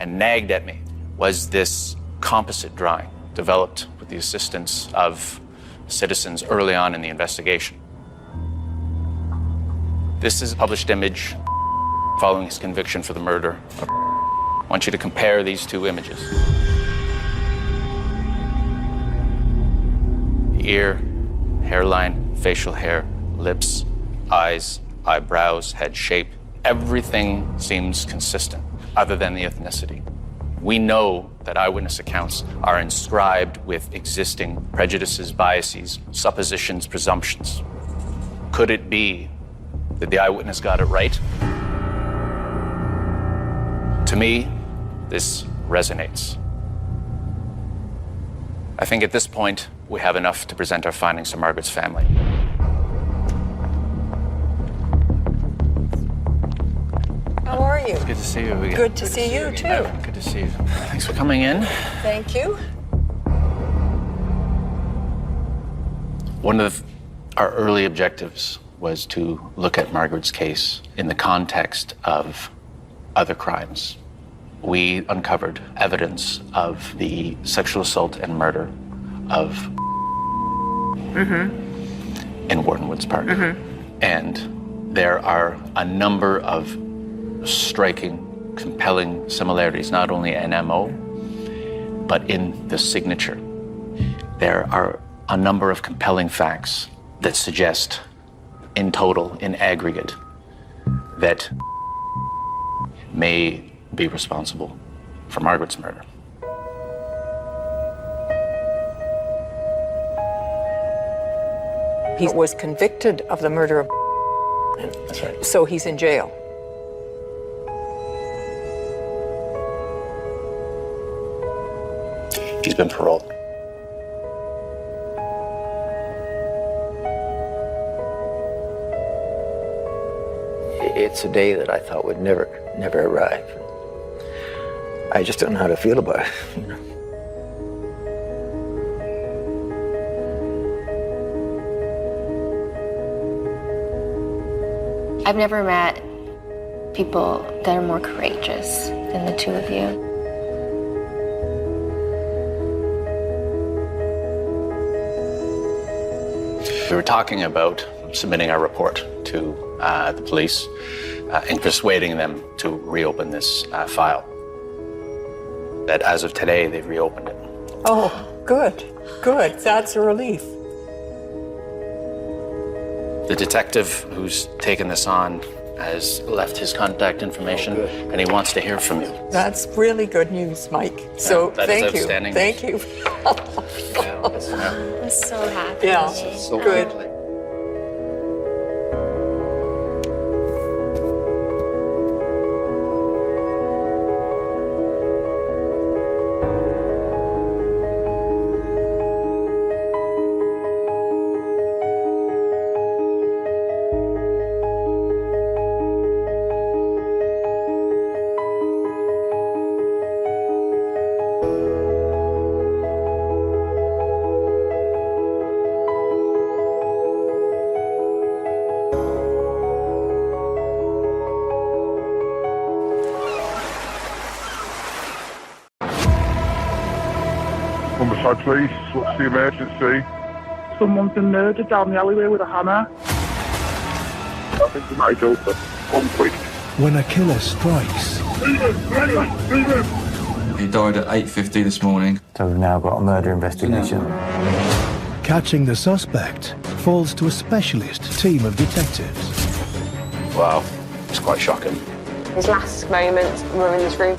Speaker 25: and nagged at me was this composite drawing developed with the assistance of citizens early on in the investigation. This is a published image following his conviction for the murder. I want you to compare these two images. Ear, hairline, facial hair, lips, eyes, eyebrows, head shape. Everything seems consistent, other than the ethnicity. We know that eyewitness accounts are inscribed with existing prejudices, biases, suppositions, presumptions. Could it be that the eyewitness got it right? To me, this resonates. I think at this point, we have enough to present our findings to Margaret's family.
Speaker 3: How are you?
Speaker 25: It's good to see you again.
Speaker 3: Good to see you, too.
Speaker 25: Good to see you. Thanks for coming in.
Speaker 3: Thank you.
Speaker 25: One of our early objectives was to look at Margaret's case in the context of other crimes. We uncovered evidence of the sexual assault and murder of in Warden Woods Park. And there are a number of striking, compelling similarities, not only in MO, but in the signature. There are a number of compelling facts that suggest, in total, in aggregate, that may be responsible for Margaret's murder.
Speaker 3: He was convicted of the murder of
Speaker 25: That's right.
Speaker 3: so he's in jail.
Speaker 10: He's been paroled.
Speaker 22: It's a day that I thought would never arrive. I just don't know how to feel about it. You know?
Speaker 24: I've never met people that are more courageous than the two of you.
Speaker 25: We were talking about submitting our report to the police and persuading them to reopen this file. That as of today, they've reopened it.
Speaker 3: Oh, good, good. That's a relief.
Speaker 25: The detective who's taken this on has left his contact information, and he wants to hear from you.
Speaker 3: That's really good news, Mike. So
Speaker 25: that is
Speaker 3: thank you.
Speaker 25: outstanding.
Speaker 3: Thank you.
Speaker 24: I'm so happy.
Speaker 3: Yeah,
Speaker 25: So
Speaker 3: good.
Speaker 14: Homicide police, what's the emergency?
Speaker 11: Someone's been murdered down the alleyway with a hammer.
Speaker 14: I think we might go to conflict.
Speaker 15: When a killer strikes,
Speaker 16: He died at 8:50 this morning.
Speaker 22: So we've now got a murder investigation.
Speaker 15: catching the suspect falls to a specialist team of detectives.
Speaker 10: Wow, it's quite shocking.
Speaker 17: His last moments were in this room.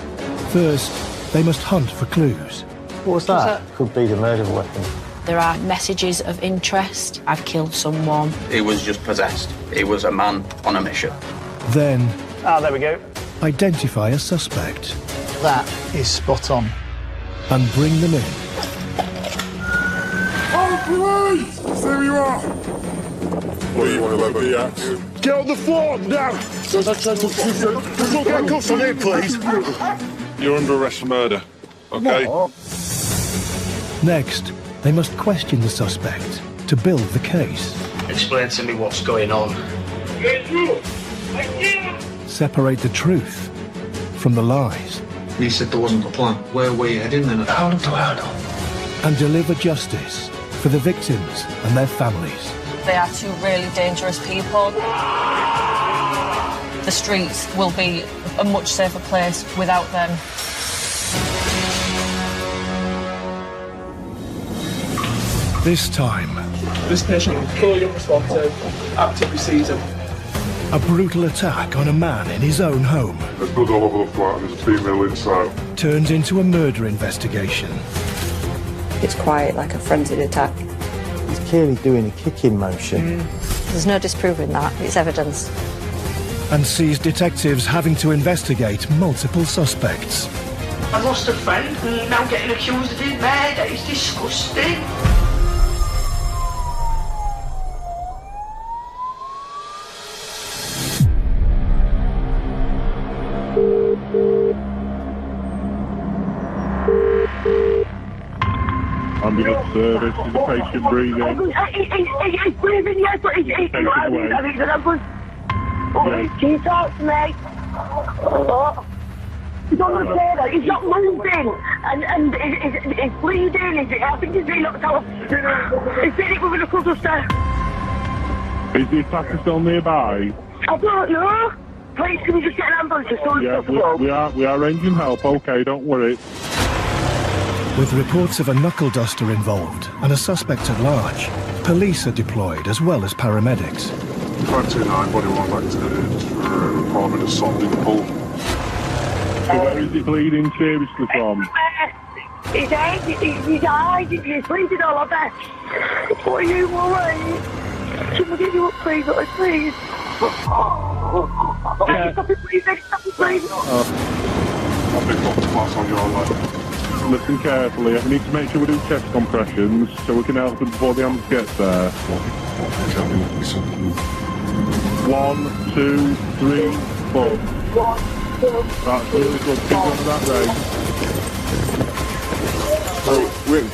Speaker 15: First, they must hunt for clues.
Speaker 22: What was that? Could be the murder weapon.
Speaker 20: There are messages of interest. I've killed someone.
Speaker 16: He was just possessed. He was a man on a mission.
Speaker 15: Then,
Speaker 11: There we go.
Speaker 15: identify a suspect
Speaker 11: That is spot on.
Speaker 15: and bring them in.
Speaker 14: Oh, police! There you are! What do you want to let me at? Get on the floor now! Get cuffs on him, please! You're under arrest for murder, okay?
Speaker 15: Next, they must question the suspect to build the case.
Speaker 21: Explain to me what's going on.
Speaker 15: Separate the truth from the lies.
Speaker 1: He said there wasn't a plan. Where were you heading then? Hold on.
Speaker 15: And deliver justice for the victims and their families.
Speaker 20: They are two really dangerous people. The streets will be a much safer place without them.
Speaker 15: This time,
Speaker 6: this patient is fully unresponsive, actively seizing.
Speaker 15: a brutal attack on a man in his own home
Speaker 14: There's blood all over the flat and there's a female inside.
Speaker 15: turns into a murder investigation.
Speaker 9: It's quite like a frenzied attack.
Speaker 18: He's clearly doing a kicking motion.
Speaker 9: There's no disproving that. It's evidence.
Speaker 15: And sees detectives having to investigate multiple suspects.
Speaker 11: I lost a friend and now getting accused of his murder. It's disgusting.
Speaker 14: Ambulance service, is the patient breathing?
Speaker 11: He's breathing, yes, but he's
Speaker 14: Take it away.
Speaker 11: Can you talk to me? He's on the table, he's not moving, and he's bleeding, I think he's been knocked out. He's been hit with a knuckle duster.
Speaker 14: Is the attacker still nearby?
Speaker 11: I don't know. Please, can we just get an ambulance as soon as possible?
Speaker 14: we are arranging help, okay, don't worry.
Speaker 15: With reports of a knuckle duster involved and a suspect at large, police are deployed as well as paramedics.
Speaker 14: 529, body one accident for reported assault in Hull. Where is he bleeding seriously from?
Speaker 11: His eyes, he's bleeding all over. What are you worried? Can we get you up, please, please? Stop it, please, stop it, please.
Speaker 14: I've been got the class on your leg. Listen carefully, I need to make sure we do chest compressions so we can help them before the ambulance gets there. 1, 2, 3, 4. That's really good, keep on that rate. Oh, win.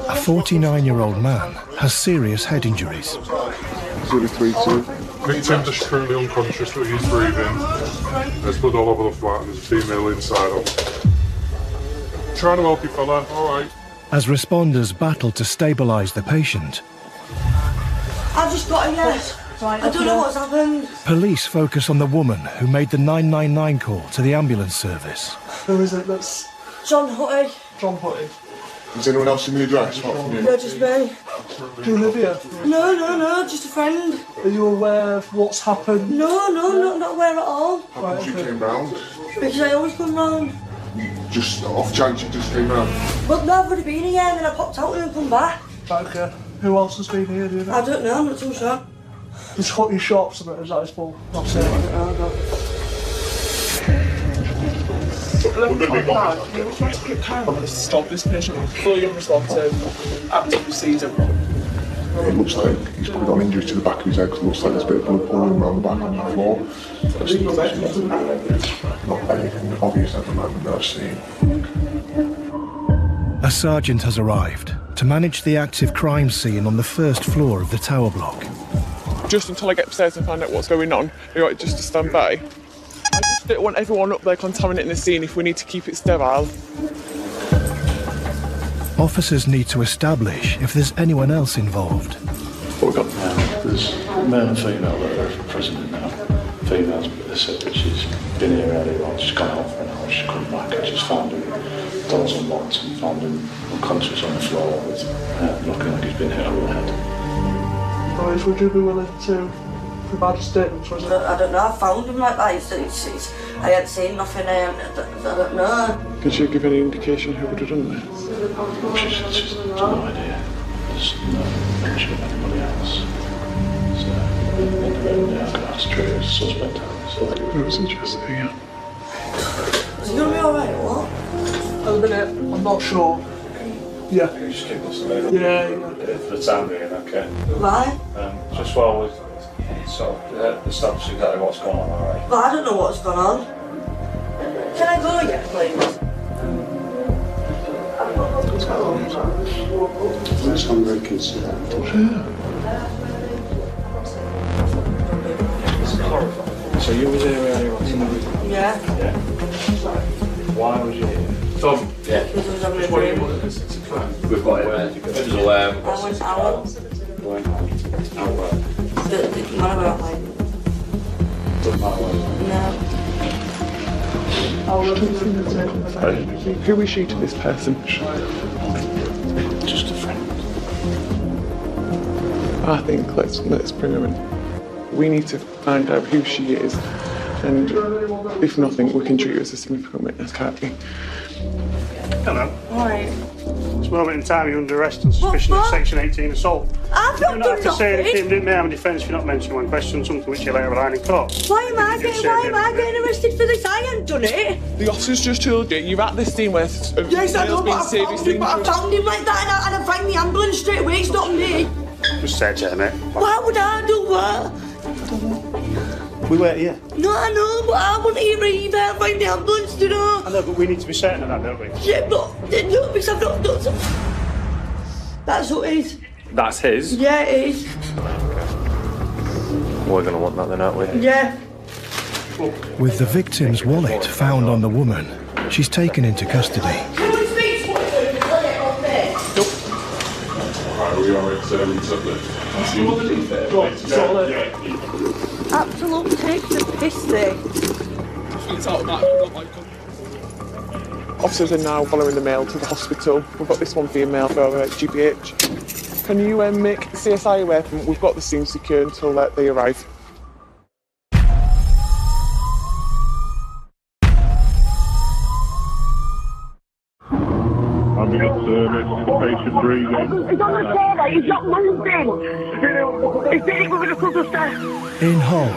Speaker 15: A 49-year-old man has serious head injuries.
Speaker 14: 032. Victims are currently unconscious, but he's breathing. There's blood all over the flat and there's a female inside him. Trying to help you, fella, alright.
Speaker 15: As responders battle to stabilise the patient,
Speaker 11: I've just got a yes. I don't know what's happened.
Speaker 15: police focus on the woman who made the 999 call to the ambulance service.
Speaker 6: Who is it that's...
Speaker 11: John Hutty.
Speaker 6: John Hutty.
Speaker 14: Is anyone else in the address? Apart from you?
Speaker 11: No, just me.
Speaker 6: Do you live here?
Speaker 11: No, just a friend.
Speaker 6: Are you aware of what's happened?
Speaker 11: No, not aware at all.
Speaker 14: How come you came round?
Speaker 11: Because I always come round.
Speaker 14: Just off chance you just came round?
Speaker 11: But no, I've already been here and then I popped out and come back.
Speaker 6: Okay. Who else has been here, do you know?
Speaker 11: I don't know, I'm not too sure.
Speaker 6: He's Hutty shops a bit, is that his fault? That's it. Stop this patient, fully unresponsive, actively seizing.
Speaker 14: It looks like he's probably got an injury to the back of his head because it looks like there's a bit of blood pouring around the back on the floor. Not anything obvious at the moment that I've seen.
Speaker 15: A sergeant has arrived to manage the active crime scene on the first floor of the tower block.
Speaker 19: Just until I get upstairs and find out what's going on, you're right, just to stand by. I just don't want everyone up there contaminating the scene if we need to keep it sterile.
Speaker 15: Officers need to establish if there's anyone else involved.
Speaker 10: What we've got now, there's male and female that are present now. Female's said that she's been here earlier on, she's gone out for an hour, she's come back and she's found him doors unlocked and found him unconscious on the floor with looking like he's been hit over the head.
Speaker 6: Guys, would you be willing to provide a statement for us?
Speaker 11: I don't know, I found him like that. I hadn't seen nothing, I don't know.
Speaker 19: Can she give any indication who would have done this?
Speaker 10: She's no idea. There's no mention of anybody else. So, I can ask her as a suspect.
Speaker 19: Who was it, Jessica? Yeah.
Speaker 11: Is he gonna be alright or what?
Speaker 6: At the minute, I'm not sure. Yeah.
Speaker 10: You just keep listening.
Speaker 6: Yeah.
Speaker 10: For the time being, okay.
Speaker 11: Why?
Speaker 10: Just while we're
Speaker 4: So, it's obviously exactly what's going on, alright?
Speaker 11: But I don't know what's going on. Can I go yet, please?
Speaker 6: That's not very considerate.
Speaker 4: So you was here earlier on Sunday?
Speaker 11: Yeah.
Speaker 4: Yeah. Why was you here? Tom? Yeah.
Speaker 11: Because I was having a
Speaker 4: What do you
Speaker 11: dream.
Speaker 4: want this? It's a plan. We've got it. It was a
Speaker 11: I went out.
Speaker 4: Going out where?
Speaker 11: Didn't matter about like.
Speaker 4: Doesn't matter where.
Speaker 11: No.
Speaker 19: Who is she to this person?
Speaker 4: Just a friend.
Speaker 19: I think let's bring her in. We need to find out who she is, and if nothing, we can treat her as a significant witness, can't we?
Speaker 6: Hello.
Speaker 11: Alright.
Speaker 6: This moment in time, you're under arrest on suspicion of Section 18 assault.
Speaker 11: I've
Speaker 6: You
Speaker 11: not
Speaker 6: don't
Speaker 11: done
Speaker 6: have to say anything.
Speaker 11: nothing.
Speaker 6: Didn't may have a defence if you're not mentioning one question, something which you later rely in court.
Speaker 11: Why am I getting arrested for this? I ain't done it.
Speaker 19: The officers just told you you're at this scene where
Speaker 11: Yes, I know, but I found him like that and I found the ambulance straight away. It's not me.
Speaker 6: Just say it, mate.
Speaker 11: Why would I do that?
Speaker 6: We weren't here.
Speaker 11: No, I know, but I wouldn't hear either. I find the ambulance, you know.
Speaker 6: I know, but we need to be certain of that, don't we?
Speaker 11: Yeah, but no, because I've not done something. That's what it is.
Speaker 4: That's his?
Speaker 11: Yeah, it is.
Speaker 4: We're going to want that then, aren't we?
Speaker 11: Yeah.
Speaker 15: With the victim's wallet found on the woman, she's taken into custody.
Speaker 11: Can we speak to one there?
Speaker 14: Right, we are at
Speaker 11: Absolute take the piss there.
Speaker 19: Officers are now following the male to the hospital. We've got this one female for GBH. Can you make CSI aware of them? We've got the scene secure until they arrive.
Speaker 14: patient breathing.
Speaker 11: He's on the floor, he's not moving. He's sitting with a couple of steps.
Speaker 15: In Hull,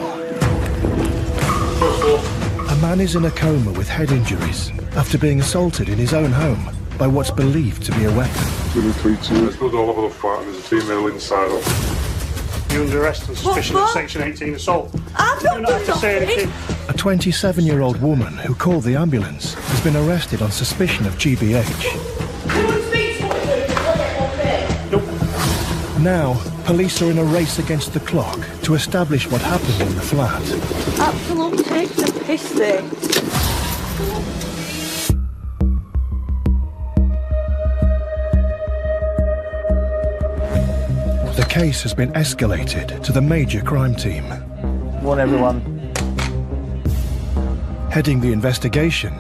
Speaker 15: a man is in a coma with head injuries after being assaulted in his own home by what's believed to be a weapon.
Speaker 14: Ruby Franke. There's blood all over the flat and there's a female inside of.
Speaker 6: You're under arrest on suspicion of Section 18 assault.
Speaker 11: I've not done nothing.
Speaker 15: A 27-year-old woman who called the ambulance has been arrested on suspicion of GBH. Now, police are in a race against the clock to establish what happened in the flat.
Speaker 11: Absolute take the piss there.
Speaker 15: The case has been escalated to the major crime team.
Speaker 18: Want everyone.
Speaker 15: Heading the investigation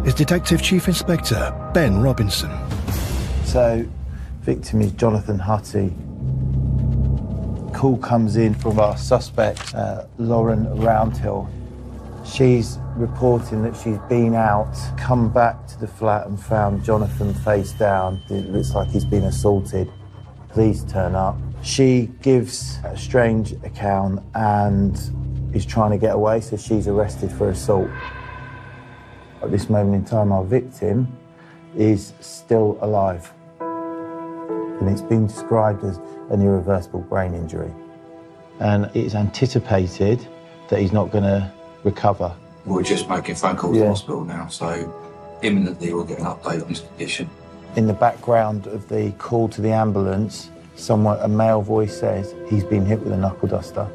Speaker 15: is Detective Chief Inspector Ben Robinson.
Speaker 18: So, victim is Jonathan Hutty. Call comes in from our suspect, Lauren Roundhill. She's reporting that she's been out, come back to the flat and found Jonathan face down. It looks like he's been assaulted. Police turn up. She gives a strange account and is trying to get away, so she's arrested for assault. At this moment in time, our victim is still alive. And it's been described as an irreversible brain injury. And it's anticipated that he's not going to recover.
Speaker 16: We're just making phone calls to the hospital now, so imminently we'll get an update on his condition.
Speaker 18: In the background of the call to the ambulance, a male voice says he's been hit with a knuckle duster.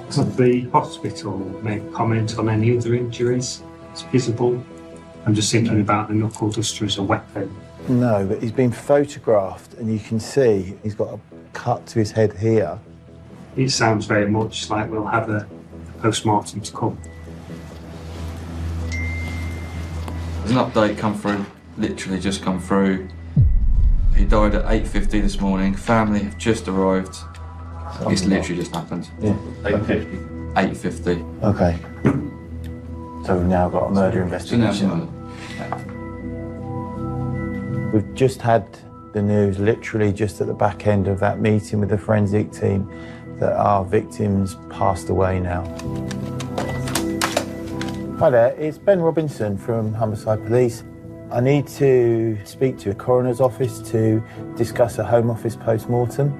Speaker 7: Does the hospital make comment on any other injuries that's visible? I'm just thinking about the knuckle duster as a weapon.
Speaker 18: No, but he's been photographed and you can see he's got a cut to his head here.
Speaker 7: It sounds very much like we'll have a post-mortem to come.
Speaker 16: There's an update come through, literally just come through. He died at 8:50 this morning. Family have just arrived. It's literally just happened.
Speaker 18: Yeah.
Speaker 16: 8:50. 8:50.
Speaker 18: Okay. So we've now got a murder investigation. We've just had the news, literally just at the back end of that meeting with the forensic team, that our victim's passed away now. Hi there, it's Ben Robinson from Homicide Police. I need to speak to a coroner's office to discuss a Home Office post-mortem.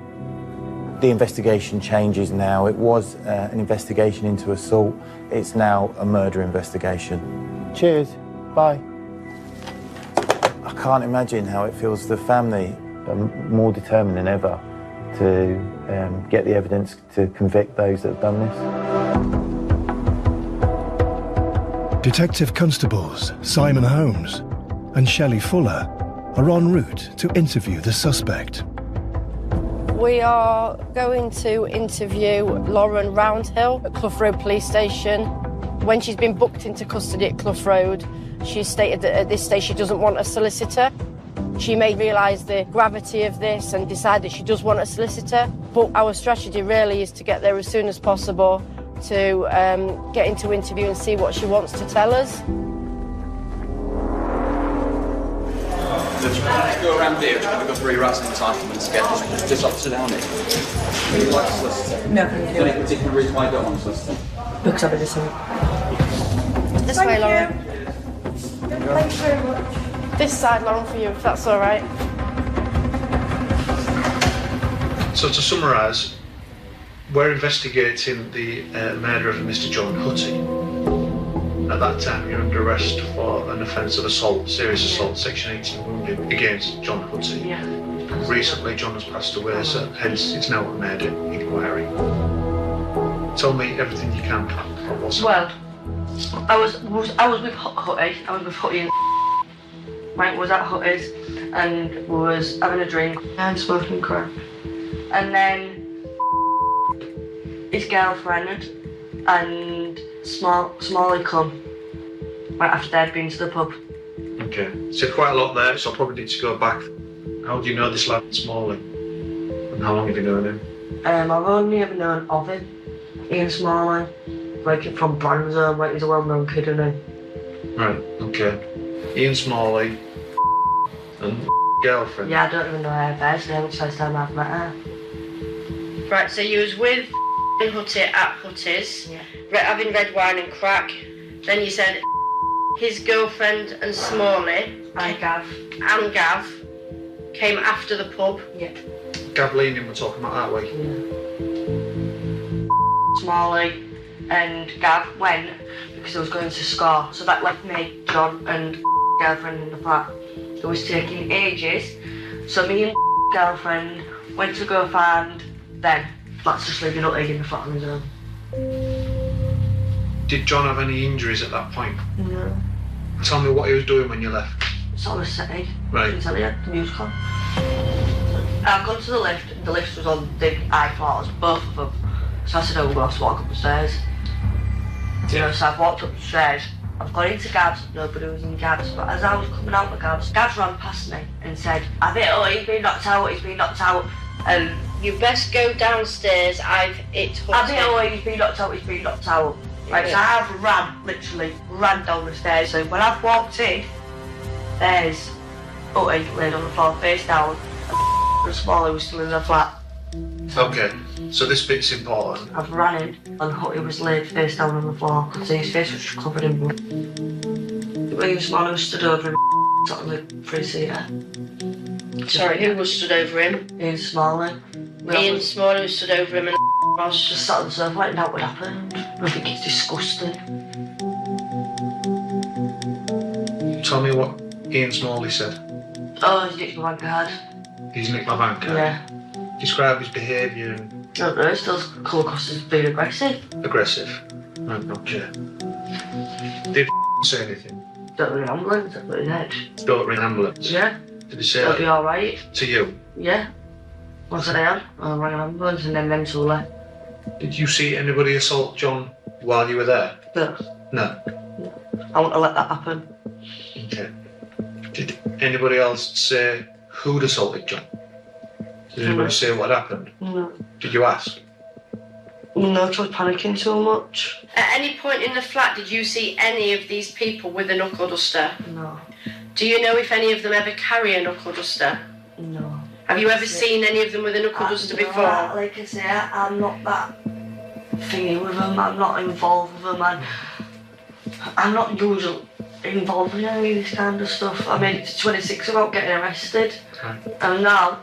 Speaker 18: The investigation changes now. It was an investigation into assault. It's now a murder investigation. Cheers. Bye. I can't imagine how it feels. The family are more determined than ever to get the evidence to convict those that have done this.
Speaker 15: Detective Constables Simon Holmes and Shelley Fuller are en route to interview the suspect.
Speaker 2: We are going to interview Lauren Roundhill at Clough Road Police Station. When she's been booked into custody at Clough Road, she stated that at this stage she doesn't want a solicitor. She may realise the gravity of this and decide that she does want a solicitor. But our strategy really is to get there as soon as possible to get into interview and see what she wants to tell us.
Speaker 16: Let's go around here, trying to go through your rights and entitlements again. Just opposite down it. Do you like a solicitor?
Speaker 2: No, thank you.
Speaker 16: Any particular reason why you don't want a solicitor?
Speaker 2: Because I've been listening. This way, Lauren. Thank you very much. This side, Lauren, for you, if that's all right.
Speaker 1: So to summarise, we're investigating the murder of Mr. John Hutty. At that time, you're under arrest for an offence of assault, serious assault, Section 18 wounding against John Hutty.
Speaker 2: Yeah.
Speaker 1: Recently, John has passed away, so hence it's now a murder inquiry. Tell me everything you can about what's
Speaker 8: Well, I was with Hutty. I was with Hutty and Mike was at Hutty's and was having a drink and smoking crack. And then his girlfriend and Smalley come right after they'd been to the pub.
Speaker 1: Okay, so quite a lot there, so I probably need to go back. How do you know this lad Smalley? And how long have you known him?
Speaker 8: I've only ever known of him, Ian Smalley, like from Branzo, like he's a well-known kid, isn't he?
Speaker 1: Right, okay. Ian Smalley and girlfriend.
Speaker 8: Yeah, I don't even know her first name, it's the first time I've met her.
Speaker 2: Right, so you was with Hutty at Hutty's, having red wine and crack. Then you said his girlfriend and Smalley
Speaker 8: and Gav
Speaker 2: came after the pub.
Speaker 8: Yeah.
Speaker 1: Gavleen and we're talking about that way.
Speaker 8: Yeah. Smalley and Gav went because I was going to score, so that left me, John, and girlfriend in the flat. It was taking ages, so me and girlfriend went to go find them. That's just leaving Hutty in the flat on his own.
Speaker 1: Did John have any injuries at that point?
Speaker 8: No.
Speaker 1: Tell me what he was doing when you left.
Speaker 8: It's on the city.
Speaker 1: Right.
Speaker 8: I can tell you, the music on. I've gone to the lift, and the lift was on the high floors, both of them. So I said, oh, we're going to have to walk up the stairs. You know, so I've walked up the stairs. I've gone into Gab's, nobody was in Gab's, but as I was coming out of Gab's ran past me and said, I've hit Hutty, he's been knocked out, he's been knocked out.
Speaker 2: You best go downstairs, I've hit Hutty.
Speaker 8: I've hit Hutty, he's been knocked out, he's been knocked out. Right, so I've literally ran down the stairs. So when I've walked in, there's Hutty laid on the floor, face down, and Smalley was still in the flat.
Speaker 1: Okay, so this bit's important.
Speaker 8: I've ran in, and Hutty was laid face down on the floor. I could see his face was just covered in blood. William Smalley was stood over him, sat on the three-seater.
Speaker 2: Sorry, who was stood over him?
Speaker 8: Ian Smalley.
Speaker 2: Ian Smalley was stood over him and
Speaker 8: I was just sat on the sofa like that would happen. I think it's disgusting.
Speaker 1: Tell me what Ian Smalley said.
Speaker 8: Oh, he's nicked my bank card.
Speaker 1: He's nicked my bank card?
Speaker 8: Yeah.
Speaker 1: Describe his behaviour and...
Speaker 8: I don't know, it still come across as being aggressive.
Speaker 1: Aggressive? Right, okay. Did he say anything?
Speaker 8: Don't ring ambulance, I put his head.
Speaker 1: Don't ring ambulance?
Speaker 8: Yeah.
Speaker 1: Did he say
Speaker 8: It'll
Speaker 1: that?
Speaker 8: be alright.
Speaker 1: To you?
Speaker 8: Yeah. Once I am, I rang an ambulance and then eventually.
Speaker 1: Did you see anybody assault John while you were there?
Speaker 8: No.
Speaker 1: No?
Speaker 8: I want to let that happen.
Speaker 1: Okay. Did anybody else say who'd assaulted John? Did anybody say what happened?
Speaker 8: No.
Speaker 1: Did you ask?
Speaker 8: No, I was panicking so much.
Speaker 2: At any point in the flat, did you see any of these people with a knuckle duster?
Speaker 8: No.
Speaker 2: Do you know if any of them ever carry a knuckle duster?
Speaker 8: No.
Speaker 2: Have you ever seen any of them with a knuckle duster before?
Speaker 8: Like I say, I'm not that thingy with them. I'm not involved with them. I'm not usually involved in any of this kind of stuff. I mean, it's 26 about getting arrested.
Speaker 1: Okay.
Speaker 8: And now,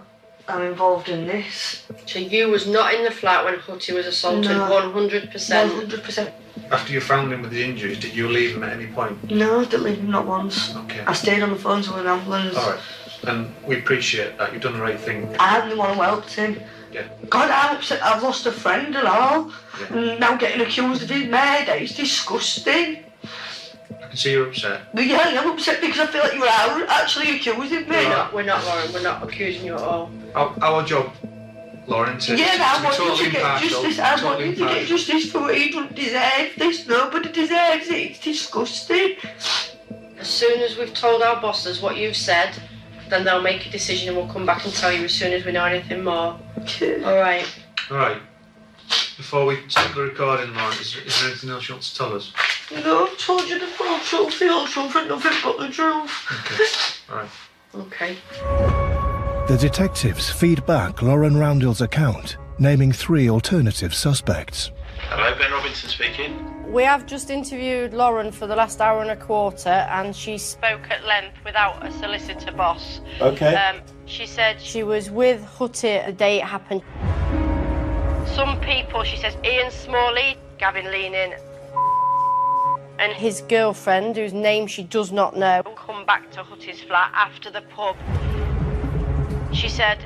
Speaker 8: I'm involved in this.
Speaker 2: So you was not in the flat when Hutty was assaulted,
Speaker 8: No.
Speaker 2: 100%?
Speaker 8: 100%.
Speaker 1: After you found him with the injuries, did you leave him at any point?
Speaker 8: No, I didn't leave him, not once.
Speaker 1: Okay.
Speaker 8: I stayed on the phone to an ambulance.
Speaker 1: All right. And we appreciate that. You've done the right thing.
Speaker 8: I'm the one who helped him.
Speaker 1: Yeah.
Speaker 8: God, I'm upset. I've lost a friend and all.
Speaker 1: Yeah.
Speaker 8: And now getting accused of his murder. It's disgusting.
Speaker 1: I can see you're upset.
Speaker 8: But yeah, I'm upset because I feel like you're actually accusing me.
Speaker 2: We're not, Lauren. We're not accusing you at all.
Speaker 1: Our job, Lauren, to
Speaker 8: Yeah,
Speaker 1: be
Speaker 8: I want you
Speaker 1: totally
Speaker 8: to get
Speaker 1: impartial.
Speaker 8: justice. I want
Speaker 1: totally
Speaker 8: you to get
Speaker 1: impartial.
Speaker 8: justice for what he doesn't deserve this. Nobody deserves it. It's disgusting.
Speaker 2: As soon as we've told our bosses what you've said, then they'll make a decision and we'll come back and tell you as soon as we know anything more. All right.
Speaker 1: All right. Before we stop the recording, Lauren, is there anything else you want to tell us?
Speaker 8: No, I've told you the full truth, the whole truth, and nothing but the truth.
Speaker 1: Okay. All right.
Speaker 2: Okay.
Speaker 15: The detectives feed back Lauren Roundell's account, naming 3 alternative suspects.
Speaker 5: Hello, Ben Robinson speaking.
Speaker 2: We have just interviewed Lauren for the last hour and a quarter, and she spoke at length without a solicitor boss.
Speaker 18: Okay.
Speaker 2: She said she was with Hutty the day it happened. Some people, she says, Ian Smalley, Gavin Leaning, and his girlfriend, whose name she does not know, come back to Hutty's flat after the pub. She said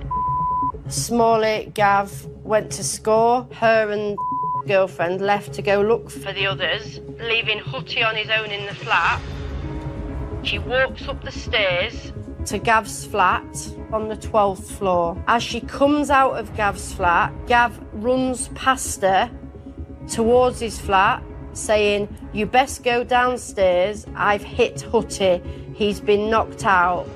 Speaker 2: Smalley, Gav, went to score. Her and girlfriend left to go look for the others, leaving Hutty on his own in the flat. She walks up the stairs to Gav's flat on the 12th floor. As she comes out of Gav's flat, Gav runs past her towards his flat, saying, "You best go downstairs, I've hit Hutty, he's been knocked out."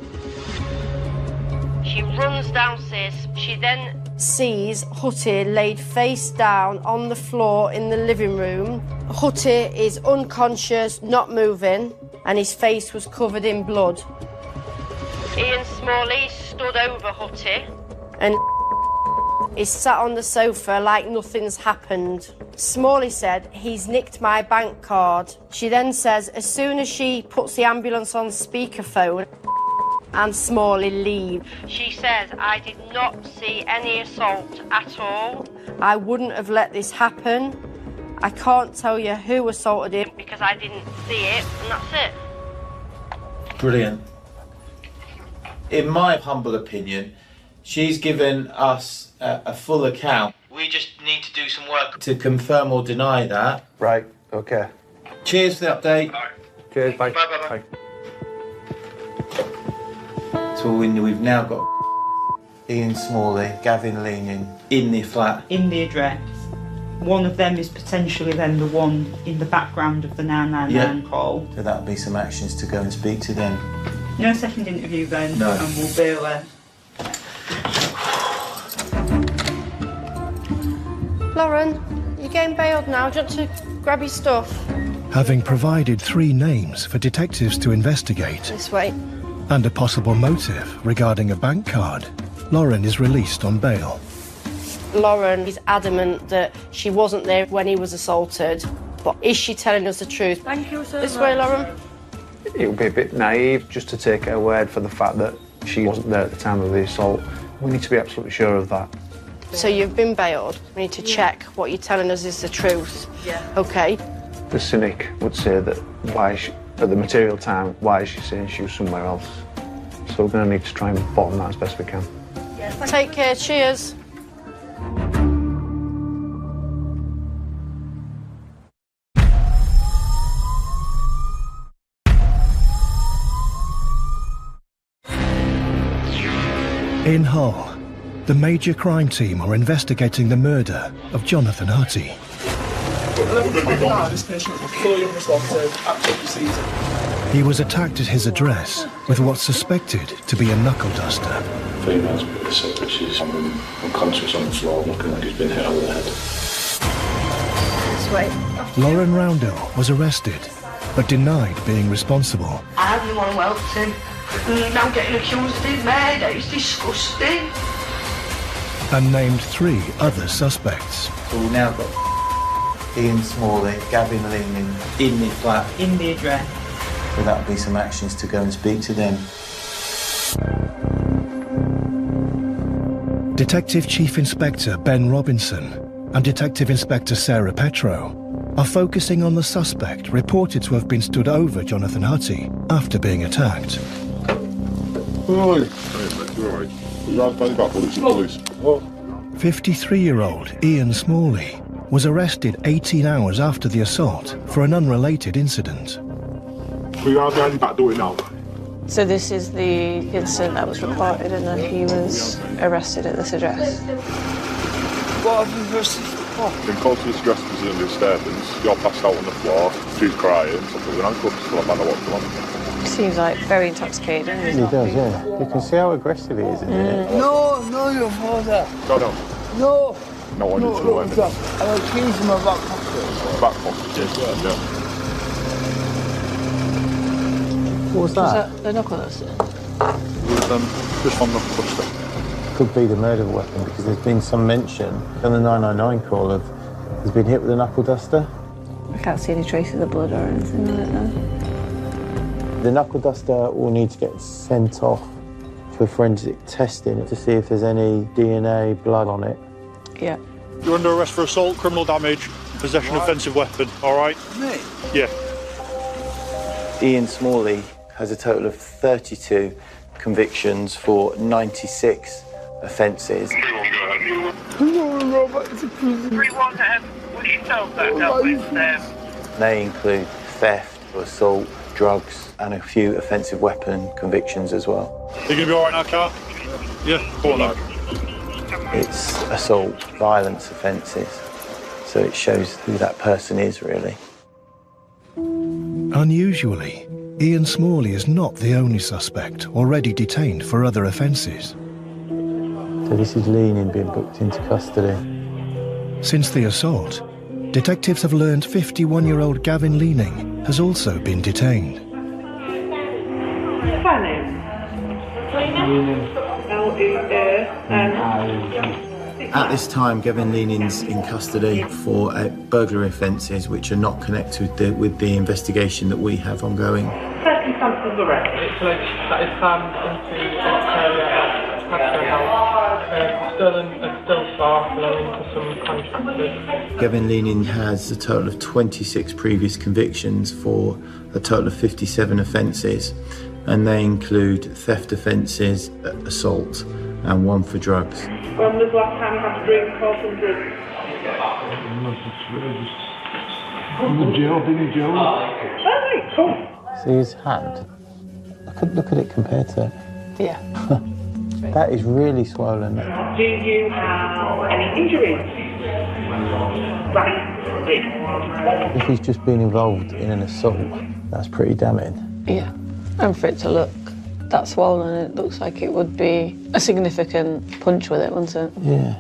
Speaker 2: She runs downstairs. She then sees Hutty laid face down on the floor in the living room. Hutty is unconscious, not moving, and his face was covered in blood. Ian Smalley stood over Hutty and is sat on the sofa like nothing's happened. Smalley said, "He's nicked my bank card." She then says, as soon as she puts the ambulance on speakerphone and Smalley leave, she says, "I did not see any assault at all. I wouldn't have let this happen. I can't tell you who assaulted him because I didn't see it," and that's it.
Speaker 18: Brilliant. In my humble opinion, she's given us a full account.
Speaker 5: We just need to do some work.
Speaker 18: To confirm or deny that.
Speaker 6: Right, okay.
Speaker 18: Cheers for the update.
Speaker 6: Cheers, bye.
Speaker 5: Bye.
Speaker 18: So we've now got Ian Smalley, Gavin Leaning in the flat.
Speaker 12: In the address. One of them is potentially then the one in the background of the 999 call.
Speaker 18: So that'll be some actions to go and speak to them.
Speaker 12: No second interview then,
Speaker 18: No.
Speaker 12: and we'll bail her.
Speaker 2: Lauren, you're getting bailed now. Do you want to grab your stuff?
Speaker 15: Having provided 3 names for detectives to investigate
Speaker 2: This way.
Speaker 15: and a possible motive regarding a bank card, Lauren is released on bail.
Speaker 2: Lauren is adamant that she wasn't there when he was assaulted, but is she telling us the truth?
Speaker 8: Thank you so
Speaker 2: This
Speaker 8: much.
Speaker 2: way, Lauren.
Speaker 6: It would be a bit naive just to take her word for the fact that she wasn't there at the time of the assault. We need to be absolutely sure of that.
Speaker 2: So you've been bailed. We need to check what you're telling us is the truth.
Speaker 8: Yeah.
Speaker 2: Okay.
Speaker 6: The cynic would say that at the material time, why is she saying she was somewhere else? So we're going to need to try and bottom that as best we can.
Speaker 2: Take care. Cheers.
Speaker 15: In Hull, the major crime team are investigating the murder of Jonathan Hutty.
Speaker 19: This patient was fully unresponsive, absolutely seizing.
Speaker 15: He was attacked at his address with what's suspected to be a knuckle duster.
Speaker 4: Female's said that she's unconscious on the floor, looking like he's been hit over the head.
Speaker 2: This way.
Speaker 15: Lauren Roundell was arrested, but denied being responsible.
Speaker 8: I'm the one who helped him. And now getting accused of his murder. It's disgusting.
Speaker 15: And named 3 other suspects.
Speaker 18: So we've now got Ian Smalley, Gavin Leaning in the flat.
Speaker 12: In the address.
Speaker 18: So that'll be some actions to go and speak to them.
Speaker 15: Detective Chief Inspector Ben Robinson and Detective Inspector Sarah Petro are focusing on the suspect reported to have been stood over Jonathan Hutty after being attacked.
Speaker 14: Oi. You're all right. You're right, back, police.
Speaker 15: 53-year-old Ian Smalley was arrested 18 hours after the assault for an unrelated incident.
Speaker 14: We are going back doing now.
Speaker 9: So this is the incident that was reported and that he was arrested at this address.
Speaker 11: What have you arrested for?
Speaker 14: Been called to this address because of a disturbance. You're passed out on the floor. She's crying. So put her handcuffs till I find out what's going on.
Speaker 9: Seems like very intoxicated, doesn't he?
Speaker 18: He does, yeah. You can see how aggressive he is, isn't it?
Speaker 11: No, your father.
Speaker 14: Go down.
Speaker 11: No.
Speaker 14: No, I need to know anything.
Speaker 11: I have keys in my back pocket.
Speaker 14: Back pocket, yeah.
Speaker 18: What was that?
Speaker 9: The knuckle duster?
Speaker 14: Just on the cluster.
Speaker 18: Could be the murder weapon because there's been some mention on the 999 call of has been hit with a knuckle duster.
Speaker 9: I can't see any traces of blood or anything like that.
Speaker 18: The knuckle duster will need to get sent off for forensic testing to see if there's any DNA, blood on it.
Speaker 9: Yeah.
Speaker 3: You're under arrest for assault, criminal damage, possession of offensive weapon, all right?
Speaker 11: Me?
Speaker 3: Yeah.
Speaker 18: Ian Smalley has a total of 32 convictions for 96 offences. They include theft, assault, drugs, and a few offensive weapon convictions as well.
Speaker 3: You gonna be all right now, Car? Yeah, go on, lad.
Speaker 18: It's assault, violence offences, so it shows who that person is, really.
Speaker 15: Unusually, Ian Smalley is not the only suspect already detained for other offences.
Speaker 18: So this is Leaning being booked into custody.
Speaker 15: Since the assault, detectives have learned 51-year-old Gavin Leaning has also been detained.
Speaker 18: At this time, Gavin Leaning's in custody for burglary offences which are not connected with the investigation that we have ongoing.
Speaker 13: Circumstances of arrest. That is planned into stolen a still star belonging to some contractors.
Speaker 18: Gavin Leaning has a total of 26 previous convictions for a total of 57 offences, and they include theft offences, assault, and one for drugs.
Speaker 13: When was the last time you had to drink or some drugs? Alright, cool.
Speaker 18: See his hand? Look at it compared to...
Speaker 9: Yeah.
Speaker 18: That is really swollen.
Speaker 13: Do you have any injuries? Right.
Speaker 18: If he's just been involved in an assault, that's pretty damning.
Speaker 9: Yeah. And for it to look that swollen, it looks like it would be a significant punch with it, wouldn't it?
Speaker 18: Yeah.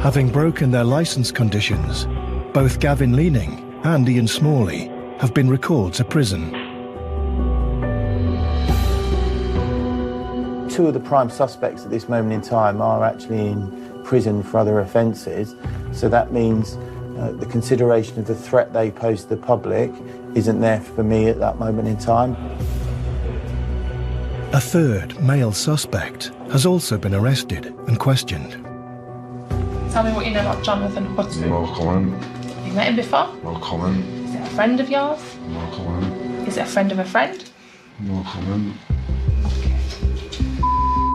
Speaker 15: Having broken their licence conditions, both Gavin Leaning and Ian Smalley have been recalled to prison.
Speaker 18: Two of the prime suspects at this moment in time are actually in prison for other offences, so that means the consideration of the threat they pose to the public isn't there for me at that moment in time.
Speaker 15: A third male suspect has also been arrested and questioned.
Speaker 23: Tell me what you know about Jonathan Hutty.
Speaker 14: No comment.
Speaker 23: Have you met him before?
Speaker 14: No comment.
Speaker 23: Is it a friend of yours?
Speaker 14: No comment.
Speaker 23: Is it a friend of a friend?
Speaker 14: No comment.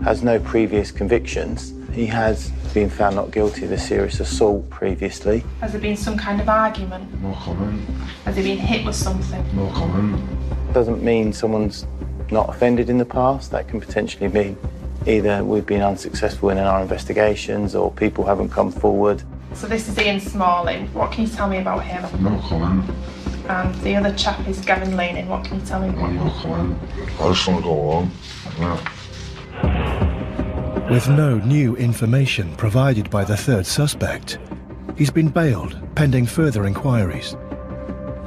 Speaker 18: Has no previous convictions. He has been found not guilty of a serious assault previously.
Speaker 23: Has there been some kind of argument?
Speaker 14: No comment.
Speaker 23: Has he been hit with something?
Speaker 14: No comment.
Speaker 18: Doesn't mean someone's not offended in the past. That can potentially mean either we've been unsuccessful in our investigations or people haven't come forward.
Speaker 23: So this is Ian Smalley. What can you tell me about him?
Speaker 14: No comment.
Speaker 23: And the other chap is Gavin Leaning. What can you tell me about him?
Speaker 14: No comment. I just want to go home. Yeah.
Speaker 15: With no new information provided by the third suspect, he's been bailed pending further inquiries.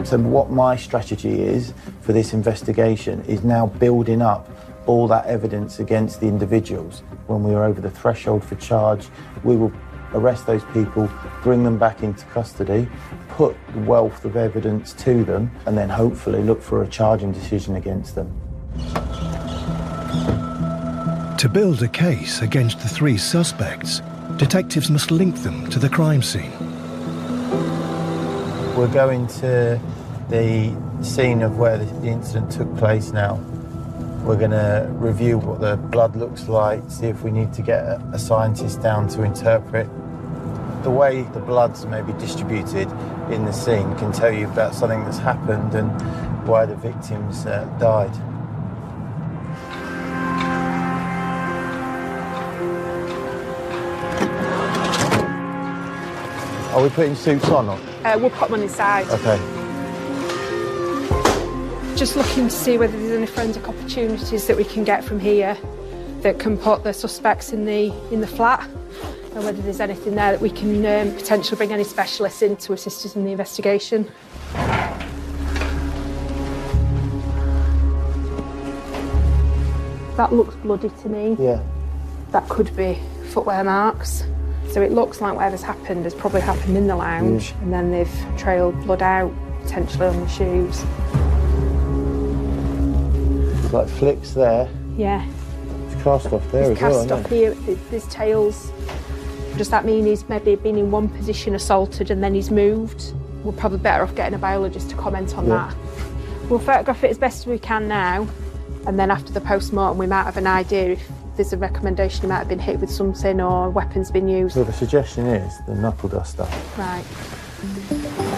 Speaker 18: So what my strategy is for this investigation is now building up all that evidence against the individuals. When we are over the threshold for charge, we will arrest those people, bring them back into custody, put the wealth of evidence to them, and then hopefully look for a charging decision against them.
Speaker 15: To build a case against the 3 suspects, detectives must link them to the crime scene.
Speaker 18: We're going to the scene of where the incident took place now. We're going to review what the blood looks like, see if we need to get a scientist down to interpret. The way the blood's maybe distributed in the scene can tell you about something that's happened and why the victims died. Are we putting suits on? Or?
Speaker 17: We'll put them on inside.
Speaker 18: Okay.
Speaker 17: Just looking to see whether there's any forensic opportunities that we can get from here that can put the suspects in the flat, and whether there's anything there that we can potentially bring any specialists in to assist us in the investigation. That looks bloody to me.
Speaker 18: Yeah.
Speaker 17: That could be footwear marks. So it looks like whatever's happened has probably happened in the lounge, and then they've trailed blood out, potentially on the shoes.
Speaker 18: There's like flicks there.
Speaker 17: Yeah.
Speaker 18: It's cast off there as well,
Speaker 17: cast off here, there's tails. Does that mean he's maybe been in one position assaulted and then he's moved? We're probably better off getting a biologist to comment on that. We'll photograph it as best as we can now, and then after the post-mortem we might have an idea if there's a recommendation he might have been hit with something or weapons been used.
Speaker 18: So the suggestion is the knuckle duster.
Speaker 17: Right.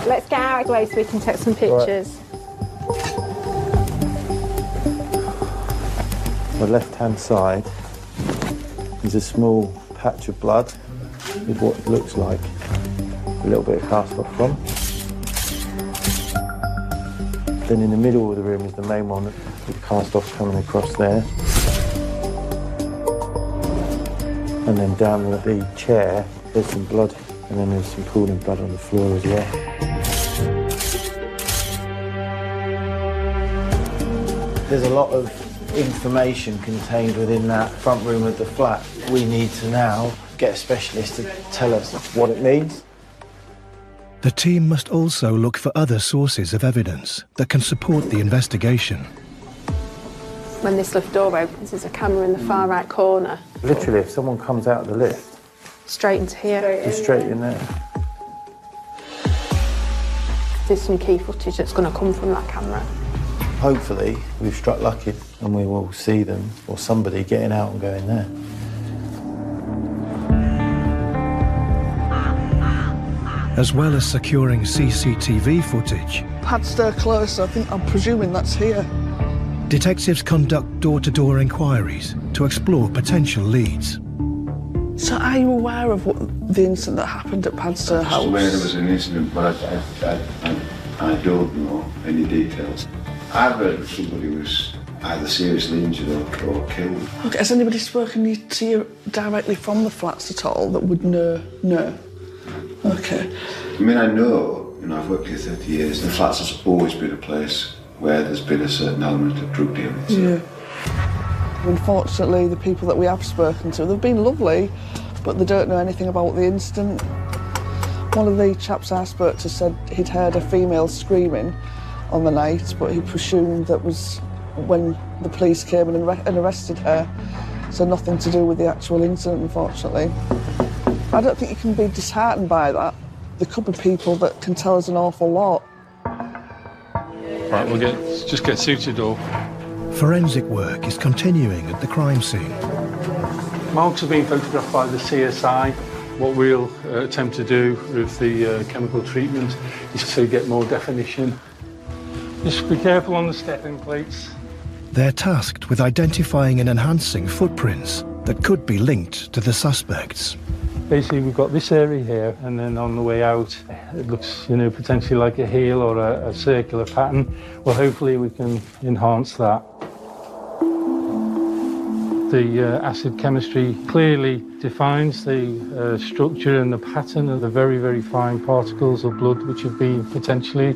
Speaker 17: Let's get out of the way so we can take some pictures.
Speaker 18: On the left-hand side is a small patch of blood with what looks like a little bit of cast off from. Then in the middle of the room is the main one with cast off coming across there. And then down the chair, there's some blood, and then there's some pooling blood on the floor as well. There's a lot of information contained within that front room of the flat. We need to now get a specialist to tell us what it means.
Speaker 15: The team must also look for other sources of evidence that can support the investigation.
Speaker 17: When this lift door opens, there's a camera in the far right corner.
Speaker 18: Literally, if someone comes out of the lift...
Speaker 17: Straight into here.
Speaker 18: Just straight in there.
Speaker 17: There's some key footage that's going to come from that camera.
Speaker 18: Hopefully, we've struck lucky and we will see them, or somebody getting out and going there.
Speaker 15: As well as securing CCTV footage,
Speaker 21: Pad's there close, I'm presuming that's here.
Speaker 15: detectives conduct door-to-door inquiries to explore potential leads.
Speaker 21: So are you aware of the incident that happened at Pad's house?
Speaker 4: I'm aware there was an incident, but I don't know any details. I've heard that somebody was either seriously injured or killed.
Speaker 21: Okay, has anybody spoken to you directly from the flats at all that would know? No. Okay.
Speaker 4: I mean, I know, I've worked here 30 years, and the flats has always been a place where there's been a certain element of drug dealing. So.
Speaker 21: Yeah. Unfortunately, the people that we have spoken to, they've been lovely, but they don't know anything about the incident. One of the chaps I spoke to said he'd heard a female screaming on the night, but he presumed that was when the police came and arrested her. So nothing to do with the actual incident, unfortunately. I don't think you can be disheartened by that. There could be people that can tell us an awful lot.
Speaker 22: Right, we'll just get suited all.
Speaker 15: Forensic work is continuing at the crime scene.
Speaker 22: Marks have been photographed by the CSI. What we'll attempt to do with the chemical treatment is to get more definition. Just be careful on the stepping plates.
Speaker 15: They're tasked with identifying and enhancing footprints that could be linked to the suspects.
Speaker 22: Basically, we've got this area here, and then on the way out, it looks, potentially like a heel or a circular pattern. Well, hopefully we can enhance that. The acid chemistry clearly defines the structure and the pattern of the very, very fine particles of blood which have been potentially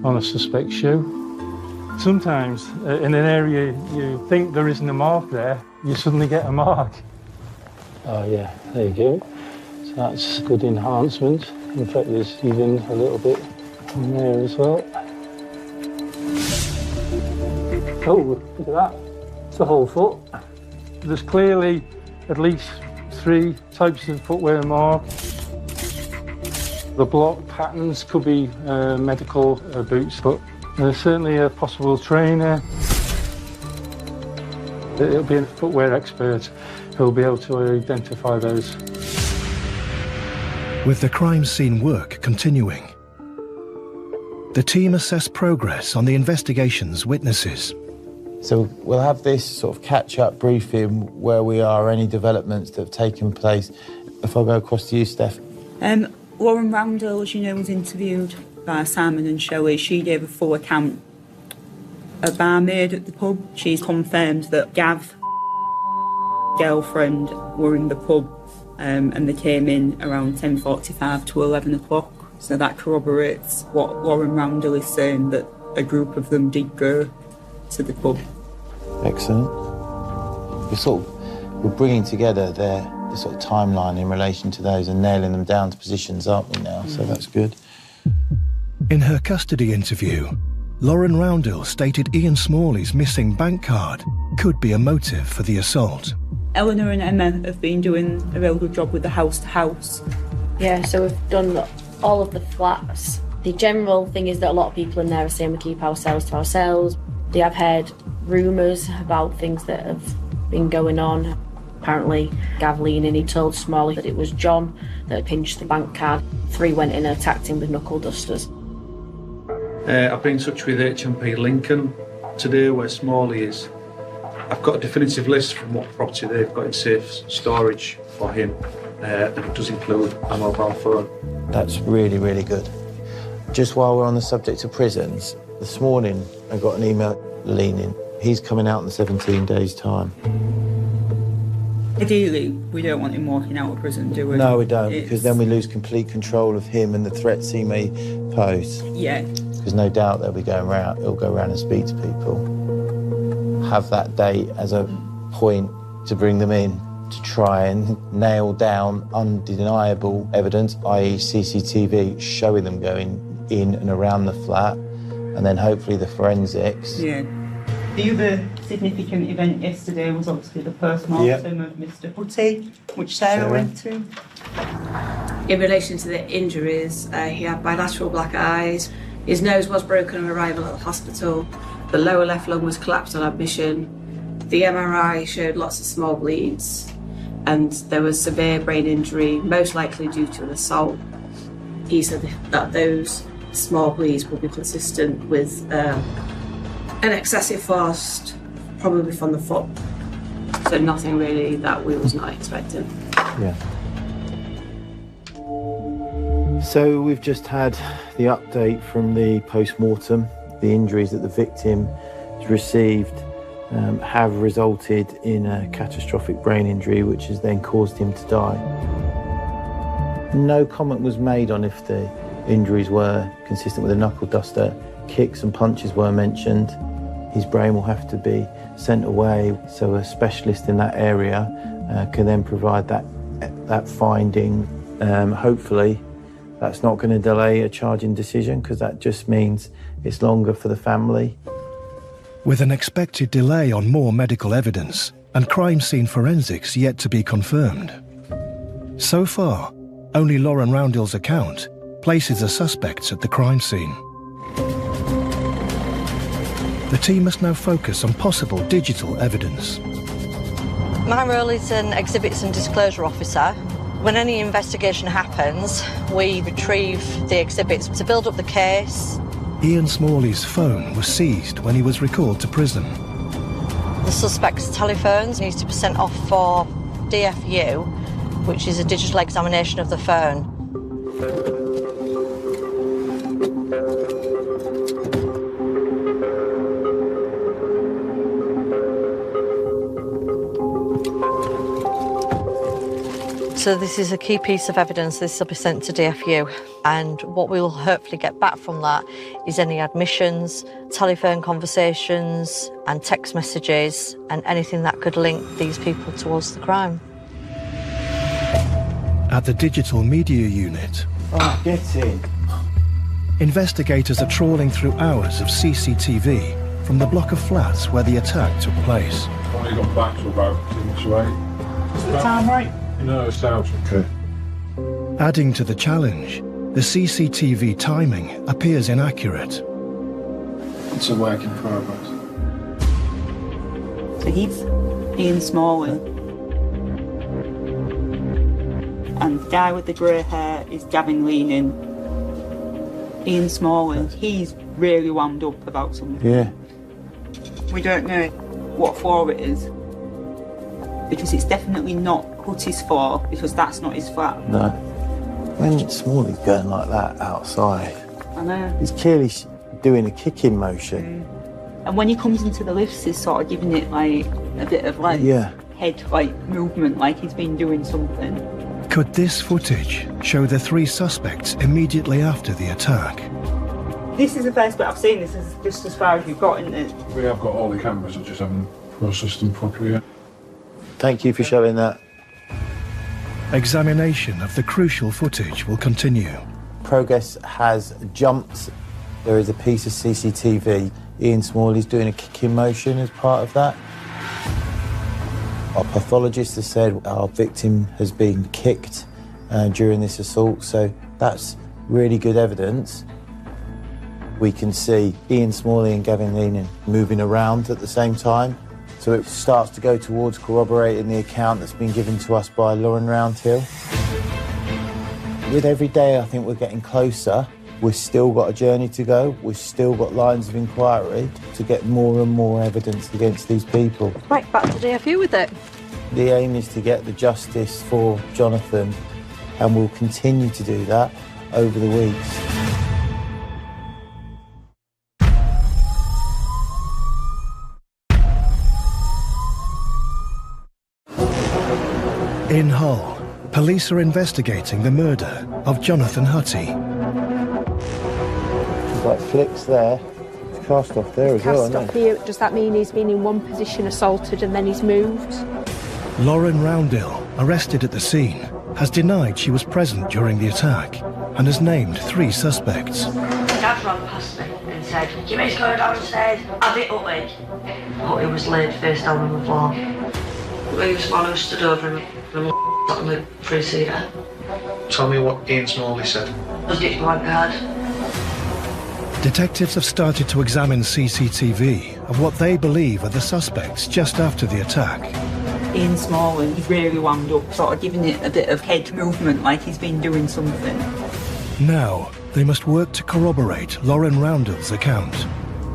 Speaker 22: on a suspect's shoe. Sometimes, in an area you think there isn't a mark there, you suddenly get a mark. Oh yeah, there you go. So that's good enhancement. In fact, there's even a little bit on there as well. Oh, look at that. It's the whole foot. There's clearly at least 3 types of footwear marked. The block patterns could be medical boots, but there's certainly a possible trainer. It'll be a footwear expert who'll be able to identify those.
Speaker 15: With the crime scene work continuing, the team assess progress on the investigation's witnesses.
Speaker 18: So we'll have this sort of catch-up briefing where we are, any developments that have taken place. If I go across to you, Steph.
Speaker 12: Lauren Roundhill, as you know, was interviewed by Simon and Shelley. She gave a full account. A barmaid at the pub, she's confirmed that Gav, girlfriend, were in the pub and they came in around 10:45 to 11 o'clock. So that corroborates what Lauren Roundhill is saying, that a group of them did go to the pub.
Speaker 18: Excellent. We're bringing together the sort of timeline in relation to those and nailing them down to positions, aren't we now? So that's good.
Speaker 15: In her custody interview, Lauren Roundhill stated Ian Smalley's missing bank card could be a motive for the assault.
Speaker 12: Eleanor and Emma have been doing a real good job with the house-to-house.
Speaker 2: Yeah, so we've done all of the flats. The general thing is that a lot of people in there are saying we keep ourselves to ourselves. They have heard rumours about things that have been going on. Apparently, Gav leaned in, he told Smalley that it was John that pinched the bank card. 3 went in and attacked him with knuckle dusters.
Speaker 6: I've been in touch with HMP Lincoln today, where Smalley is. I've got a definitive list from what property they've got in safe storage for him, and it does include a mobile phone.
Speaker 18: That's really, really good. Just while we're on the subject of prisons, this morning I got an email leaning. He's coming out in 17 days' time.
Speaker 12: Ideally, we don't want him walking out of prison, do we?
Speaker 18: No, we don't, because then we lose complete control of him and the threats he may pose.
Speaker 12: Yeah.
Speaker 18: Because no doubt he'll go around and speak to people. Have that date as a point to bring them in, to try and nail down undeniable evidence, i.e. CCTV, showing them going in and around the flat, and then hopefully the forensics.
Speaker 12: Yeah. The other significant event yesterday was obviously the post-mortem of Mr. Hutty, which Sarah went to.
Speaker 7: In relation to the injuries, he had bilateral black eyes, his nose was broken on arrival at the hospital, the lower left lung was collapsed on admission, the MRI showed lots of small bleeds, and there was severe brain injury, most likely due to an assault. He said that those small bleeds would be consistent with an excessive force, probably from the foot. So nothing really that we was not expecting.
Speaker 18: Yeah. So we've just had the update from the post-mortem. The injuries that the victim has received have resulted in a catastrophic brain injury, which has then caused him to die. No comment was made on if the injuries were consistent with a knuckle duster. Kicks and punches were mentioned. His brain will have to be sent away, so a specialist in that area can then provide that finding. Hopefully, that's not going to delay a charging decision, because that just means it's longer for the family.
Speaker 15: With an expected delay on more medical evidence and crime scene forensics yet to be confirmed. So far, only Lauren Roundhill's account places the suspects at the crime scene. The team must now focus on possible digital evidence.
Speaker 8: My role is an exhibits and disclosure officer. When any investigation happens, we retrieve the exhibits to build up the case.
Speaker 15: Ian Smalley's phone was seized when he was recalled to prison.
Speaker 8: The suspect's telephones needs to be sent off for DFU, which is a digital examination of the phone. So this is a key piece of evidence. This will be sent to DFU, and what we will hopefully get back from that is any admissions, telephone conversations and text messages, and anything that could link these people towards the crime.
Speaker 15: At the Digital Media Unit,
Speaker 18: get in.
Speaker 15: Investigators are trawling through hours of CCTV from the block of flats where the attack took place.
Speaker 14: I got back to about 10 to 8.
Speaker 21: Is the time right?
Speaker 14: No, it sounds okay.
Speaker 15: Adding to the challenge, the CCTV timing appears inaccurate.
Speaker 10: It's a work in progress.
Speaker 12: So he's Ian Smalley. And the guy with the grey hair is Gavin Leaning. Ian Smalley, he's really wound up about something.
Speaker 18: Yeah.
Speaker 12: We don't know what floor it is, because it's definitely not Hutty's floor, because that's not his flat.
Speaker 18: No. When Smalley's going like that outside,
Speaker 12: I know.
Speaker 18: he's clearly doing a kicking motion.
Speaker 12: And when he comes into the lifts, he's sort of giving it like a bit of like head like movement, like he's been doing something.
Speaker 15: Could this footage show the 3 suspects immediately after the attack?
Speaker 12: This is the first bit I've seen. This is just as far as we've got, isn't it?
Speaker 14: We have got all the cameras, I just haven't processed them properly yet.
Speaker 18: Thank you for showing that.
Speaker 15: Examination of the crucial footage will continue.
Speaker 18: Progress has jumped. There is a piece of CCTV. Ian Smalley's doing a kicking motion as part of that. Our pathologist has said our victim has been kicked during this assault, so that's really good evidence. We can see Ian Smalley and Gavin Leaning moving around at the same time, so it starts to go towards corroborating the account that's been given to us by Lauren Roundhill. With every day, I think we're getting closer. We've still got a journey to go. We've still got lines of inquiry to get more and more evidence against these people.
Speaker 17: Right, back to DFU with it.
Speaker 18: The aim is to get the justice for Jonathan, and we'll continue to do that over the weeks.
Speaker 15: In Hull, police are investigating the murder of Jonathan Hutty.
Speaker 18: There's like flicks there. It's cast off there as well, isn't it?
Speaker 17: Here, does that mean he's been in one position assaulted and then he's moved?
Speaker 15: Lauren Roundhill, arrested at the scene, has denied she was present during the attack and has named 3 suspects.
Speaker 8: Dad ran past me and said, "You mate going downstairs." I hit Hutty. Hutty was laid face down on the floor. He was one who stood over him and sat on the 3-seater.
Speaker 1: Tell me what Ian Smalley said.
Speaker 8: Just ditched my guard.
Speaker 15: Detectives have started to examine CCTV of what they believe are the suspects just after the attack.
Speaker 12: Ian Smalley, he's really wound up, sort of giving it a bit of head movement, like he's been doing something.
Speaker 15: Now, they must work to corroborate Lauren Roundhill's account.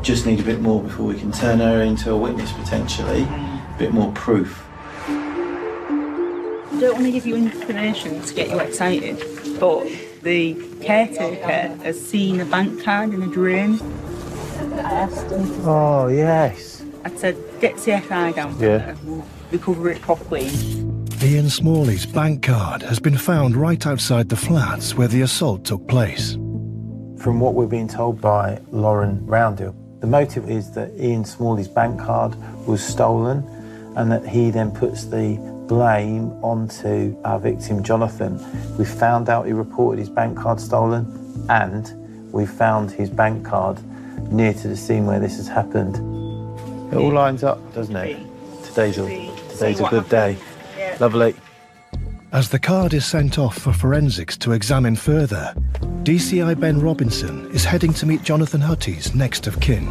Speaker 10: Just need a bit more before we can turn her into a witness, potentially. A bit more proof.
Speaker 12: I don't want to give you information to get you excited, but the caretaker has seen a bank card in a drain. I asked him.
Speaker 18: Oh, yes.
Speaker 12: I said, get CFI down there and we'll recover it properly.
Speaker 15: Ian Smalley's bank card has been found right outside the flats where the assault took place.
Speaker 18: From what we're being told by Lauren Roundhill, the motive is that Ian Smalley's bank card was stolen and that he then puts the blame onto our victim Jonathan. We found out he reported his bank card stolen, and we found his bank card near to the scene where this has happened. It all lines up, doesn't it? Today's a good day.
Speaker 12: Yeah.
Speaker 18: Lovely.
Speaker 15: As the card is sent off for forensics to examine further, DCI Ben Robinson is heading to meet Jonathan Hutty's next of kin.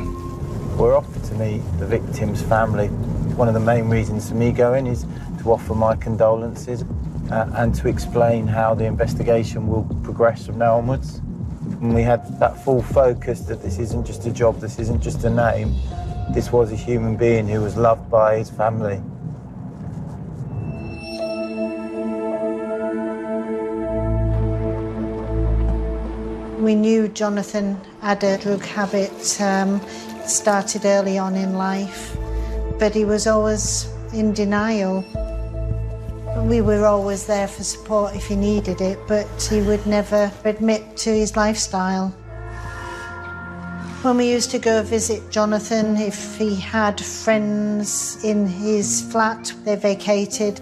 Speaker 18: We're off to meet the victim's family. One of the main reasons for me going is to offer my condolences and to explain how the investigation will progress from now onwards. And we had that full focus that this isn't just a job, this isn't just a name, this was a human being who was loved by his family.
Speaker 16: We knew Jonathan had a drug habit, started early on in life, but he was always in denial. We were always there for support if he needed it, but he would never admit to his lifestyle. When we used to go visit Jonathan, if he had friends in his flat, they vacated.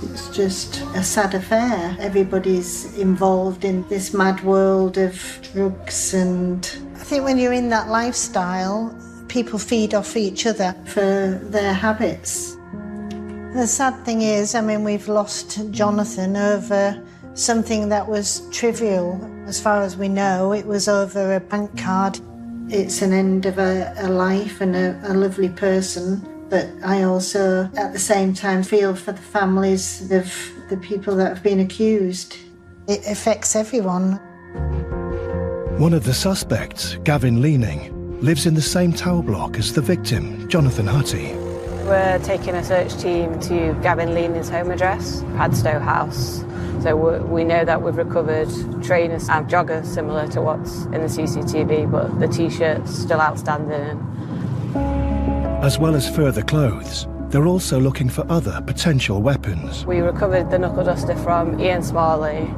Speaker 16: It's just a sad affair. Everybody's involved in this mad world of drugs, and I think when you're in that lifestyle, people feed off each other for their habits. The sad thing is, we've lost Jonathan over something that was trivial. As far as we know, it was over a bank card. It's an end of a life and a lovely person, but I also, at the same time, feel for the families of the people that have been accused. It affects everyone.
Speaker 15: One of the suspects, Gavin Leaning, lives in the same tower block as the victim, Jonathan Hutty.
Speaker 9: We're taking a search team to Gavin Leaning's home address, Padstow House. So we know that we've recovered trainers and joggers similar to what's in the CCTV, but the T-shirt's still outstanding.
Speaker 15: As well as further clothes, they're also looking for other potential weapons.
Speaker 9: We recovered the knuckle duster from Ian Smalley,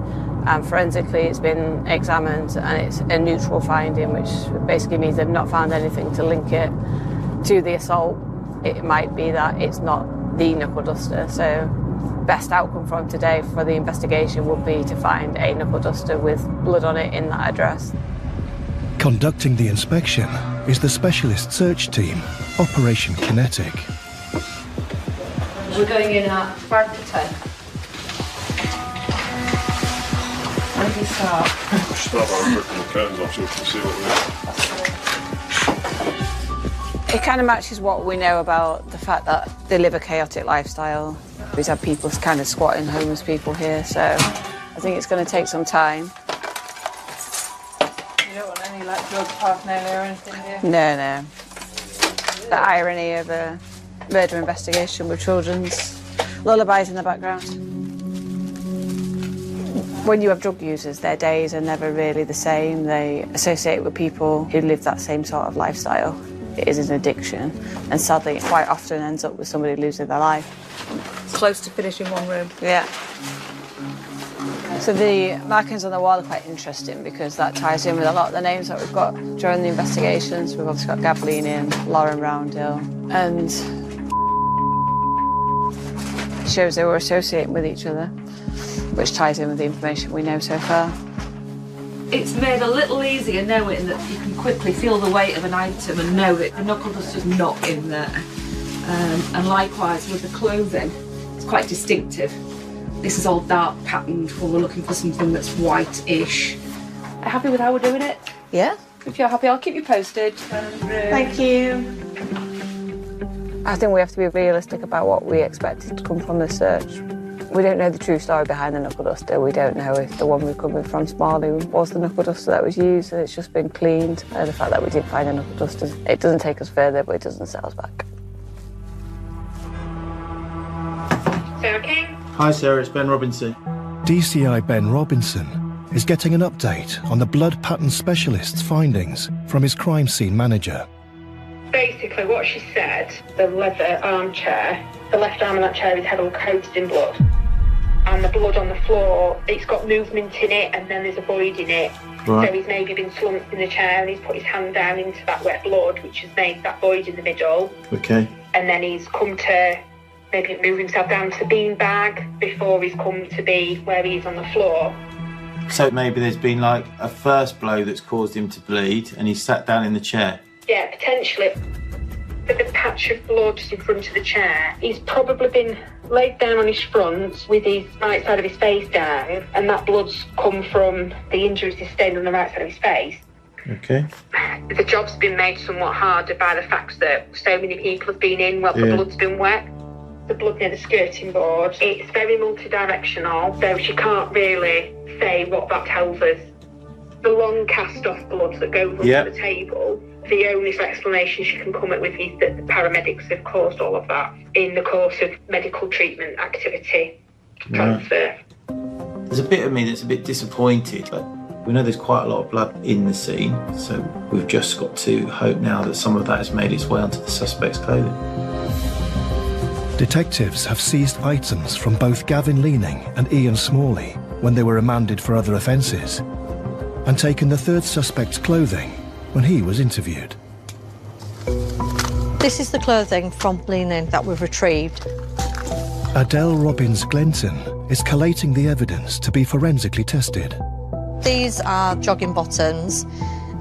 Speaker 9: and forensically it's been examined and it's a neutral finding, which basically means they've not found anything to link it to the assault. It might be that it's not the knuckle duster, so best outcome from today for the investigation would be to find a knuckle duster with blood on it in that address.
Speaker 15: Conducting the inspection is the specialist search team, Operation Kinetic.
Speaker 2: We're going in at 5 to 10. When do you start?
Speaker 14: Start by ripping the curtains off so we can see what we are.
Speaker 9: It kind of matches what we know about the fact that they live a chaotic lifestyle. We've had people kind of squatting, homeless people here, so I think it's going to take some time.
Speaker 2: You don't want any drug paraphernalia or anything, do you?
Speaker 9: No. The irony of a murder investigation with children's lullabies in the background. When you have drug users, their days are never really the same. They associate with people who live that same sort of lifestyle. It is an addiction, and sadly, it quite often ends up with somebody losing their life.
Speaker 2: Close to finishing one room.
Speaker 9: Yeah. So the markings on the wall are quite interesting because that ties in with a lot of the names that we've got during the investigations. We've obviously got Gav Leaning, Lauren Roundhill, and it shows they were associating with each other, which ties in with the information we know so far.
Speaker 2: It's made a little easier knowing that you can quickly feel the weight of an item and know that the knuckle duster's not in there. And likewise with the clothing, it's quite distinctive. This is all dark patterned, or we're looking for something that's white-ish. Are you happy with how we're doing it?
Speaker 9: Yeah.
Speaker 2: If you're happy, I'll keep you posted.
Speaker 9: Thank you. I think we have to be realistic about what we expected to come from the search. We don't know the true story behind the knuckle duster. We don't know if the one recovered from Smalley was the knuckle duster that was used and it's just been cleaned. The fact that we didn't find the knuckle dusters, it doesn't take us further, but it doesn't set us back.
Speaker 23: Sarah King.
Speaker 10: Hi Sarah, it's Ben Robinson.
Speaker 15: DCI Ben Robinson is getting an update on the blood pattern specialist's findings from his crime scene manager.
Speaker 23: Basically, what she said, the leather armchair, the left arm of that chair is heavily coated in blood. And the blood on the floor, it's got movement in it and then there's a void in it.
Speaker 10: Right.
Speaker 23: So he's maybe been slumped in the chair and he's put his hand down into that wet blood, which has made that void in the middle.
Speaker 10: Okay.
Speaker 23: And then he's come to maybe move himself down to the beanbag before he's come to be where he is on the floor.
Speaker 10: So maybe there's been like a first blow that's caused him to bleed and he's sat down in the chair.
Speaker 23: Yeah, potentially. With the patch of blood in front of the chair, he's probably been laid down on his front with his right side of his face down, and that blood's come from the injuries sustained on the right side of his face.
Speaker 10: Okay.
Speaker 23: The job's been made somewhat harder by the fact that so many people have been in while the blood's been wet. The blood near the skirting board, it's very multi-directional, so she can't really say what that tells us. The long cast-off blood that goes under the table, the only explanation she can come up with is that the paramedics have caused all of that in the course of medical treatment activity transfer.
Speaker 10: There's a bit of me that's a bit disappointed, but we know there's quite a lot of blood in the scene, so we've just got to hope now that some of that has made its way onto the suspect's clothing.
Speaker 15: Detectives have seized items from both Gavin Leaning and Ian Smalley when they were remanded for other offences, and taken the third suspect's clothing when he was interviewed.
Speaker 5: This is the clothing from Leaning that we've retrieved.
Speaker 15: Adele Robbins-Glenton is collating the evidence to be forensically tested.
Speaker 5: These are jogging bottoms.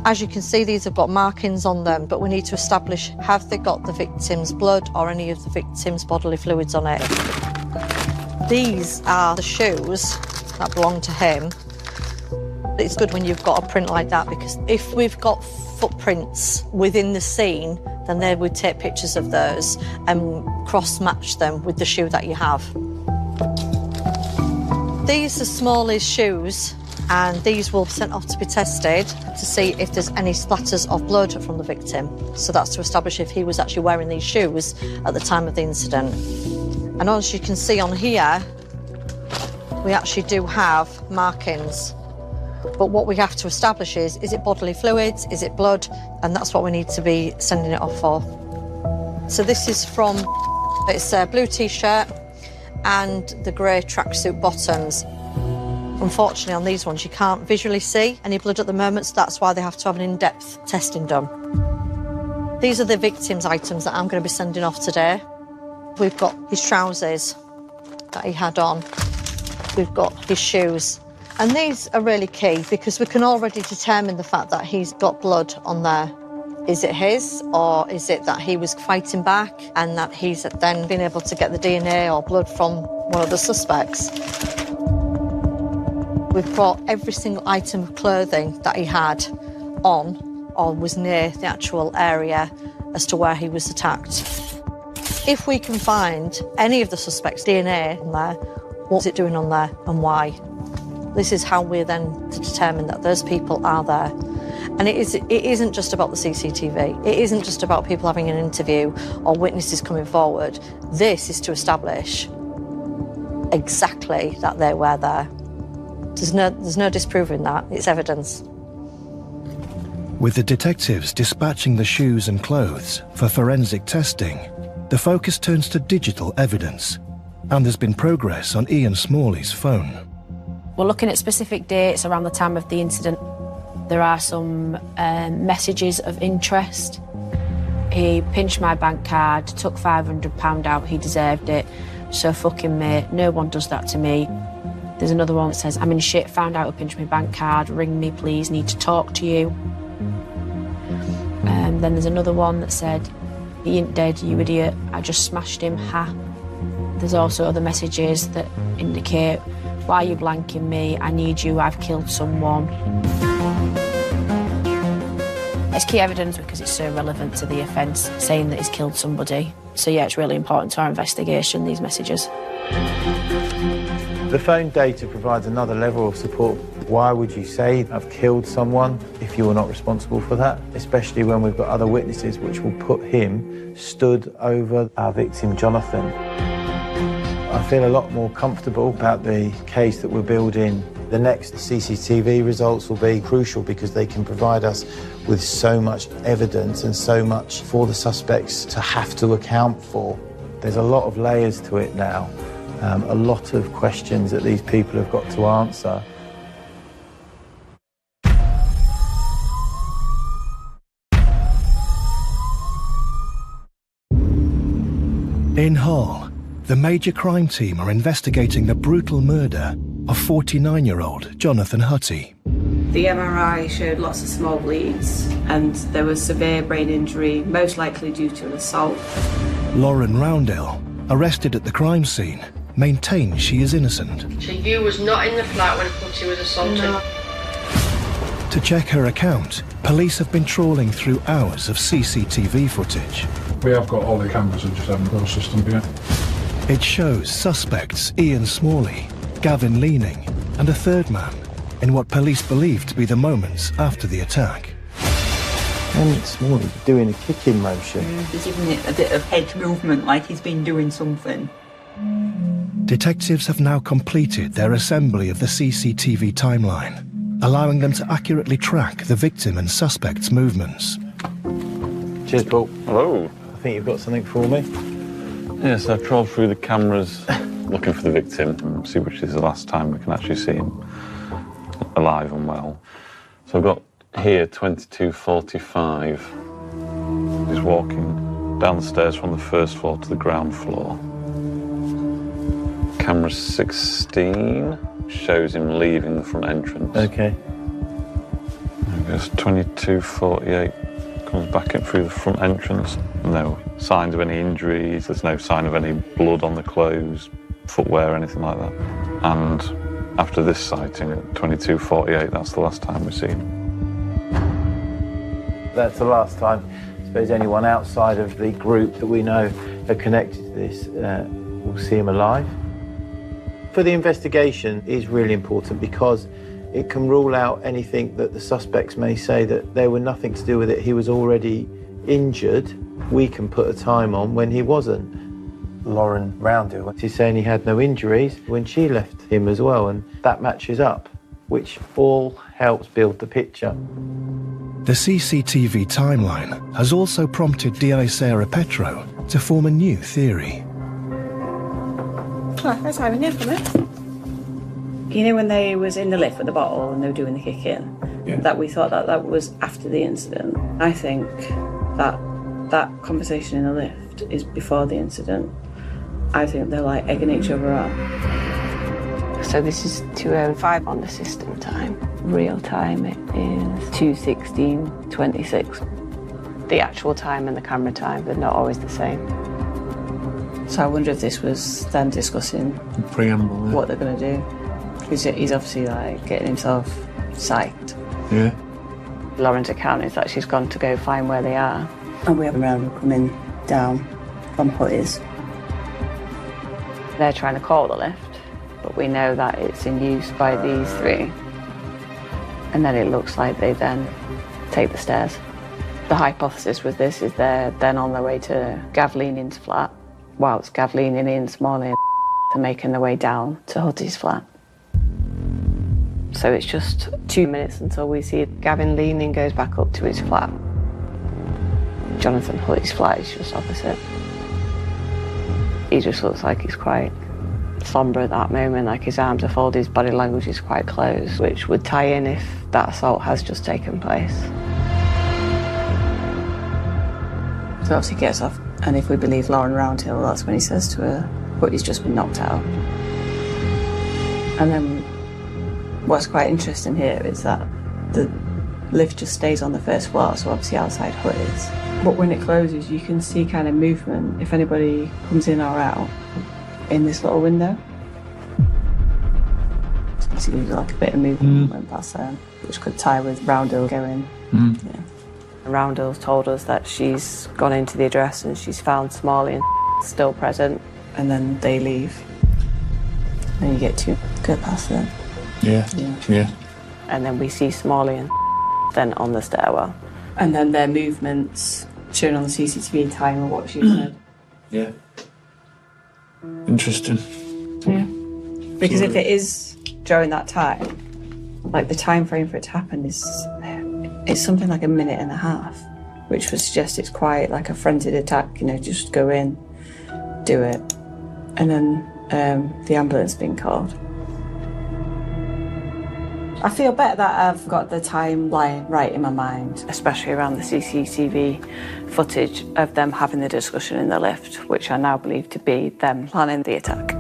Speaker 5: As you can see, these have got markings on them, but we need to establish, have they got the victim's blood or any of the victim's bodily fluids on it? These are the shoes that belong to him. It's good when you've got a print like that, because if we've got footprints within the scene, then they would take pictures of those and cross-match them with the shoe that you have. These are Smalley's shoes, and these will be sent off to be tested to see if there's any splatters of blood from the victim. So that's to establish if he was actually wearing these shoes at the time of the incident. And as you can see on here, we actually do have markings. But what we have to establish is it bodily fluids, is it blood? And that's what we need to be sending it off for. So this is from, it's a blue T-shirt and the grey tracksuit bottoms. Unfortunately, on these ones, you can't visually see any blood at the moment, so that's why they have to have an in-depth testing done. These are the victim's items that I'm going to be sending off today. We've got his trousers that he had on. We've got his shoes. And these are really key because we can already determine the fact that he's got blood on there. Is it his, or is it that he was fighting back and that he's then been able to get the DNA or blood from one of the suspects? We've brought every single item of clothing that he had on or was near the actual area as to where he was attacked. If we can find any of the suspect's DNA on there, what's it doing on there and why? This is how we're then to determine that those people are there. And it isn't just about the CCTV. It isn't just about people having an interview or witnesses coming forward. This is to establish exactly that they were there. There's no disproving that. It's evidence.
Speaker 15: With the detectives dispatching the shoes and clothes for forensic testing, the focus turns to digital evidence, and there's been progress on Ian Smalley's phone.
Speaker 11: We're looking at specific dates around the time of the incident. There are some messages of interest. He pinched my bank card, took £500 out, he deserved it. So fucking mate, no one does that to me. There's another one that says, I'm in shit, found out who pinched my bank card, ring me please, need to talk to you. Then there's another one that said, he ain't dead, you idiot, I just smashed him, ha. There's also other messages that indicate, why are you blanking me? I need you, I've killed someone. It's key evidence because it's so relevant to the offence, saying that he's killed somebody. So yeah, it's really important to our investigation, these messages.
Speaker 18: The phone data provides another level of support. Why would you say I've killed someone if you were not responsible for that? Especially when we've got other witnesses which will put him stood over our victim, Jonathan. I feel a lot more comfortable about the case that we're building. The next CCTV results will be crucial because they can provide us with so much evidence and so much for the suspects to have to account for. There's a lot of layers to it now, a lot of questions that these people have got to answer.
Speaker 15: In Hull, the major crime team are investigating the brutal murder of 49-year-old Jonathan Hutty.
Speaker 7: The MRI showed lots of small bleeds and there was severe brain injury, most likely due to an assault.
Speaker 15: Lauren Roundell, arrested at the crime scene, maintains she is innocent.
Speaker 2: So you was not in the flat when Hutty was assaulted? No.
Speaker 15: To check her account, police have been trawling through hours of CCTV footage.
Speaker 19: We have got all the cameras and just haven't processed them yet.
Speaker 15: It shows suspects Ian Smalley, Gavin Leaning, and a third man in what police believe to be the moments after the attack.
Speaker 18: And Smalley doing a kicking motion.
Speaker 12: He's giving it a bit of head movement like he's been doing something.
Speaker 15: Detectives have now completed their assembly of the CCTV timeline, allowing them to accurately track the victim and suspect's movements.
Speaker 18: Cheers, Paul.
Speaker 20: Hello.
Speaker 18: I think you've got something for me.
Speaker 20: Yes, I've trawled through the cameras looking for the victim and see which is the last time we can actually see him alive and well. So I've got here 22:45. He's walking down the stairs from the first floor to the ground floor. Camera 16 shows him leaving the front entrance.
Speaker 18: Okay.
Speaker 20: It's 22:48. Comes back in through the front entrance. No signs of any injuries. There's no sign of any blood on the clothes, footwear, anything like that. And after this sighting at 22:48, that's the last time we've seen him.
Speaker 18: That's the last time, I suppose, anyone outside of the group that we know are connected to this will see him alive. For the investigation is really important because it can rule out anything that the suspects may say that there were nothing to do with it. He was already injured. We can put a time on when he wasn't. Lauren Roundhill, she's saying he had no injuries when she left him as well, and that matches up, which all helps build the picture.
Speaker 15: The CCTV timeline has also prompted DI Sarah Petro to form a new theory.
Speaker 7: Oh, that's having it from it. You know when they was in the lift with the bottle and they were doing the kick-in? Yeah. That we thought that was after the incident. I think that conversation in the lift is before the incident. I think they're like egging each other on.
Speaker 9: So this is 2:05 on the system time. Real time it is 2:16:26. The actual time and the camera time, they're not always the same. So I wonder if this was them discussing
Speaker 10: preamble,
Speaker 9: what they're going to do. He's obviously like getting himself psyched.
Speaker 10: Yeah.
Speaker 9: Lauren's account is that she's gone to go find where they are. And we have a round coming down from Hutties. They're trying to call the lift, but we know that it's in use by these three. And then it looks like they then take the stairs. The hypothesis with this is they're then on their way to Gav Leaning's flat, whilst Gav Leaning, Ian Smalley are making their way down to Hutties' flat. So it's just 2 minutes until we see Gavin Leaning goes back up to his flat. Jonathan Hutties' flat is just opposite. He just looks like he's quite sombre at that moment, like his arms are folded, his body language is quite close, which would tie in if that assault has just taken place. So obviously he gets off, and if we believe Lauren Roundhill, that's when he says to her, but he's just been knocked out. And then what's quite interesting here is that the lift just stays on the first floor, so obviously outside Hutties. But when it closes, you can see kind of movement if anybody comes in or out in this little window. So you see like a bit of movement went past there, which could tie with Roundhill going. Yeah. Roundhill's told us that she's gone into the address and she's found Smalley and still present, and then they leave. And you get to go past them.
Speaker 10: Yeah.
Speaker 9: And then we see Smalley and then on the stairwell. And then their movements shown on the CCTV time or what she said.
Speaker 10: Yeah. Interesting.
Speaker 9: Yeah. Because if it is during that time, like the time frame for it to happen is it's something like a minute and a half, which would suggest it's quite like a frenzied attack, you know, just go in, do it, and then the ambulance being called. I feel better that I've got the timeline right in my mind, especially around the CCTV footage of them having the discussion in the lift, which I now believe to be them planning the attack.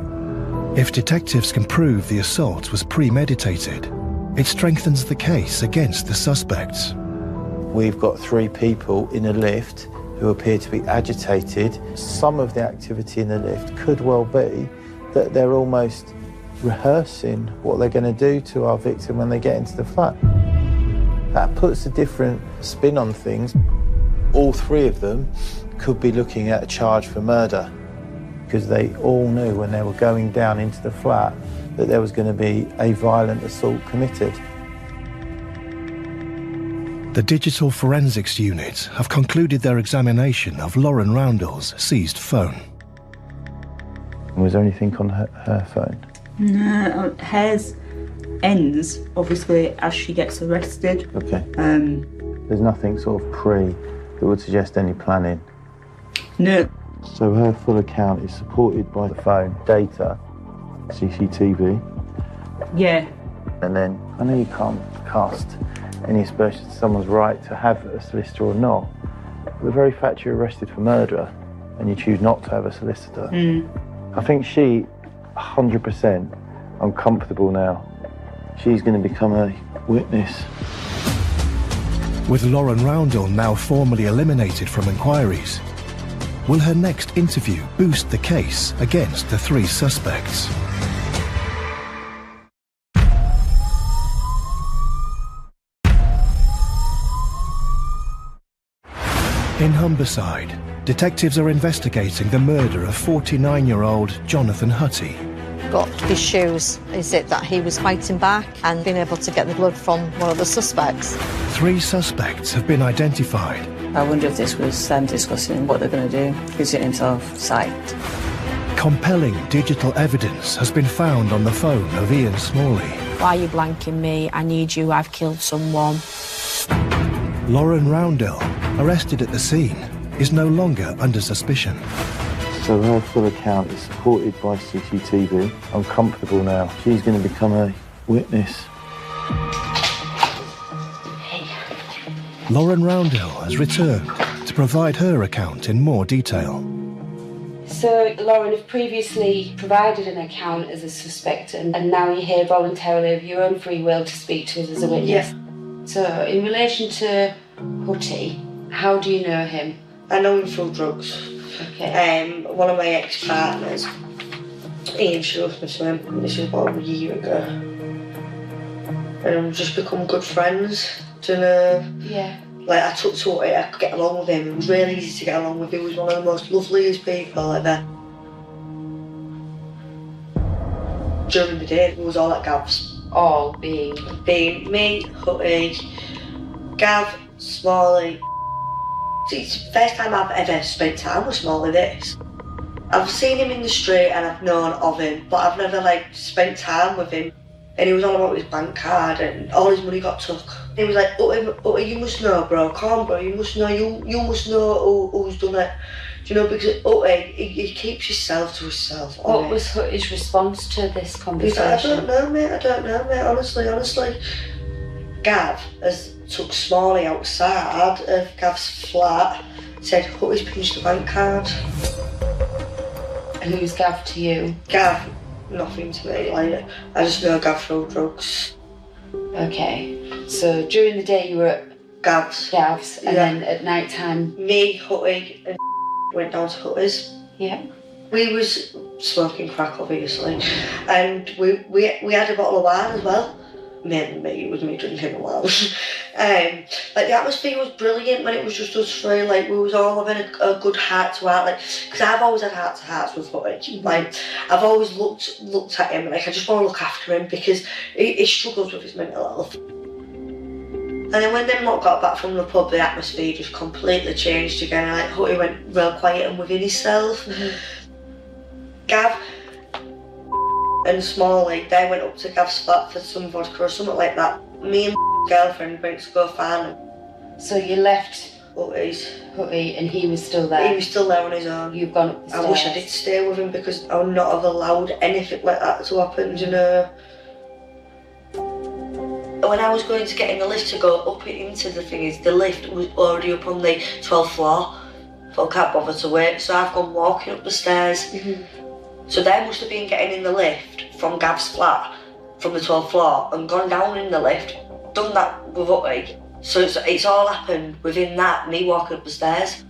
Speaker 15: If detectives can prove the assault was premeditated, it strengthens the case against the suspects.
Speaker 18: We've got 3 people in a lift who appear to be agitated. Some of the activity in the lift could well be that they're almost rehearsing what they're going to do to our victim when they get into the flat. That puts a different spin on things. All 3 of them could be looking at a charge for murder because they all knew when they were going down into the flat that there was going to be a violent assault committed.
Speaker 15: The Digital Forensics Unit have concluded their examination of Lauren Roundhill's seized phone.
Speaker 18: Was there anything on her phone?
Speaker 12: No, hers ends, obviously, as she gets arrested.
Speaker 18: Okay. There's nothing sort of that would suggest any planning?
Speaker 12: No.
Speaker 18: So her full account is supported by the phone, data, CCTV.
Speaker 12: Yeah.
Speaker 18: And then, I know you can't cast any aspersions to someone's right to have a solicitor or not, but the very fact you're arrested for murder and you choose not to have a solicitor, I think she, 100%, I'm comfortable now. She's going to become a witness.
Speaker 15: With Lauren Roundell now formally eliminated from inquiries, will her next interview boost the case against the 3 suspects? In Humberside, detectives are investigating the murder of 49-year-old Jonathan Hutty.
Speaker 5: Got his shoes. Is it that he was fighting back and being able to get the blood from one of the suspects?
Speaker 15: 3 suspects have been identified.
Speaker 3: I wonder if this was them discussing what they're going to do, visiting himself site.
Speaker 15: Compelling digital evidence has been found on the phone of Ian Smalley.
Speaker 11: Why are you blanking me? I need you, I've killed someone.
Speaker 15: Lauren Roundell, arrested at the scene, is no longer under suspicion.
Speaker 18: So her full account is supported by CCTV. I'm comfortable now. She's going to become a witness.
Speaker 15: Lauren Roundell has returned to provide her account in more detail.
Speaker 4: So, Lauren, have previously provided an account as a suspect and now you're here voluntarily of your own free will to speak to us as a witness?
Speaker 8: Yes.
Speaker 4: So, in relation to Hutty, how do you know him?
Speaker 8: I know him through drugs.
Speaker 4: Okay.
Speaker 8: One of my ex-partners, he introduced me to him. This was about a year ago. And we've just become good friends.
Speaker 4: Yeah.
Speaker 8: Like, I took to it, I could get along with him. It was really easy to get along with. He was one of the most loveliest people ever. During the day, it was all at Gav's.
Speaker 4: All being?
Speaker 8: Being me, Hutty, Gav, Smalley. It's the first time I've ever spent time with Smalley, this. I've seen him in the street and I've known of him, but I've never, like, spent time with him. And he was all about his bank card and all his money got took. He was like, Hutty, you must know, bro, come on, bro, you must know, you must know who's done it. Do you know, because Hutty, he keeps himself to himself.
Speaker 4: What was Hutty's response to this conversation?
Speaker 8: He's like, I don't know, mate, honestly. Gav has took Smalley outside of Gav's flat, said Hutty's pinched the bank card.
Speaker 4: And who's Gav to you?
Speaker 8: Gav, nothing to me, like, I just know Gav through drugs.
Speaker 4: Okay, so during the day you were at Gav's, and then at night time?
Speaker 8: Me, Hutty and went down to Hutty's.
Speaker 4: Yeah.
Speaker 8: We was smoking crack, obviously, and we had a bottle of wine as well. Mainly me, it was me drinking a lot. Like, the atmosphere was brilliant when it was just us three. Like, we was all having a good heart to heart. Like, because I've always had heart to hearts with Hutty. Like, I've always looked at him, like, I just want to look after him because he struggles with his mental health. And then when them lot got back from the pub, the atmosphere just completely changed again. Like, Hutty went real quiet and within himself. Gav and Smalley, they went up to Gav's flat for some vodka or something like that. Me and my girlfriend went to go find him.
Speaker 4: So you left
Speaker 8: Hutty
Speaker 4: and he was still there?
Speaker 8: He was still there on his own.
Speaker 4: You've gone up the stairs?
Speaker 8: I wish I did stay with him because I would not have allowed anything like that to happen, you know. When I was going to get in the lift to go up into the thing, the lift was already up on the 12th floor. So I can't bother to wait, so I've gone walking up the stairs. So they must have been getting in the lift from Gav's flat, from the 12th floor, and gone down in the lift, done that with Hutty. So it's all happened within that, me walking up the stairs.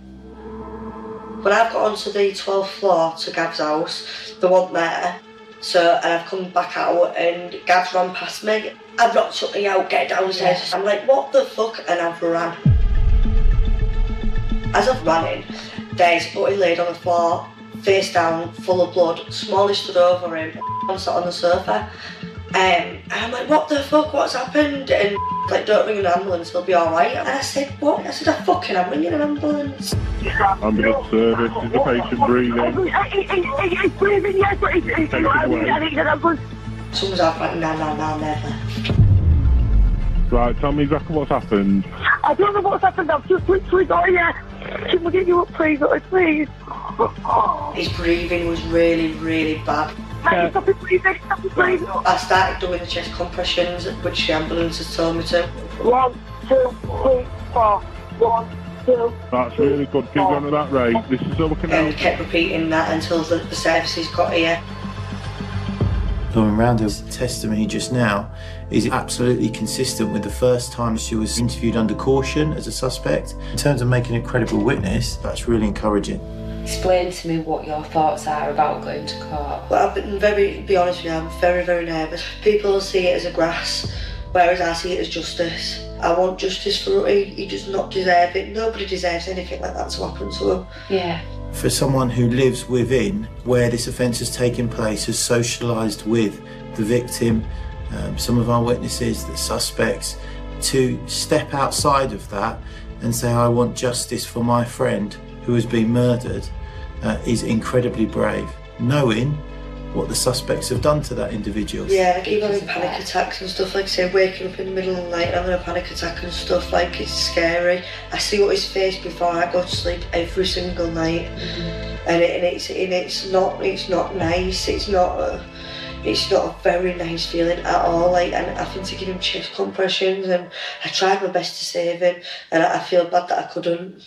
Speaker 8: When I've got onto the 12th floor to Gav's house, they weren't there. And I've come back out and Gav's ran past me. I've knocked Hutty out, get downstairs. I'm like, what the fuck? And I've ran. As I've ran in, there's Hutty laid on the floor, face down, full of blood. Smalley stood over him, I'm sat on the sofa. And I'm like, what the fuck, what's happened? And like, don't ring an ambulance, he'll be alright. And I said, what? I said, I'm ringing an ambulance.
Speaker 14: Ambulance service, is the patient breathing?
Speaker 8: He's breathing, yes, but he's I need an ambulance. Someone's out like, no, never.
Speaker 14: Right, tell me exactly what's happened.
Speaker 8: I don't know what's happened, I've just literally got here. Can we get you up, please? His breathing was really, really bad. Stop his breathing. I started doing the chest compressions, which the ambulance has told me to. 1, 2, 3, 4. 1, 2.
Speaker 14: That's really good. Keep going at that rate. This is so looking out.
Speaker 8: And he kept repeating that until the services got here.
Speaker 10: Lauren Roundell's testimony just now is absolutely consistent with the first time she was interviewed under caution as a suspect. In terms of making a credible witness, that's really encouraging.
Speaker 4: Explain to me what your thoughts are about going to court.
Speaker 8: Well, I've been be honest with you, I'm very, very nervous. People see it as a grass, whereas I see it as justice. I want justice for Ruby. He does not deserve it. Nobody deserves anything like that to happen to him.
Speaker 4: Yeah.
Speaker 10: For someone who lives within where this offence has taken place, has socialised with the victim, some of our witnesses, the suspects, to step outside of that and say, I want justice for my friend who has been murdered, is incredibly brave, knowing what the suspects have done to that individual.
Speaker 8: Yeah, I keep having panic attacks and stuff, like say waking up in the middle of the night having a panic attack and stuff, like it's scary. I see what he's faced before I go to sleep every single night, and it's not nice. It's not a very nice feeling at all. Like, and having to give him chest compressions, and I tried my best to save him, and I feel bad that I couldn't.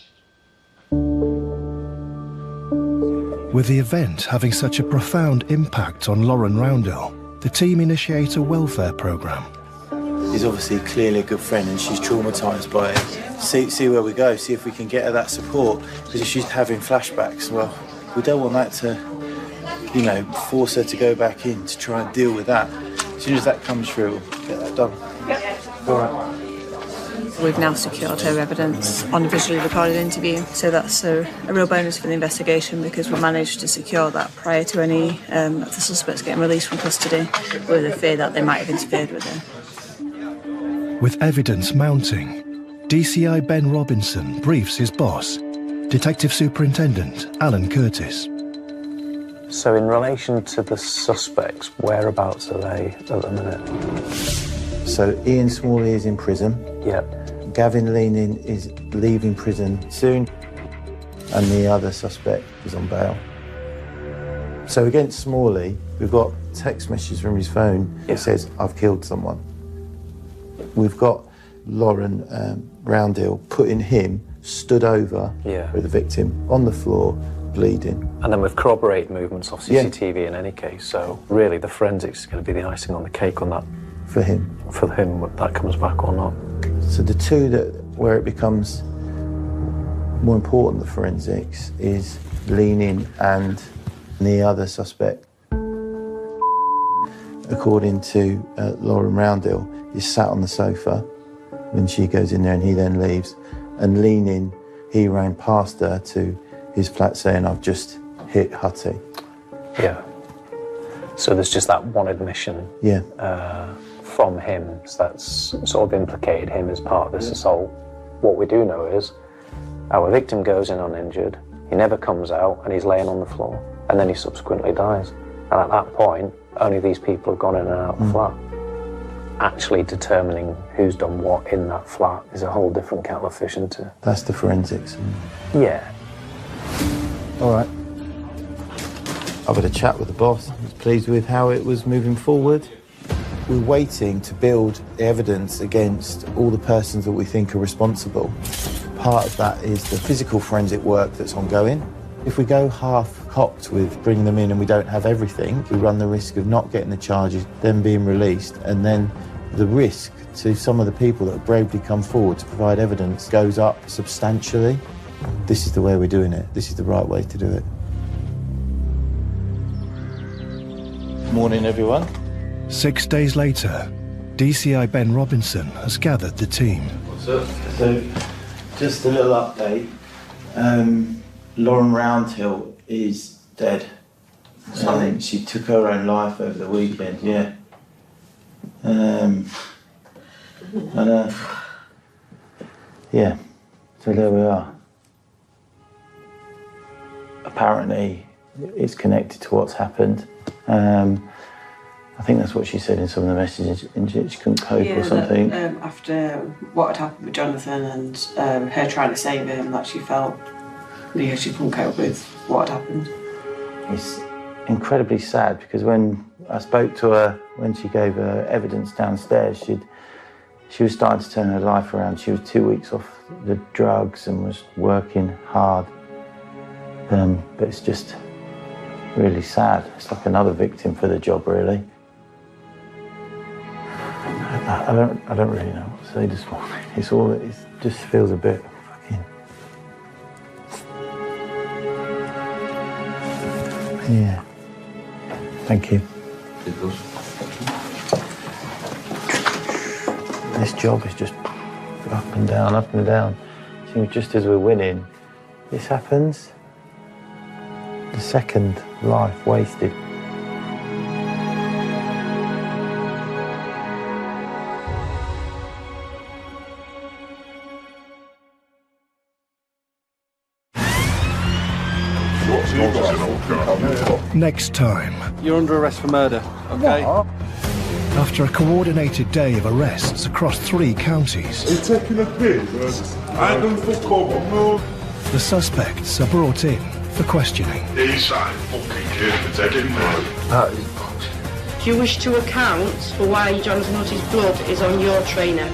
Speaker 15: With the event having such a profound impact on Lauren Roundell, the team initiate a welfare programme.
Speaker 10: He's obviously clearly a good friend and she's traumatised by it. See where we go, see if we can get her that support. Because if she's having flashbacks, well, we don't want that to, force her to go back in to try and deal with that. As soon as that comes through, we'll get that done. Yep. All right.
Speaker 3: We've now secured her evidence on a visually recorded interview, so that's a real bonus for the investigation because we managed to secure that prior to any of the suspects getting released from custody, with the fear that they might have interfered with her.
Speaker 15: With evidence mounting, DCI Ben Robinson briefs his boss, Detective Superintendent Alan Curtis.
Speaker 6: So in relation to the suspects, whereabouts are they at the minute?
Speaker 18: So Ian Smalley is in prison.
Speaker 6: Yep.
Speaker 18: Gavin Leaning is leaving prison soon, and the other suspect is on bail. So against Smalley, we've got text messages from his phone that says, I've killed someone. We've got Lauren Roundell putting him stood over with the victim on the floor, bleeding.
Speaker 6: And then we've corroborated movements off CCTV in any case, so really the forensics is going to be the icing on the cake on that.
Speaker 18: For him.
Speaker 6: For him, whether that comes back or not.
Speaker 18: So the two where it becomes more important, the forensics, is Leaning and the other suspect. According to Lauren Roundell, is sat on the sofa when she goes in there and he then leaves. And Leaning, he ran past her to his flat saying, I've just hit Hutty.
Speaker 6: Yeah. So there's just that one admission.
Speaker 18: Yeah.
Speaker 6: From him, so that's sort of implicated him as part of this assault. What we do know is our victim goes in uninjured, he never comes out and he's laying on the floor, and then he subsequently dies. And at that point, only these people have gone in and out of the flat. Actually determining who's done what in that flat is a whole different kettle of fish, isn't it?
Speaker 18: That's the forensics.
Speaker 6: Yeah.
Speaker 18: All right. I've had a chat with the boss. I was pleased with how it was moving forward. We're waiting to build evidence against all the persons that we think are responsible. Part of that is the physical forensic work that's ongoing. If we go half-cocked with bringing them in and we don't have everything, we run the risk of not getting the charges, them being released, and then the risk to some of the people that have bravely come forward to provide evidence goes up substantially. This is the way we're doing it. This is the right way to do it.
Speaker 10: Morning, everyone.
Speaker 15: 6 days later, DCI Ben Robinson has gathered the team.
Speaker 10: What's up? So, just a little update. Lauren Roundell is dead. She took her own life over the weekend, yeah. Yeah, so there we are. Apparently, it's connected to what's happened. I think that's what she said in some of the messages, and she couldn't cope or something.
Speaker 3: After what had happened with Jonathan and her trying to save him, that she felt she couldn't cope with what had happened.
Speaker 18: It's incredibly sad because when I spoke to her, when she gave her evidence downstairs, she was starting to turn her life around. She was 2 weeks off the drugs and was working hard. But it's just really sad. It's like another victim for the job, really. I don't really know what to say this morning. It just feels a bit fucking... Yeah. Thank you. This job is just up and down, up and down. Seems just as we're winning, this happens. The second life wasted.
Speaker 15: Next time.
Speaker 13: You're under arrest for murder, okay? What?
Speaker 15: After a coordinated day of arrests across 3 counties,
Speaker 14: You're taking a piss? I don't fuck up, no.
Speaker 15: the suspects are brought in for questioning.
Speaker 14: These are fucking kids, they didn't know.
Speaker 18: That is...
Speaker 2: Do you wish to account for why Jonathan Hutty's blood is on your trainer?